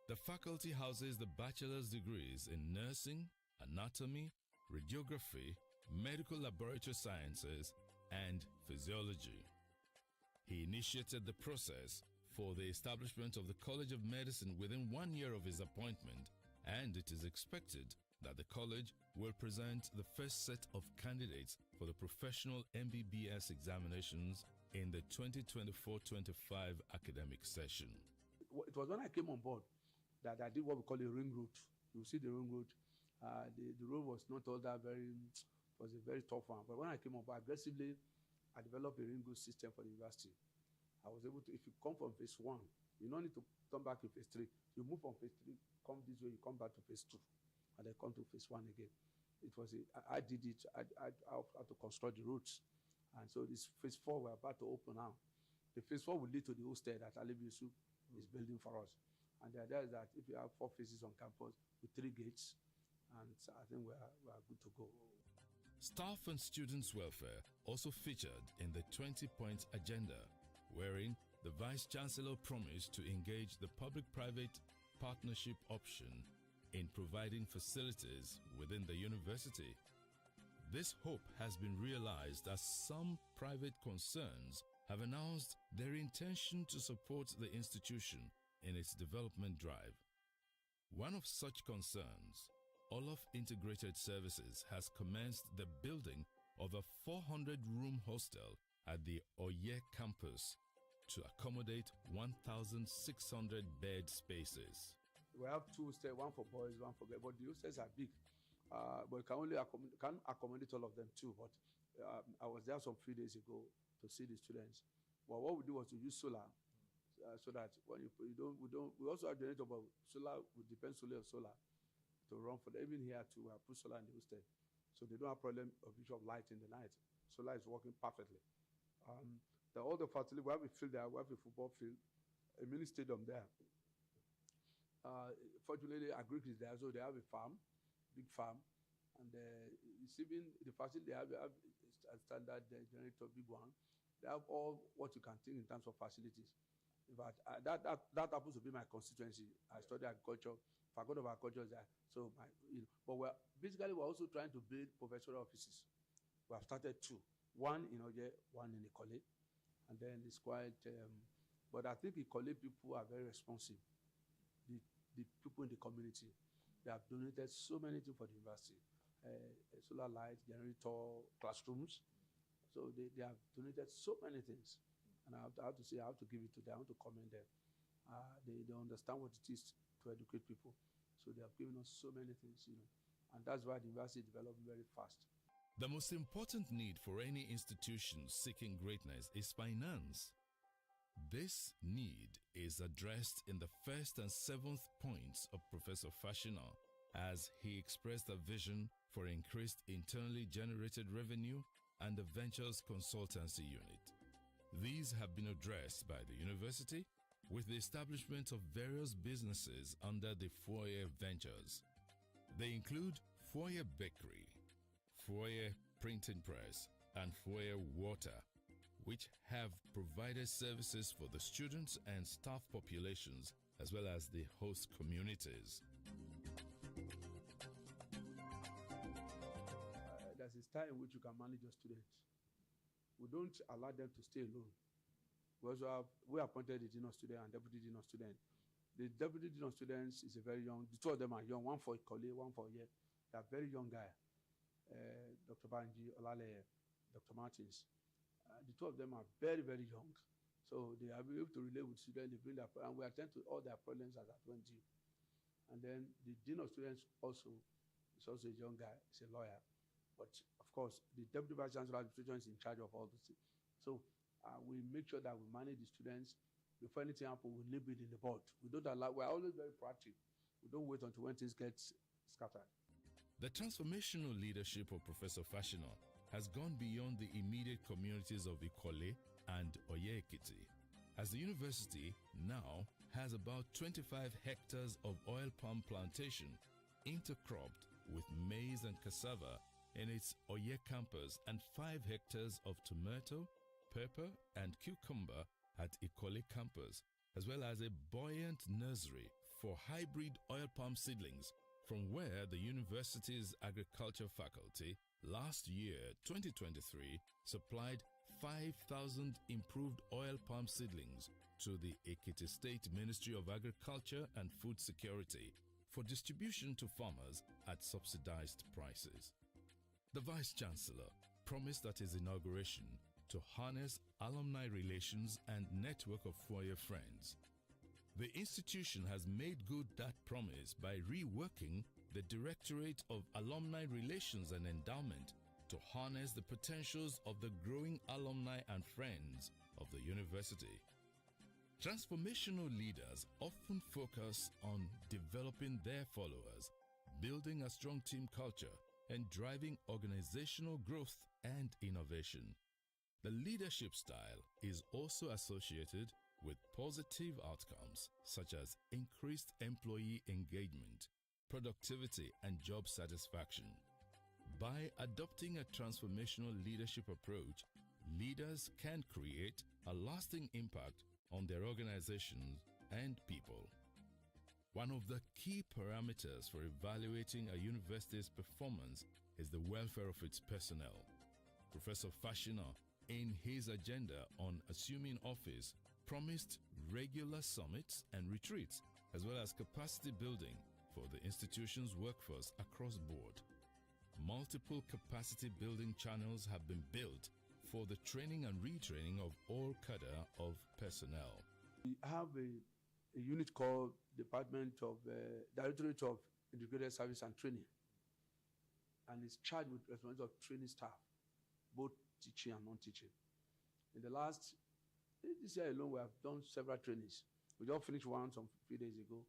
The faculty houses the bachelor's degrees in nursing, anatomy, radiography, medical laboratory sciences, and physiology. He initiated the process for the establishment of the College of Medicine within 1 year of his appointment, and it is expected that the college will present the first set of candidates for the professional MBBS examinations in the 2024-25 academic session. It was when I came on board that I did what we call a ring road. You see the ring road. The road was not all that was a very tough one. But when I came on board aggressively, I developed a ring road system for the university. I was able to, if you come from phase 1, you don't need to come back in phase 3. You move from phase 3, come this way, you come back to phase 2. And then come to phase 1 again. It was I did it. I had to construct the roads, and so this phase 4 we're about to open now. The phase 4 will lead to the hostel that Alibi Yusuf is building for us. And the idea is that if you have 4 phases on campus with 3 gates, and so I think we are good to go. Staff and students' welfare also featured in the 20-point agenda, wherein the Vice-Chancellor promised to engage the public-private partnership option in providing facilities within the university. This hope has been realized as some private concerns have announced their intention to support the institution in its development drive. One of such concerns, Olaf Integrated Services has commenced the building of a 400-room hostel at the Oye campus to accommodate 1,600 bed spaces. We have 2 hostels, one for boys, one for girls, but the hostels are big. But we can only accommodate all of them too. But I was there some few days ago to see the students. But what we do was to use solar, so that when we also have generator, but solar would depend solely on solar to run for them. Even here too, I put solar in the hostel, so they don't have problem of issue of light in the night. Solar is working perfectly. All the facilities, we have a field there, we have a football field, a mini stadium there. Fortunately, Agric is there, so they have a farm, big farm, and it's even the facility they have a standard generator, big one. They have all what you can think in terms of facilities. In fact, that happens to be my constituency. I study agriculture, faculty of agriculture is there. So but we're also trying to build professional offices. We have started 2, one in Oye, one in Ikole, and then it's quite. But I think Ikole people are very responsive. The people in the community, they have donated so many things for the university, solar lights, generator, classrooms. So they have donated so many things, and I have to say, I have to give it to them. I want to commend them. They understand what it is to educate people, so they have given us so many things, and that's why the university is developing very fast. The most important need for any institution seeking greatness is finance. This need is addressed in the 1st and 7th points of Professor Fashina, as he expressed a vision for increased internally generated revenue and the Ventures Consultancy Unit. These have been addressed by the university with the establishment of various businesses under the Foyer Ventures. They include Foyer Bakery, Foyer Printing Press, and Foyer Water, which have provided services for the students and staff populations as well as the host communities. There's a style in which you can manage your students. We don't allow them to stay alone. We appointed the dean of students and deputy dean of students. The deputy dean of students is a very young. The 2 of them are young. One for Ikole, one for Oye. They are very young guy. Dr. Banji, Olale, Dr. Martins. The 2 of them are very, very young. So they are able to relate with students. They bring and we attend to all their problems as at when due. And then the dean of students also is also a young guy. He's a lawyer. But of course, the deputy vice chancellor administration is in charge of all these things. So we make sure that we manage the students. Before anything happens, we leave it in the board. We don't allow. We're always very proactive. We don't wait until when things get scattered. The transformational leadership of Professor Fashina has gone beyond the immediate communities of Ikole and Oye-Ekiti, as the university now has about 25 hectares of oil palm plantation intercropped with maize and cassava in its Oye campus and 5 hectares of tomato, pepper and cucumber at Ikole campus, as well as a buoyant nursery for hybrid oil palm seedlings, from where the university's agriculture faculty last year, 2023, supplied 5,000 improved oil palm seedlings to the Ekiti State Ministry of Agriculture and Food Security for distribution to farmers at subsidized prices. The Vice Chancellor promised at his inauguration to harness alumni relations and network of Foyer friends. The institution has made good that promise by reworking the Directorate of Alumni Relations and Endowment to harness the potentials of the growing alumni and friends of the university. Transformational leaders often focus on developing their followers, building a strong team culture, and driving organizational growth and innovation. The leadership style is also associated with positive outcomes such as increased employee engagement, productivity, and job satisfaction. By adopting a transformational leadership approach, leaders can create a lasting impact on their organizations and people. One of the key parameters for evaluating a university's performance is the welfare of its personnel. Professor Fashina, in his agenda on assuming office, promised regular summits and retreats, as well as capacity building for the institution's workforce across board. Multiple capacity building channels have been built for the training and retraining of all cadre of personnel. We have a unit called Directorate of Integrated Service and Training, and it's charged with responsibility of training staff, both teaching and non-teaching. In the last, this year alone, we have done several trainings. We just finished one some few days ago.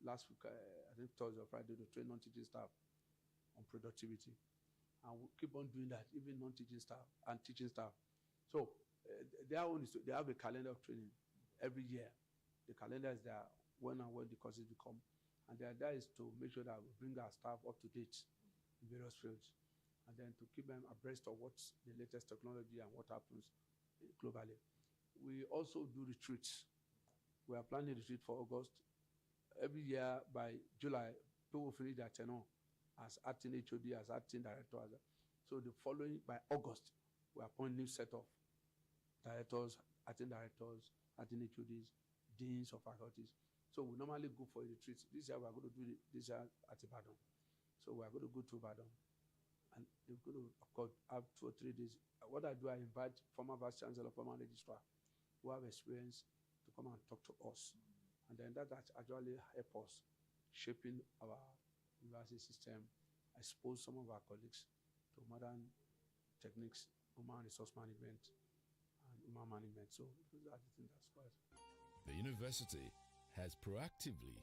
Last week, I think Thursday or Friday, to train non-teaching staff on productivity. And we'll keep on doing that, even non-teaching staff and teaching staff. So their own is they have a calendar of training every year. The calendar is there when and when the courses will come. And the idea is to make sure that we bring our staff up to date in various fields, and then to keep them abreast of what's the latest technology and what happens globally. We also do retreats. We are planning a retreat for August. Every year by July, people will finish their tenure as acting HOD, as acting director. So the following, by August, we appoint new set of directors, acting HODs, deans of faculties. So we normally go for a retreat. This year we are going to do this year at Ibadan. So we are going to go to Ibadan. And we're going to, of course, have 2 or 3 days. What I do, I invite former vice chancellor, former registrar who have experience to come and talk to us. And then that actually help us shaping our university system, expose some of our colleagues to modern techniques, human resource management, and human management. So those are the things that's quite. The university has proactively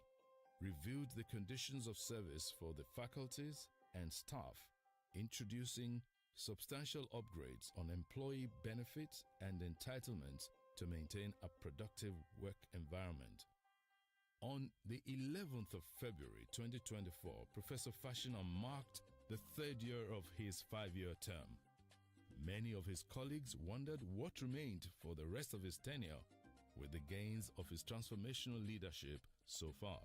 reviewed the conditions of service for the faculties and staff, introducing substantial upgrades on employee benefits and entitlements to maintain a productive work environment. On the 11th of February 2024, Professor Fashina marked the 3rd year of his 5-year term. Many of his colleagues wondered what remained for the rest of his tenure with the gains of his transformational leadership so far.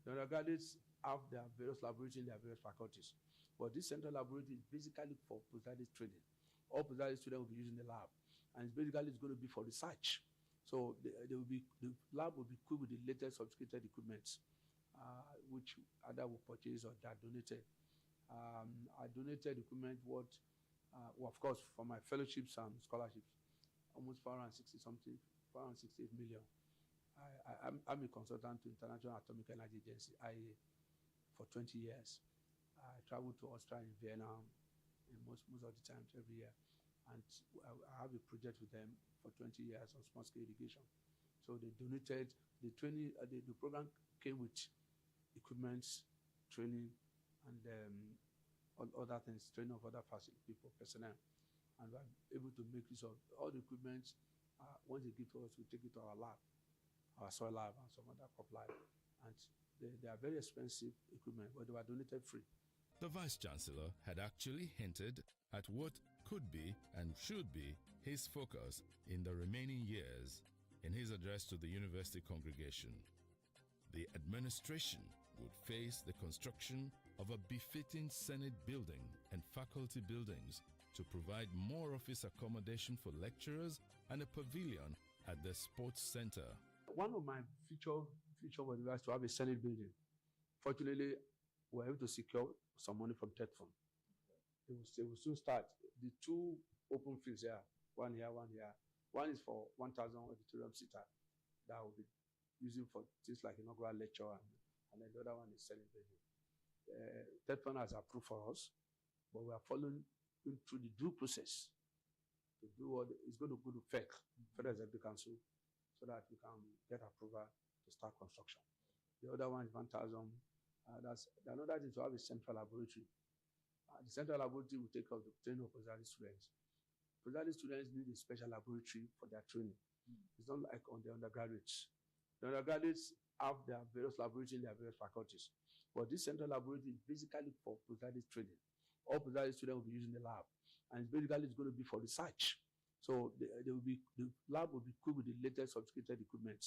The undergraduates have their various laboratories in their various faculties, but this central laboratory is basically for postgraduate training. All postgraduate students will be using the lab, and it's going to be for research. So the lab will be equipped with the latest sophisticated equipment, which either will purchase or they are donated. I donated equipment of course, for my fellowships and scholarships, almost 468 million. I'm a consultant to International Atomic Energy Agency, IAEA, for 20 years. I traveled to Austria and Vienna most of the time every year. And I have a project with them for 20 years on small-scale irrigation. So they donated, the training, the program came with equipment, training, and other things, training of other facility people, personnel. And we're able to make use of all the equipment. Once they give to us, we take it to our lab, our soil lab, and some other crop lab. And they are very expensive equipment, but they were donated free. The Vice-Chancellor had actually hinted at what could be and should be his focus in the remaining years in his address to the university congregation. The administration would face the construction of a befitting Senate building and faculty buildings to provide more office accommodation for lecturers and a pavilion at the sports center. One of my future was to have a Senate building. Fortunately, we were able to secure some money from TED Fund. They will soon start. The 2 open fields here, one here. One is for 1,000 auditorium seater that will be using for things like inaugural lecture, and then the other one is Senate building. TED Fund has approved for us, but we are following through the due process to do what is going to go to FEC, Federal Executive Council, so that we can get approval to start construction. The other one is 1,000. That's another thing, to have a central laboratory. The central laboratory will take care of the training of postgraduate students. Postgraduate students need a special laboratory for their training. It's not like on the undergraduates. The undergraduates have their various laboratories in their various faculties, but this central laboratory is basically for postgraduate training. All postgraduate students will be using the lab, and it's going to be for research. So the lab will be equipped with the latest sophisticated equipment,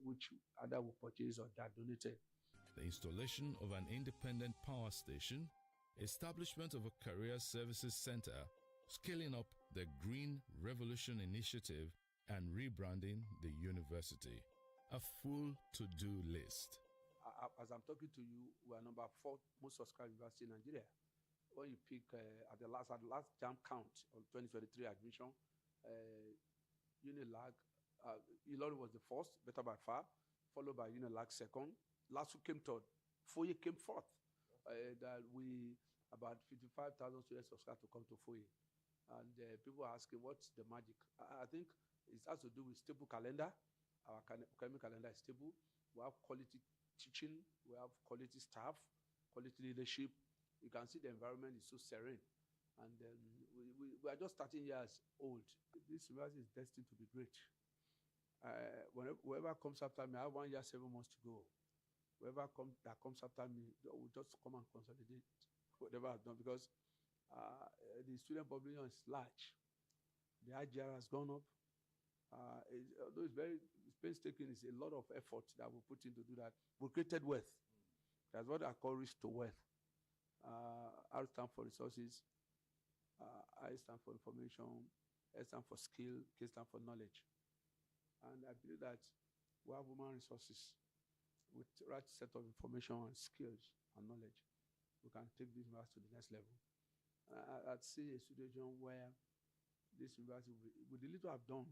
which either will purchase or they are donated. The installation of an independent power station, establishment of a career services center, scaling up the Green Revolution Initiative, and rebranding the university. A full to-do list. As I'm talking to you, we are number 4 most subscribed university in Nigeria. When you pick at the last jam count of 2023 admission, Unilag, Ilorin was the first, better by far, followed by Unilag second. Last week came third. FOIE came fourth. About 55,000 students subscribed to come to FOIE. And people are asking, what's the magic? I think it has to do with stable calendar. Our academic calendar is stable. We have quality teaching. We have quality staff, quality leadership. You can see the environment is so serene. And we are just 13 years old. This university is destined to be great. Whoever comes after me, I have 1 year, 7 months to go. Whoever comes after me, will just come and consolidate whatever I've done, because the student population is large. The IGR has gone up. Although it's painstaking. It's a lot of effort that we put in to do that. We created wealth. That's what I call risk to wealth. R stands for resources, I stand for information, S stands for skill, K stands for knowledge. And I believe that we have human resources with the right set of information and skills and knowledge. We can take this university to the next level. I'd see a situation where this university, with the little I've done,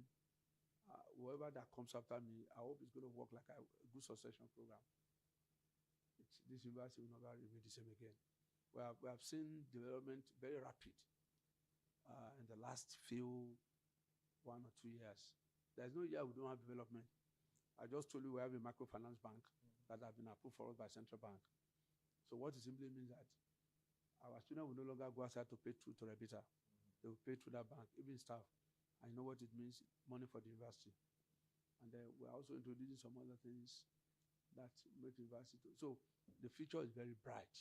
whoever that comes after me, I hope it's going to work like a good succession program. This university will never remain the same again. We have seen development very rapid in the last 1 or 2 years. There's no year we don't have development. I just told you we have a microfinance bank that has been approved for us by Central Bank. So what it simply means that our students will no longer go outside to pay through to Rebita. They will pay through that bank, even staff. I know what it means, money for the university. And then we're also introducing some other things that make the university. So the future is very bright.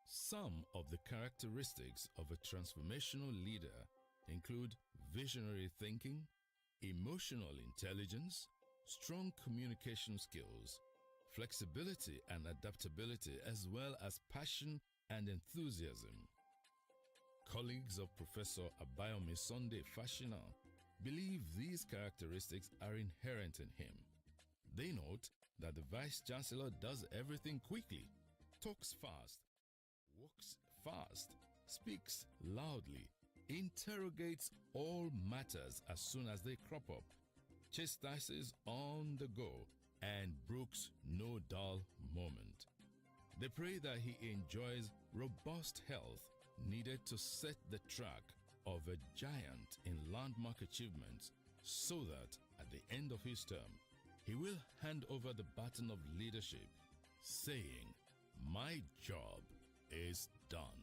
Some of the characteristics of a transformational leader include visionary thinking, emotional intelligence, strong communication skills, flexibility and adaptability, as well as passion and enthusiasm. Colleagues of Professor Abayomi Sunday Fashina believe these characteristics are inherent in him. They note that the Vice-Chancellor does everything quickly, talks fast, walks fast, speaks loudly, interrogates all matters as soon as they crop up, chastises on the go, and brooks no dull moment. They pray that he enjoys robust health needed to set the track of a giant in landmark achievements, so that at the end of his term, he will hand over the baton of leadership, saying, "My job is done."